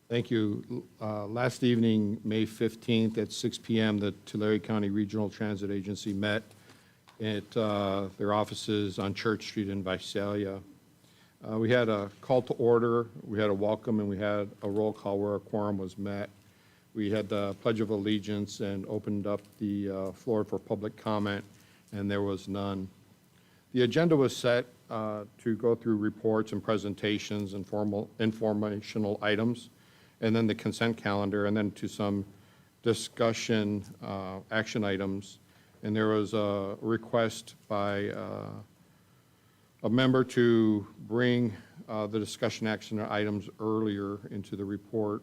Thank you. Last evening, May 15th at 6 p.m., the Tulare County Regional Transit Agency met at their offices on Church Street in Visalia. We had a call to order, we had a welcome, and we had a roll call where a quorum was met. We had the Pledge of Allegiance and opened up the floor for public comment, and there was none. The agenda was set to go through reports and presentations and informational items, and then the consent calendar, and then to some discussion action items. And there was a request by a member to bring the discussion action items earlier into the report,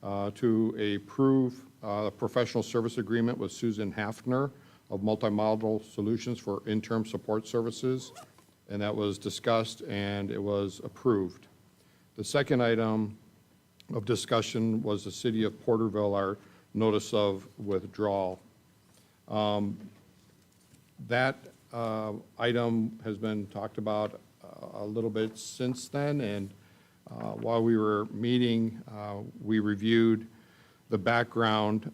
to approve a professional service agreement with Susan Hafner of Multimodal Solutions for interim support services, and that was discussed and it was approved. The second item of discussion was the City of Porterville, our notice of withdrawal. That item has been talked about a little bit since then, and while we were meeting, we reviewed the background.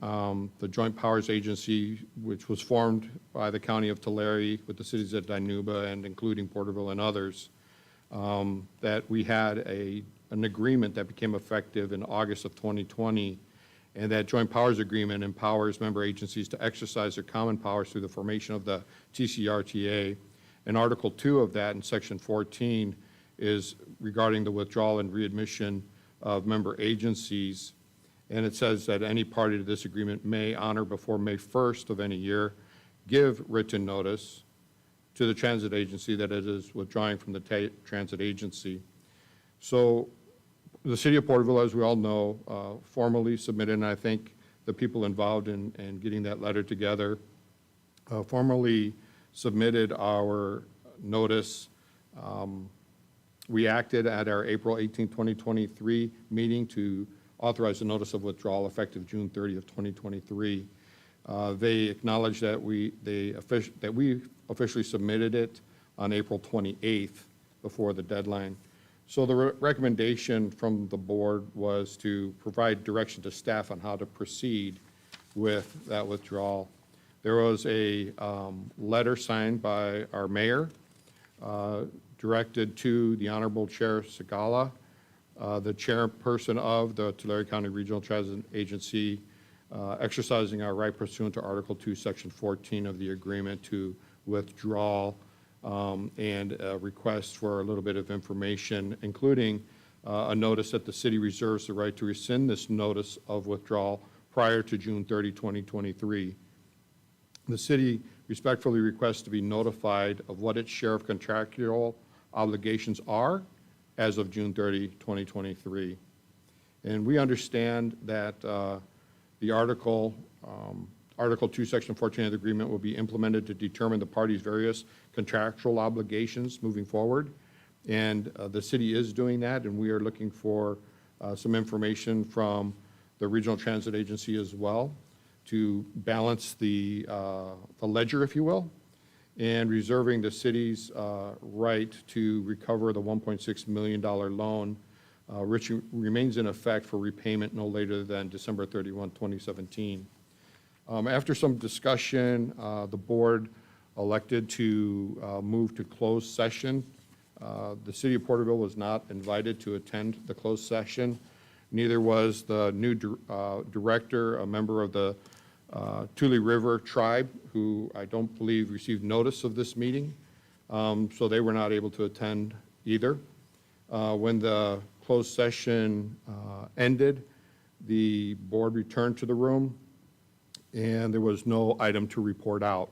The Joint Powers Agency, which was formed by the County of Tulare with the cities of Dinuba and including Porterville and others, that we had an agreement that became effective in August of 2020, and that Joint Powers Agreement empowers member agencies to exercise their common powers through the formation of the TCRTA. And Article 2 of that in Section 14 is regarding the withdrawal and readmission of member agencies. And it says that any party to this agreement may honor before May 1st of any year, give written notice to the transit agency that it is withdrawing from the transit agency. So the City of Porterville, as we all know, formally submitted, and I think the people involved in getting that letter together, formally submitted our notice. We acted at our April 18, 2023 meeting to authorize a notice of withdrawal effective June 30 of 2023. They acknowledged that we officially submitted it on April 28th before the deadline. So the recommendation from the board was to provide direction to staff on how to proceed with that withdrawal. There was a letter signed by our mayor directed to the Honorable Chair Segala, the chairperson of the Tulare County Regional Transit Agency, exercising our right pursuant to Article 2, Section 14 of the agreement to withdraw, and a request for a little bit of information, including a notice that the city reserves the right to rescind this notice of withdrawal prior to June 30, 2023. The city respectfully requests to be notified of what its share of contractual obligations are as of June 30, 2023. And we understand that the Article 2, Section 14 of the agreement will be implemented to determine the parties' various contractual obligations moving forward. And the city is doing that, and we are looking for some information from the Regional Transit Agency as well to balance the ledger, if you will. and reserving the city's right to recover the $1.6 million loan, which remains in effect for repayment no later than December 31, 2017. After some discussion, the board elected to move to closed session. The city of Porterville was not invited to attend the closed session. Neither was the new director, a member of the Tule River tribe, who I don't believe received notice of this meeting. So they were not able to attend either. When the closed session ended, the board returned to the room, and there was no item to report out.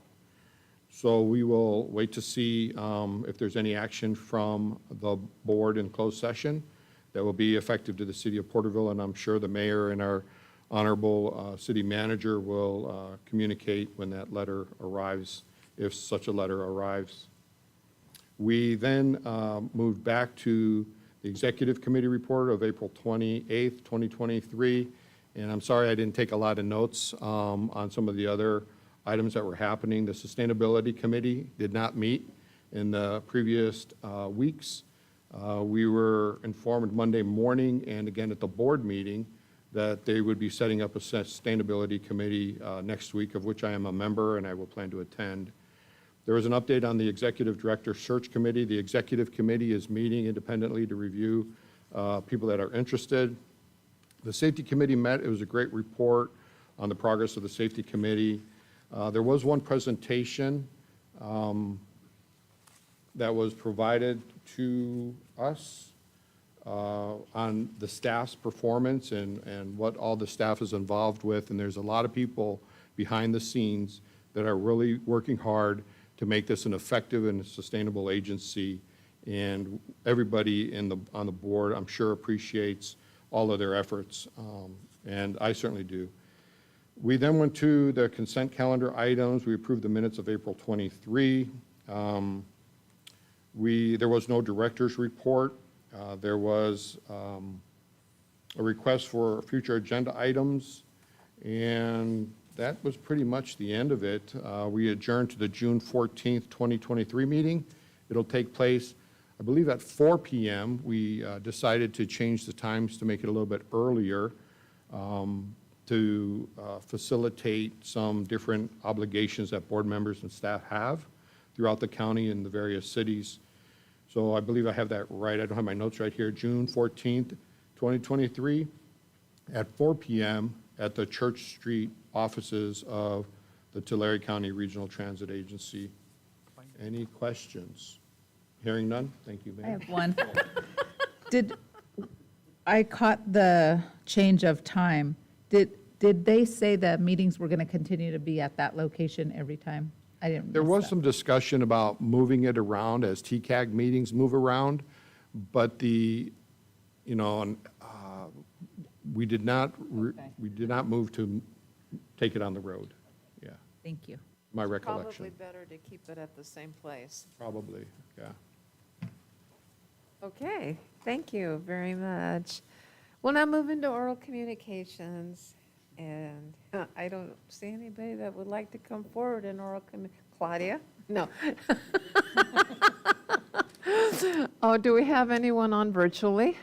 So we will wait to see if there's any action from the board in closed session that will be effective to the city of Porterville, and I'm sure the mayor and our honorable city manager will communicate when that letter arrives, if such a letter arrives. We then moved back to the executive committee report of April 28th, 2023, and I'm sorry I didn't take a lot of notes on some of the other items that were happening. The Sustainability Committee did not meet in the previous weeks. We were informed Monday morning and again at the board meeting that they would be setting up a Sustainability Committee next week, of which I am a member and I will plan to attend. There was an update on the Executive Director Search Committee. The Executive Committee is meeting independently to review people that are interested. The Safety Committee met. It was a great report on the progress of the Safety Committee. There was one presentation that was provided to us on the staff's performance and what all the staff is involved with. And there's a lot of people behind the scenes that are really working hard to make this an effective and sustainable agency. And everybody on the board, I'm sure, appreciates all of their efforts, and I certainly do. We then went to the consent calendar items. We approved the minutes of April 23. There was no director's report. There was a request for future agenda items, and that was pretty much the end of it. We adjourned to the June 14th, 2023 meeting. It'll take place, I believe, at 4 p.m. We decided to change the times to make it a little bit earlier to facilitate some different obligations that board members and staff have throughout the county and the various cities. So I believe I have that right. I don't have my notes right here. June 14th, 2023 at 4 p.m. at the Church Street offices of the Tulare County Regional Transit Agency. Any questions? Hearing none, thank you, Mayor. I have one. I caught the change of time. Did they say that meetings were going to continue to be at that location every time? I didn't. There was some discussion about moving it around as TCAG meetings move around, but we did not move to take it on the road. Yeah. Thank you. My recollection. Probably better to keep it at the same place. Probably, yeah. Okay, thank you very much. We'll now move into oral communications. And I don't see anybody that would like to come forward in oral Claudia? No. Oh, do we have anyone on virtually?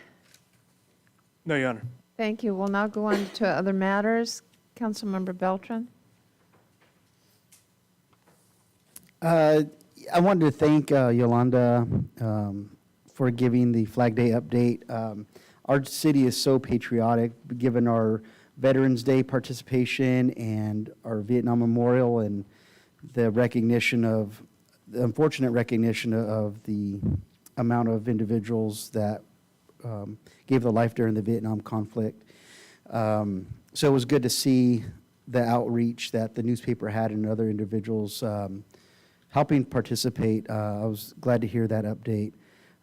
No, Your Honor. Thank you. We'll now go on to other matters. Councilmember Beltran. I wanted to thank Yolanda for giving the Flag Day update. Our city is so patriotic, given our Veterans Day participation and our Vietnam Memorial and the unfortunate recognition of the amount of individuals that gave their life during the Vietnam conflict. So it was good to see the outreach that the newspaper had and other individuals helping participate. I was glad to hear that update.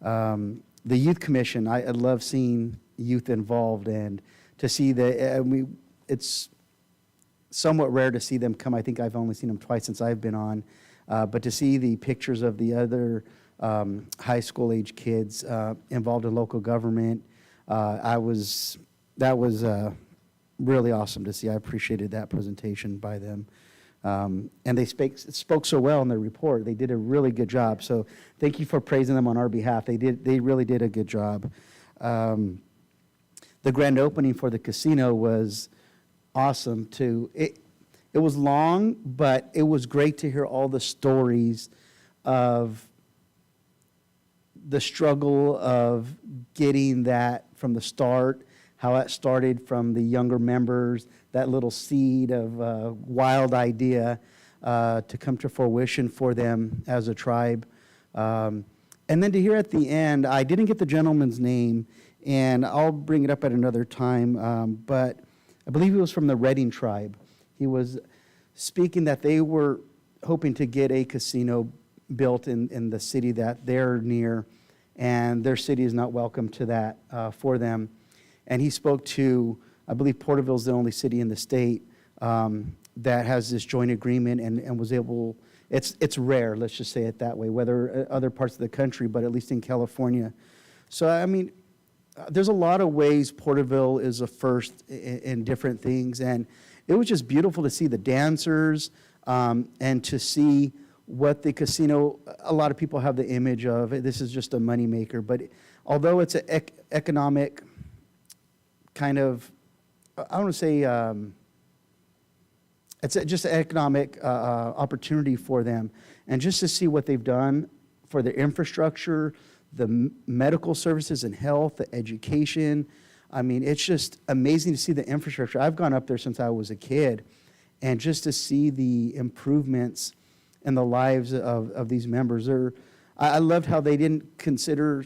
The Youth Commission, I love seeing youth involved, and to see it's somewhat rare to see them come. I think I've only seen them twice since I've been on, but to see the pictures of the other high school age kids involved in local government, that was really awesome to see. I appreciated that presentation by them. And they spoke so well in their report. They did a really good job. So thank you for praising them on our behalf. They really did a good job. The grand opening for the casino was awesome too. It was long, but it was great to hear all the stories of the struggle of getting that from the start, how it started from the younger members, that little seed of wild idea to come to fruition for them as a tribe. And then to hear at the end, I didn't get the gentleman's name, and I'll bring it up at another time, but I believe he was from the Redding tribe. He was speaking that they were hoping to get a casino built in the city that they're near, and their city is not welcome to that for them. And he spoke to, I believe Porterville is the only city in the state that has this joint agreement and was able, it's rare, let's just say it that way, whether other parts of the country, but at least in California. So, I mean, there's a lot of ways Porterville is a first in different things, and it was just beautiful to see the dancers and to see what the casino, a lot of people have the image of, this is just a moneymaker, but although it's an economic kind of, I don't want to say, it's just an economic opportunity for them. And just to see what they've done for the infrastructure, the medical services and health, the education, I mean, it's just amazing to see the infrastructure. I've gone up there since I was a kid, and just to see the improvements in the lives of these members. I loved how they didn't consider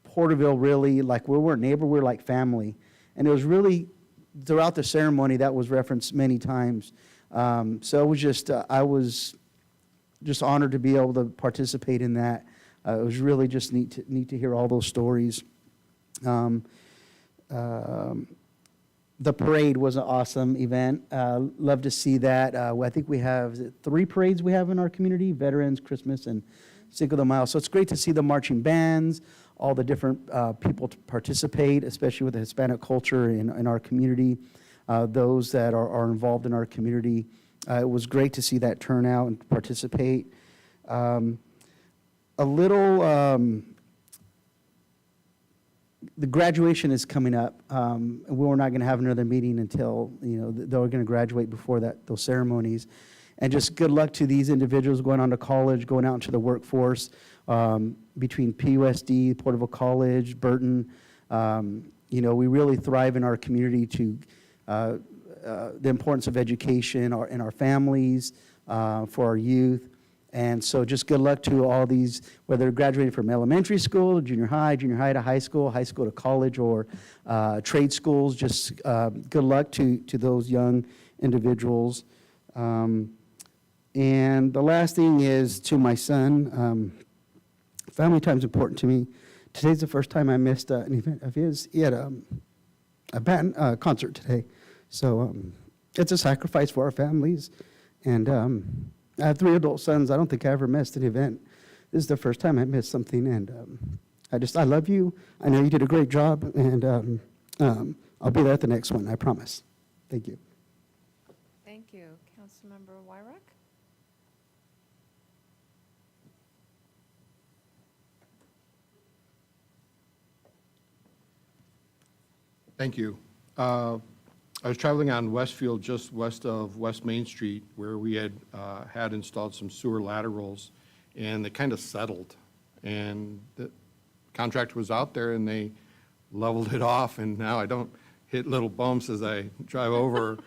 Porterville really like we're a neighbor, we're like family. And it was really, throughout the ceremony, that was referenced many times. So it was just, I was just honored to be able to participate in that. It was really just neat to hear all those stories. The parade was an awesome event. Love to see that. I think we have 3 parades we have in our community: Veterans, Christmas, and Cinco de Mayo. So it's great to see the marching bands, all the different people to participate, especially with the Hispanic culture in our community, those that are involved in our community. It was great to see that turnout and participate. The graduation is coming up. We're not going to have another meeting until, they're going to graduate before those ceremonies. And just good luck to these individuals going on to college, going out into the workforce, between PUSD, Porterville College, Burton. We really thrive in our community to the importance of education in our families, for our youth. And so just good luck to all these, whether graduating from elementary school, junior high to high school to college, or trade schools. Just good luck to those young individuals. And the last thing is to my son. Family time is important to me. Today's the first time I missed an event of his. He had a band concert today. So it's a sacrifice for our families. And I have 3 adult sons. I don't think I ever missed an event. This is the first time I missed something, and I love you. I know you did a great job, and I'll be there at the next one, I promise. Thank you. Thank you. Councilmember Wyrock? Thank you. I was traveling on Westfield, just west of West Main Street, where we had installed some sewer laterals, and they kind of settled. And the contractor was out there, and they leveled it off, and now I don't hit little bumps as I drive over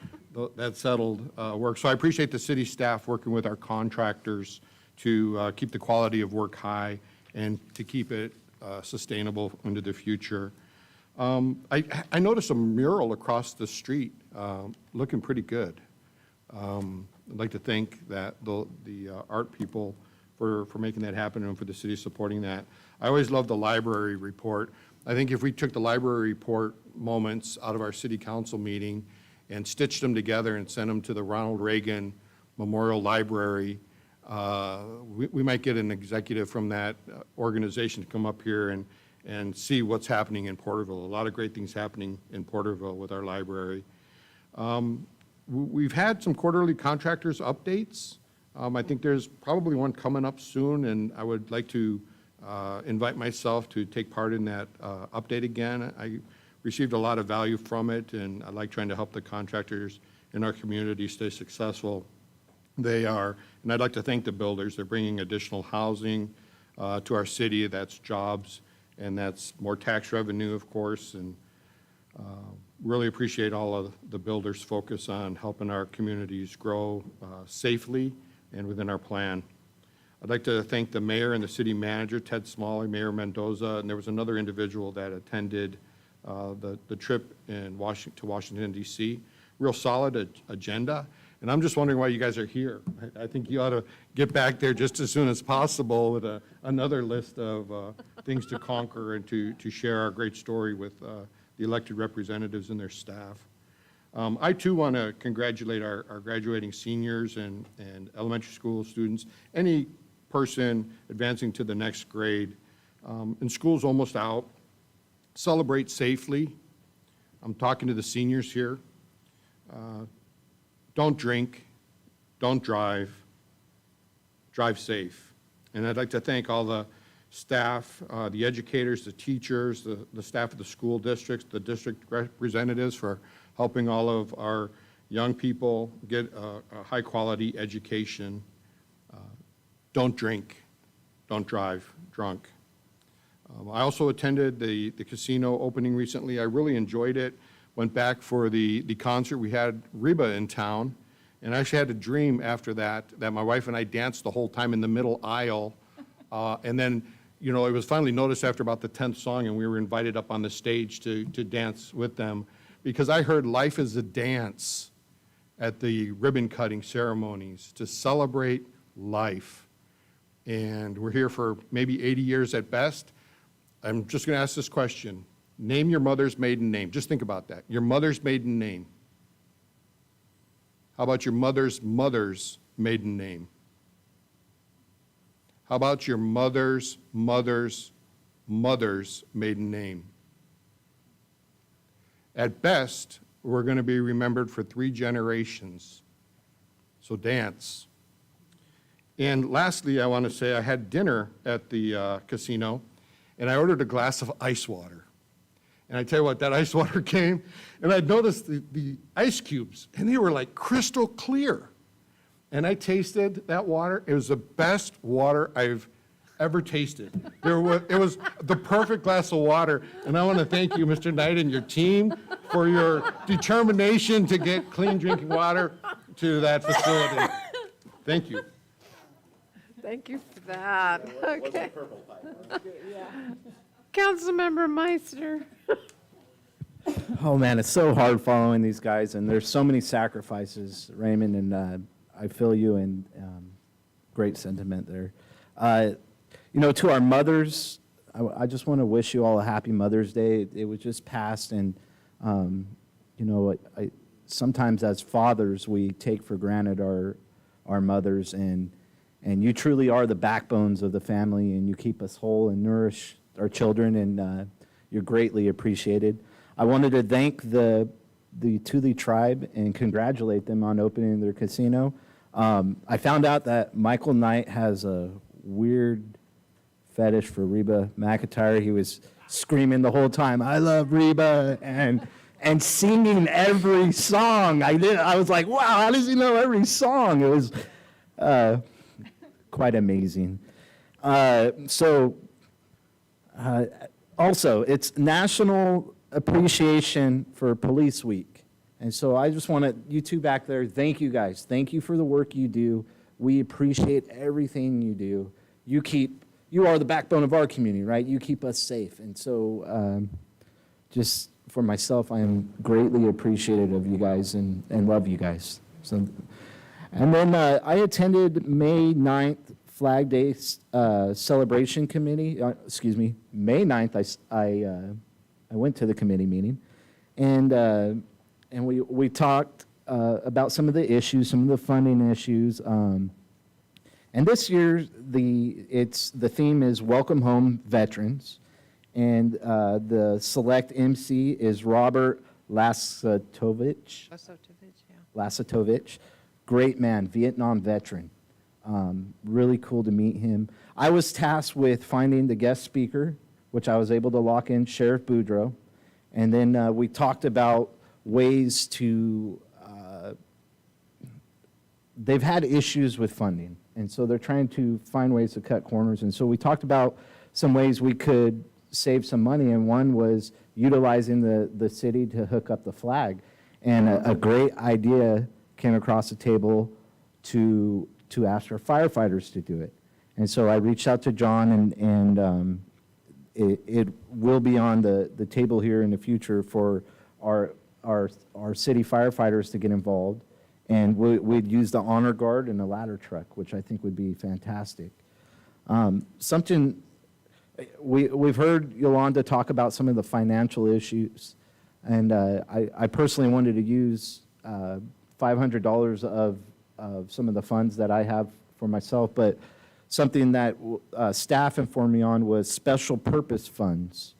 that settled work. So I appreciate the city staff working with our contractors to keep the quality of work high and to keep it sustainable into the future. I noticed a mural across the street looking pretty good. I'd like to thank the art people for making that happen and for the city supporting that. I always love the library report. I think if we took the library report moments out of our city council meeting and stitched them together and sent them to the Ronald Reagan Memorial Library, we might get an executive from that organization to come up here and see what's happening in Porterville. A lot of great things happening in Porterville with our library. we've had some quarterly contractors updates. I think there's probably one coming up soon, and I would like to invite myself to take part in that update again. I received a lot of value from it, and I like trying to help the contractors in our community stay successful. They are, and I'd like to thank the builders. They're bringing additional housing to our city. That's jobs, and that's more tax revenue, of course, and really appreciate all of the builders' focus on helping our communities grow safely and within our plan. I'd like to thank the mayor and the city manager, Ted Smalley, Mayor Mendoza, and there was another individual that attended the trip to Washington, D.C. Real solid agenda, and I'm just wondering why you guys are here. I think you ought to get back there just as soon as possible with another list of things to conquer and to share our great story with the elected representatives and their staff. I too want to congratulate our graduating seniors and elementary school students, any person advancing to the next grade. And school's almost out. Celebrate safely. I'm talking to the seniors here. Don't drink, don't drive, drive safe. And I'd like to thank all the staff, the educators, the teachers, the staff of the school districts, the district representatives for helping all of our young people get a high-quality education. Don't drink, don't drive drunk. I also attended the casino opening recently. I really enjoyed it. Went back for the concert. We had Reba in town, and I actually had a dream after that my wife and I danced the whole time in the middle aisle, and then, you know, it was finally noticed after about the 10th song, and we were invited up on the stage to dance with them, because I heard life is a dance at the ribbon-cutting ceremonies to celebrate life. And we're here for maybe 80 years at best. I'm just going to ask this question. Name your mother's maiden name. Just think about that. Your mother's maiden name. How about your mother's mother's maiden name? How about your mother's mother's mother's maiden name? At best, we're going to be remembered for 3 generations. So dance. And lastly, I want to say I had dinner at the casino, and I ordered a glass of ice water. And I tell you what, that ice water came, and I noticed the ice cubes, and they were like crystal clear. And I tasted that water. It was the best water I've ever tasted. It was the perfect glass of water, and I want to thank you, Mr. Knight, and your team for your determination to get clean drinking water to that facility. Thank you. Thank you for that. Okay. Councilmember Meister. Oh, man, it's so hard following these guys, and there's so many sacrifices, Raymond, and I feel you, and great sentiment there. You know, to our mothers, I just want to wish you all a happy Mother's Day. It was just passed, and, you know, sometimes as fathers, we take for granted our mothers, and you truly are the backbones of the family, and you keep us whole and nourish our children, and you're greatly appreciated. I wanted to thank the Thule tribe and congratulate them on opening their casino. I found out that Michael Knight has a weird fetish for Reba McEntire. He was screaming the whole time, "I love Reba," and singing every song. I was like, wow, how does he know every song? It was quite amazing. Also, it's National Appreciation for Police Week. And so I just want to, you two back there, thank you guys. Thank you for the work you do. We appreciate everything you do. You are the backbone of our community, right? You keep us safe. And so just for myself, I am greatly appreciative of you guys and love you guys. So, and then I attended May 9th Flag Day Celebration Committee. May 9th, I went to the committee meeting, and we talked about some of the issues, some of the funding issues. And this year, the theme is Welcome Home Veterans, and the select MC is Robert Lasatovich. Lasitovich. Great man, Vietnam veteran. Really cool to meet him. I was tasked with finding the guest speaker, which I was able to lock in, Sheriff Boudreaux. And then we talked about ways to, they've had issues with funding. And so they're trying to find ways to cut corners. And so we talked about some ways we could save some money. And one was utilizing the city to hook up the flag. And a great idea came across the table to ask our firefighters to do it. And so I reached out to John, and it will be on the table here in the future for our city firefighters to get involved. And we'd use the honor guard and a ladder truck, which I think would be fantastic. We've heard Yolanda talk about some of the financial issues, and I personally wanted to use $500 of some of the funds that I have for myself, but something that staff informed me on was special purpose funds.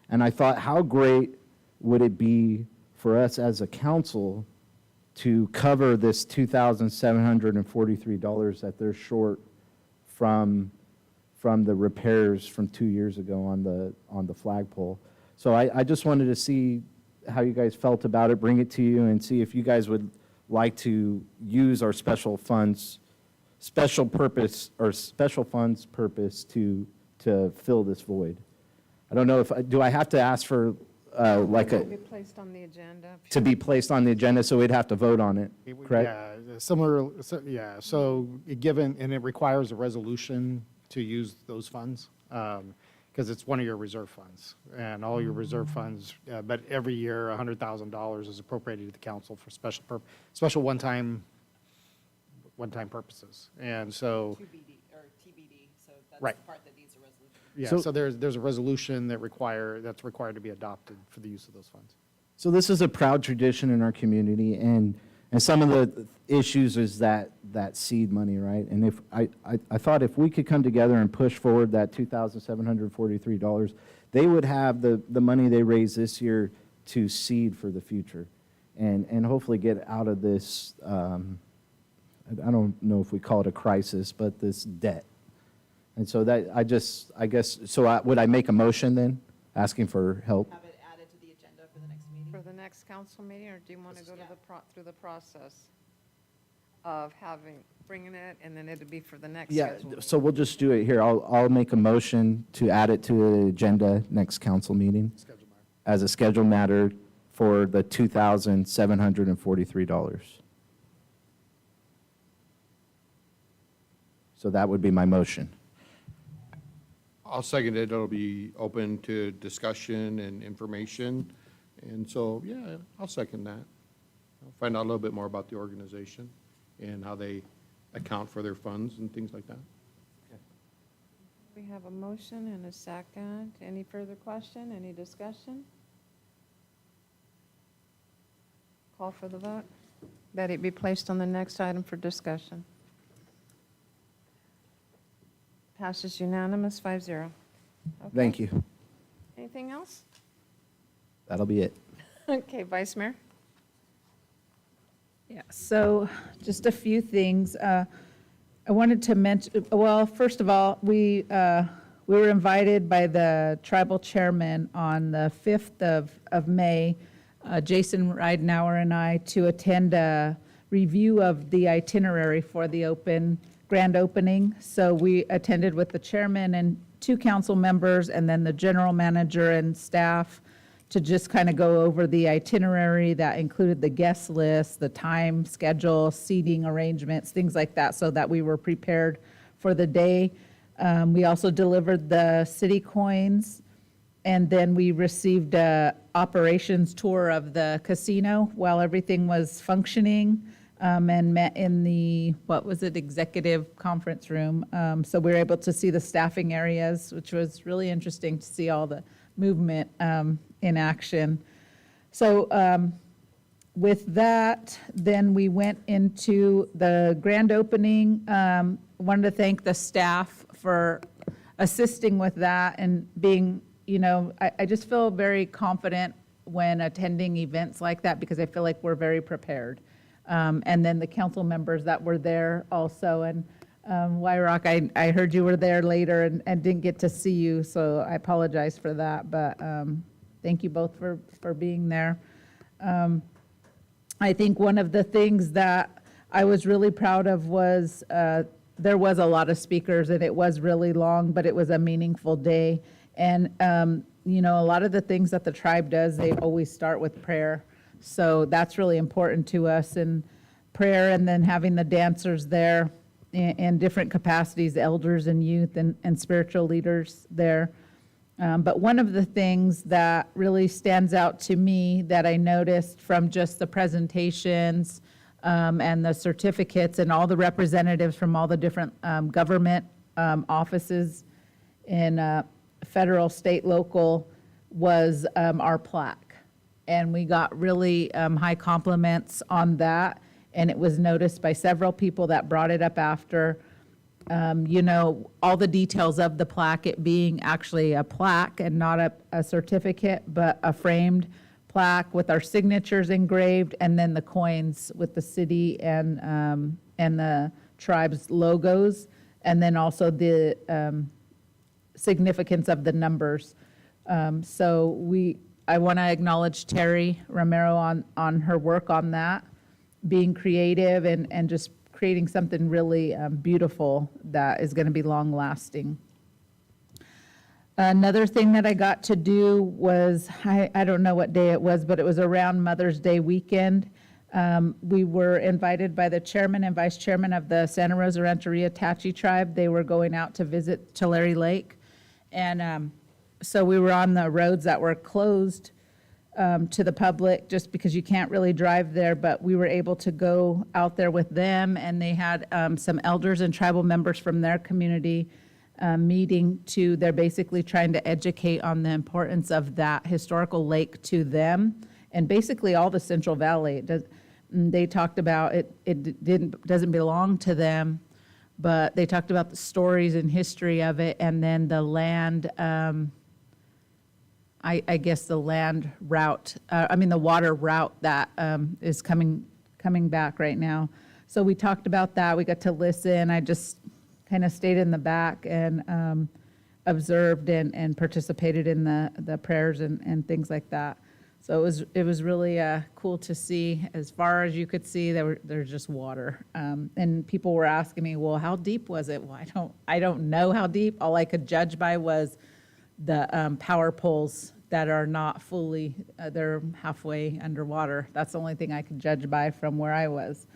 And I thought, how great would it be for us as a council to cover this $2,743 that they're short from the repairs from 2 years ago on the flagpole. So I just wanted to see how you guys felt about it, bring it to you, and see if you guys would like to use our special funds purpose to fill this void. I don't know do I have to ask for To be placed on the agenda. to be placed on the agenda, so we'd have to vote on it, correct? Yeah, similar, so given, and it requires a resolution to use those funds, because it's one of your reserve funds, and all your reserve funds, but every year, $100,000 is appropriated to the council for special one-time purposes, and so. TBD, so that's Right. the part that needs a resolution. Yeah, So- so there's a resolution that's required to be adopted for the use of those funds. So this is a proud tradition in our community, and some of the issues is that seed money, right? And if I thought if we could come together and push forward that $2,743, they would have the money they raised this year to seed for the future, and hopefully get out of this. I don't know if we call it a crisis, but this debt. And so that would I make a motion then, asking for help? Have it added to the agenda for the next meeting? For the next council meeting, or do you want to go to through the process of bringing it, and then it'd be for the next Yeah, schedule? so we'll just do it here. I'll make a motion to add it to the agenda next council meeting as a scheduled matter for the $2,743. So that would be my motion. I'll second it. It'll be open to discussion and information. And so, yeah, I'll second that. I'll find out a little bit more about the organization and how they account for their funds and things like that. We have a motion and a second. Any further question, any discussion? Call for the vote. That it be placed on the next item for discussion. Passes unanimous, 5-0. Okay. Thank you. Anything else? That'll be it. Okay, Vice Mayor? Yeah, so just a few things. I wanted to mention, well, first of all, we were invited by the tribal chairman on the 5th of May, Jason Ridenauer and I, to attend a review of the itinerary for the grand opening. So we attended with the chairman and 2 council members, and then the general manager and staff, to just kind of go over the itinerary that included the guest list, the time schedule, seating arrangements, things like that, so that we were prepared for the day. We also delivered the city coins, and then we received a operations tour of the casino while everything was functioning, and met in the, executive conference room. So we were able to see the staffing areas, which was really interesting to see all the movement in action. So with that, then we went into the grand opening. Wanted to thank the staff for assisting with that and being, I just feel very confident when attending events like that, because I feel like we're very prepared. and then the council members that were there also. And Wyrock, I heard you were there later and didn't get to see you, so I apologize for that. But thank you both for being there. I think one of the things that I was really proud of was there was a lot of speakers and it was really long, but it was a meaningful day. And, you know, a lot of the things that the tribe does, they always start with prayer. So that's really important to us, and prayer, and then having the dancers there in different capacities, elders and youth and spiritual leaders there. But one of the things that really stands out to me that I noticed from just the presentations and the certificates and all the representatives from all the different government offices in federal, state, local, was our plaque. And we got really high compliments on that. And it was noticed by several people that brought it up after. You know, all the details of the plaque, it being actually a plaque and not a certificate, but a framed plaque with our signatures engraved, and then the coins with the city and the tribe's logos, and then also the significance of the numbers. So I want to acknowledge Terry Romero on her work on that, being creative and just creating something really beautiful that is going to be long-lasting. Another thing that I got to do was, I don't know what day it was, but it was around Mother's Day weekend. We were invited by the chairman and vice chairman of the Santa Rosa Rancheria Apache tribe. They were going out to visit Tulare Lake. And so we were on the roads that were closed to the public just because you can't really drive there, but we were able to go out there with them, and they had some elders and tribal members from their community meeting to, they're basically trying to educate on the importance of that historical lake to them, and basically all the Central Valley. They talked about it doesn't belong to them, but they talked about the stories and history of it, and then the land, I guess the land route, the water route that is coming back right now. So we talked about that. We got to listen. I just kind of stayed in the back and observed and participated in the prayers and things like that. So it was really cool to see. As far as you could see, there's just water. And people were asking me, well, how deep was it? Well, I don't know how deep. All I could judge by was the power poles that are not fully, they're halfway underwater. That's the only thing I could judge by from where I was.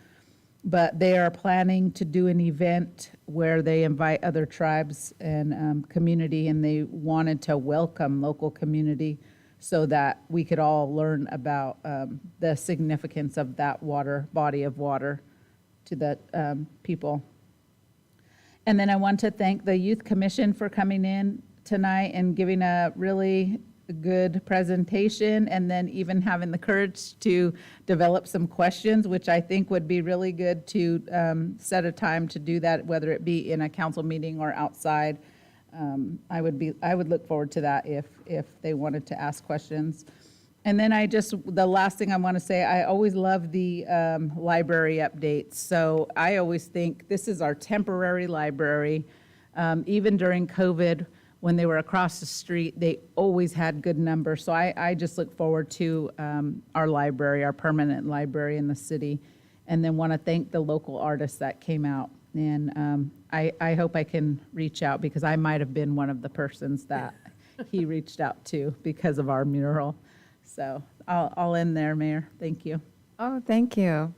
But they are planning to do an event where they invite other tribes and community, and they wanted to welcome local community so that we could all learn about the significance of that body of water to the people. And then I want to thank the Youth Commission for coming in tonight and giving a really good presentation, and then even having the courage to develop some questions, which I think would be really good to set a time to do that, whether it be in a council meeting or outside. I would look forward to that if they wanted to ask questions. And then the last thing I want to say, I always love the library updates. So I always think this is our temporary library. Even during COVID, when they were across the street, they always had good numbers. So I just look forward to our library, our permanent library in the city, and then want to thank the local artists that came out. And I hope I can reach out, because I might have been one of the persons that he reached out to because of our mural. So I'll end there, Mayor. Thank you. Oh, thank you.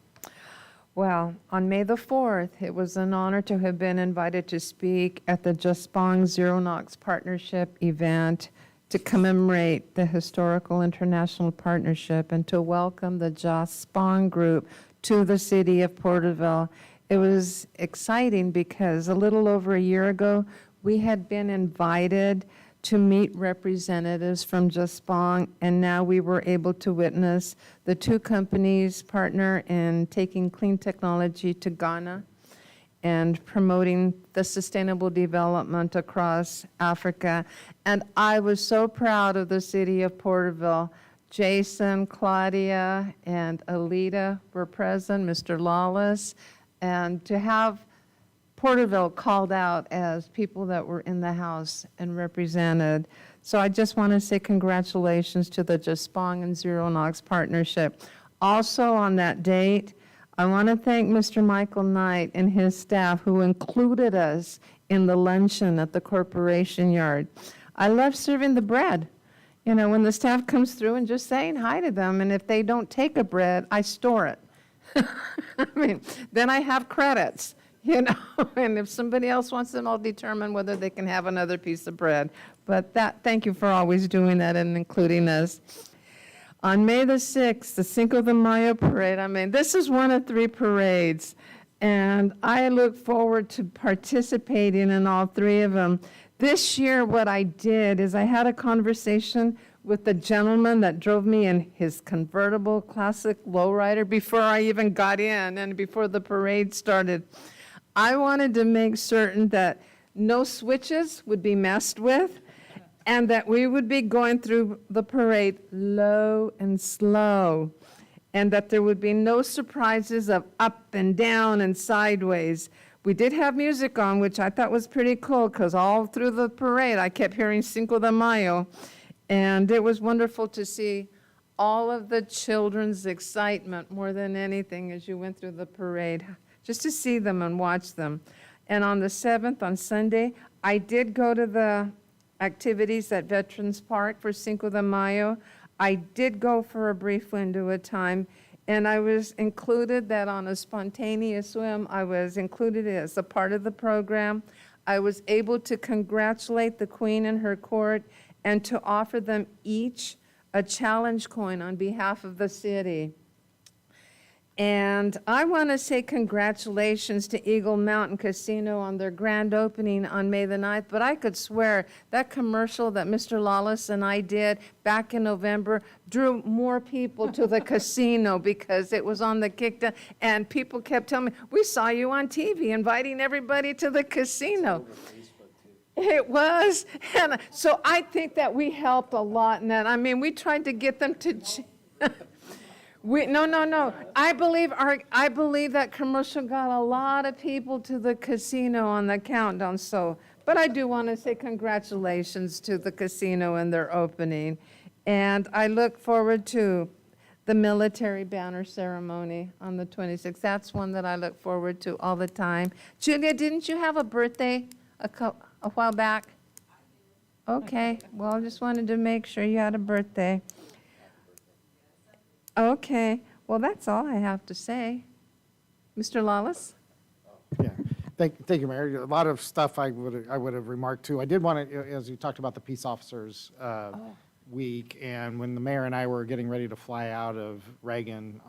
Well, on May the 4th, it was an honor to have been invited to speak at the Just Bong Zero Knox Partnership event to commemorate the Historical International Partnership and to welcome the Just Bong Group to the city of Porterville. It was exciting because a little over a year ago, we had been invited to meet representatives from Just Bong, and now we were able to witness the two companies partner in taking clean technology to Ghana and promoting the sustainable development across Africa. And I was so proud of the city of Porterville Jason, Claudia, and Alita were present, Mr. Lawless, and to have Porterville called out as people that were in the House and represented. So I just want to say congratulations to the Jaspong and Zero Knox partnership. Also on that date, I want to thank Mr. Michael Knight and his staff who included us in the luncheon at the corporation yard. I love serving the bread. You know, when the staff comes through and just saying hi to them, and if they don't take a bread, I store it. I mean, then I have credits, you know, and if somebody else wants them, I'll determine whether they can have another piece of bread. But thank you for always doing that and including us. On May the 6th, the Cinco de Mayo parade, I mean, this is one of 3 parades, and I look forward to participating in all 3 of them. This year, what I did is I had a conversation with the gentleman that drove me in his convertible classic lowrider before I even got in and before the parade started. I wanted to make certain that no switches would be messed with and that we would be going through the parade low and slow, and that there would be no surprises of up and down and sideways. We did have music on, which I thought was pretty cool, because all through the parade, I kept hearing Cinco de Mayo, and it was wonderful to see all of the children's excitement more than anything as you went through the parade, just to see them and watch them. And on the 7th, on Sunday, I did go to the activities at Veterans Park for Cinco de Mayo. I did go for a brief window of time, and I was included that on a spontaneous swim, I was included as a part of the program. I was able to congratulate the Queen and her court and to offer them each a challenge coin on behalf of the city. And I want to say congratulations to Eagle Mountain Casino on their grand opening on May the 9th, but I could swear that commercial that Mr. Lawless and I did back in November drew more people to the casino because it was on the kickdown, and people kept telling me, we saw you on TV inviting everybody to the casino. It was, and so I think that we helped a lot in that. I mean, we tried to get them to... No. I believe that commercial got a lot of people to the casino on the countdown. So, but I do want to say congratulations to the casino and their opening, and I look forward to the military banner ceremony on the 26th. That's one that I look forward to all the time. Julia, didn't you have a birthday a while back? Okay. Well, I just wanted to make sure you had a birthday. Okay, well, that's all I have to say. Mr. Lawless? Yeah, thank you, Mayor. A lot of stuff I would have remarked too. I did want to, as you talked about the Peace Officers Week, and when the mayor and I were getting ready to fly out of Reagan,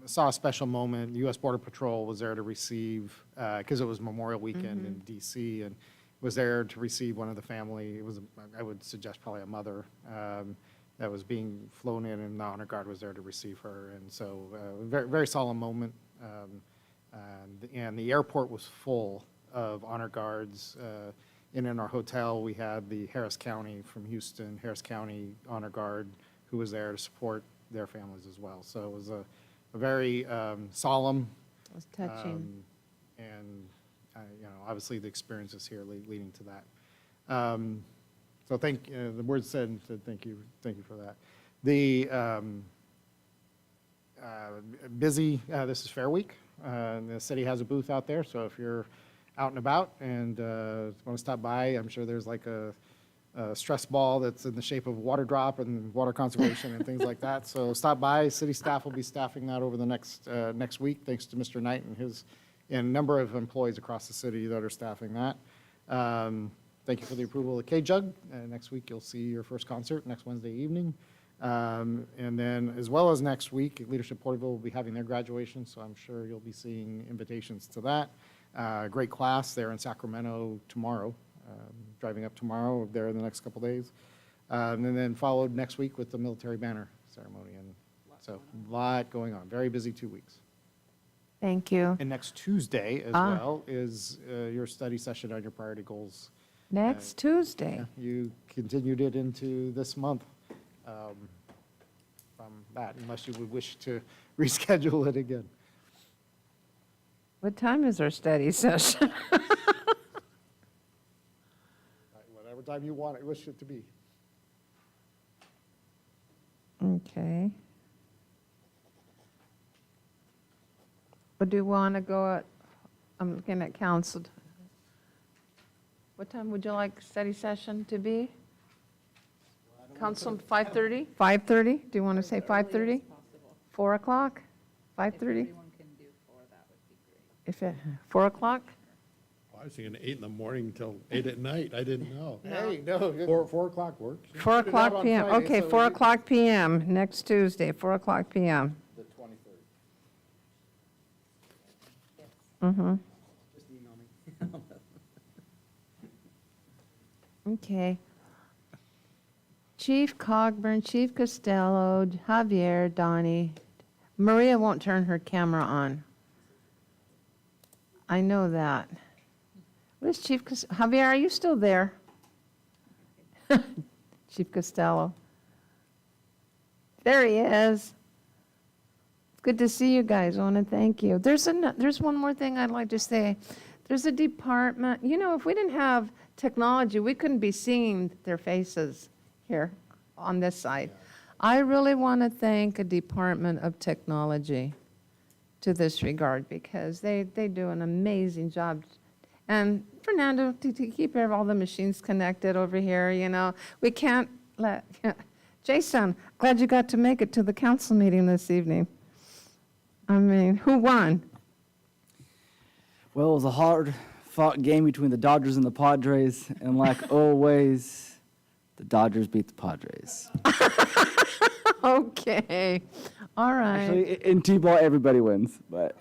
saw a special moment. The U.S. Border Patrol was there to receive, because it was Memorial Weekend in D.C., and was there to receive one of the family. It was, I would suggest, probably a mother. That was being flown in, and the honor guard was there to receive her. And so very, very solemn moment. And the airport was full of honor guards. In our hotel, we had the Harris County from Houston, Harris County Honor Guard, who was there to support their families as well. So it was a very solemn. It was touching. And obviously the experiences here leading to that. So the word said thank you for that. The busy, this is Fair Week. The city has a booth out there, so if you're out and about and want to stop by, I'm sure there's like a stress ball that's in the shape of water drop and water conservation and things like that. So stop by. City staff will be staffing that over the next week, thanks to Mr. Knight and a number of employees across the city that are staffing that. Thank you for the approval of K-Jug. Next week, you'll see your first concert next Wednesday evening. And then, as well as next week, Leadership Porterville will be having their graduation, so I'm sure you'll be seeing invitations to that. Great class there in Sacramento tomorrow, driving up tomorrow, there in the next couple days. And then followed next week with the military banner ceremony. And so, a lot going on. Very busy 2 weeks. Thank you. And next Tuesday as well is your study session on your priority goals Next Tuesday. Yeah, you continued it into this month from that, unless you would wish to reschedule it again. What time is our study session? Whatever time you want it, wish it to be. Okay. But do you want to go at, I'm looking at council. What time would you like study session to be? Council, 5:30? 5:30? Do you want to say 5:30? 4 o'clock? 5:30? If it, 4 o'clock? I was thinking 8 in the morning till 8 at night. I didn't know. Hey, no. 4 o'clock works. 4 put it out o'clock on PM. Friday, Okay, so 4 we- o'clock PM, next Tuesday, 4 o'clock PM. The 23rd. Mm-hmm. Just email me. Okay. Chief Cogburn, Chief Costello, Javier, Donnie. Maria won't turn her camera on. I know that. Where's Chief Javier, are you still there? Chief Costello. There he is. Good to see you guys. I want to thank you. There's one more thing I'd like to say. There's a department, you know, if we didn't have technology, we couldn't be seeing their faces here on this side. I really want to thank a Department of Technology to this regard because they do an amazing job. And Fernando, to keep all the machines connected over here, you know, we can't let, Jason, glad you got to make it to the council meeting this evening. I mean, who won? Well, it was a hard-fought game between the Dodgers and the Padres, and like always, the Dodgers beat the Padres. Okay, all right. Actually, in T-ball, everybody wins, but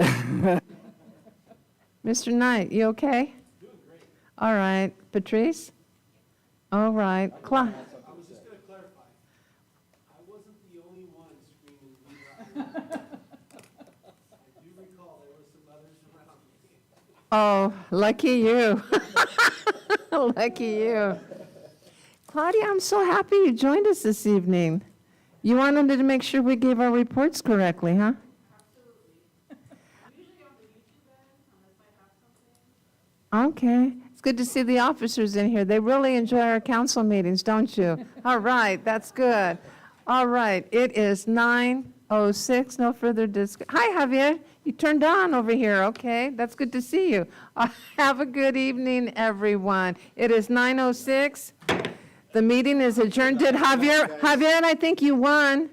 Mr. Knight, you okay? Doing great. All right. Patrice? All right. I was just going to clarify. I wasn't the only one screaming, "We rock." I do recall there were some others around me. Oh, lucky you. Lucky you. Claudia, I'm so happy you joined us this evening. You wanted to make sure we gave our reports correctly, huh? Okay. It's good to see the officers in here. They really enjoy our council meetings, don't you? All right, that's good. All right, it is 9:06, no further discussion. Hi, Javier. You turned on over here, okay? That's good to see you. Have a good evening, everyone. It is 9:06. The meeting is adjourned. Did Javier, I think you won.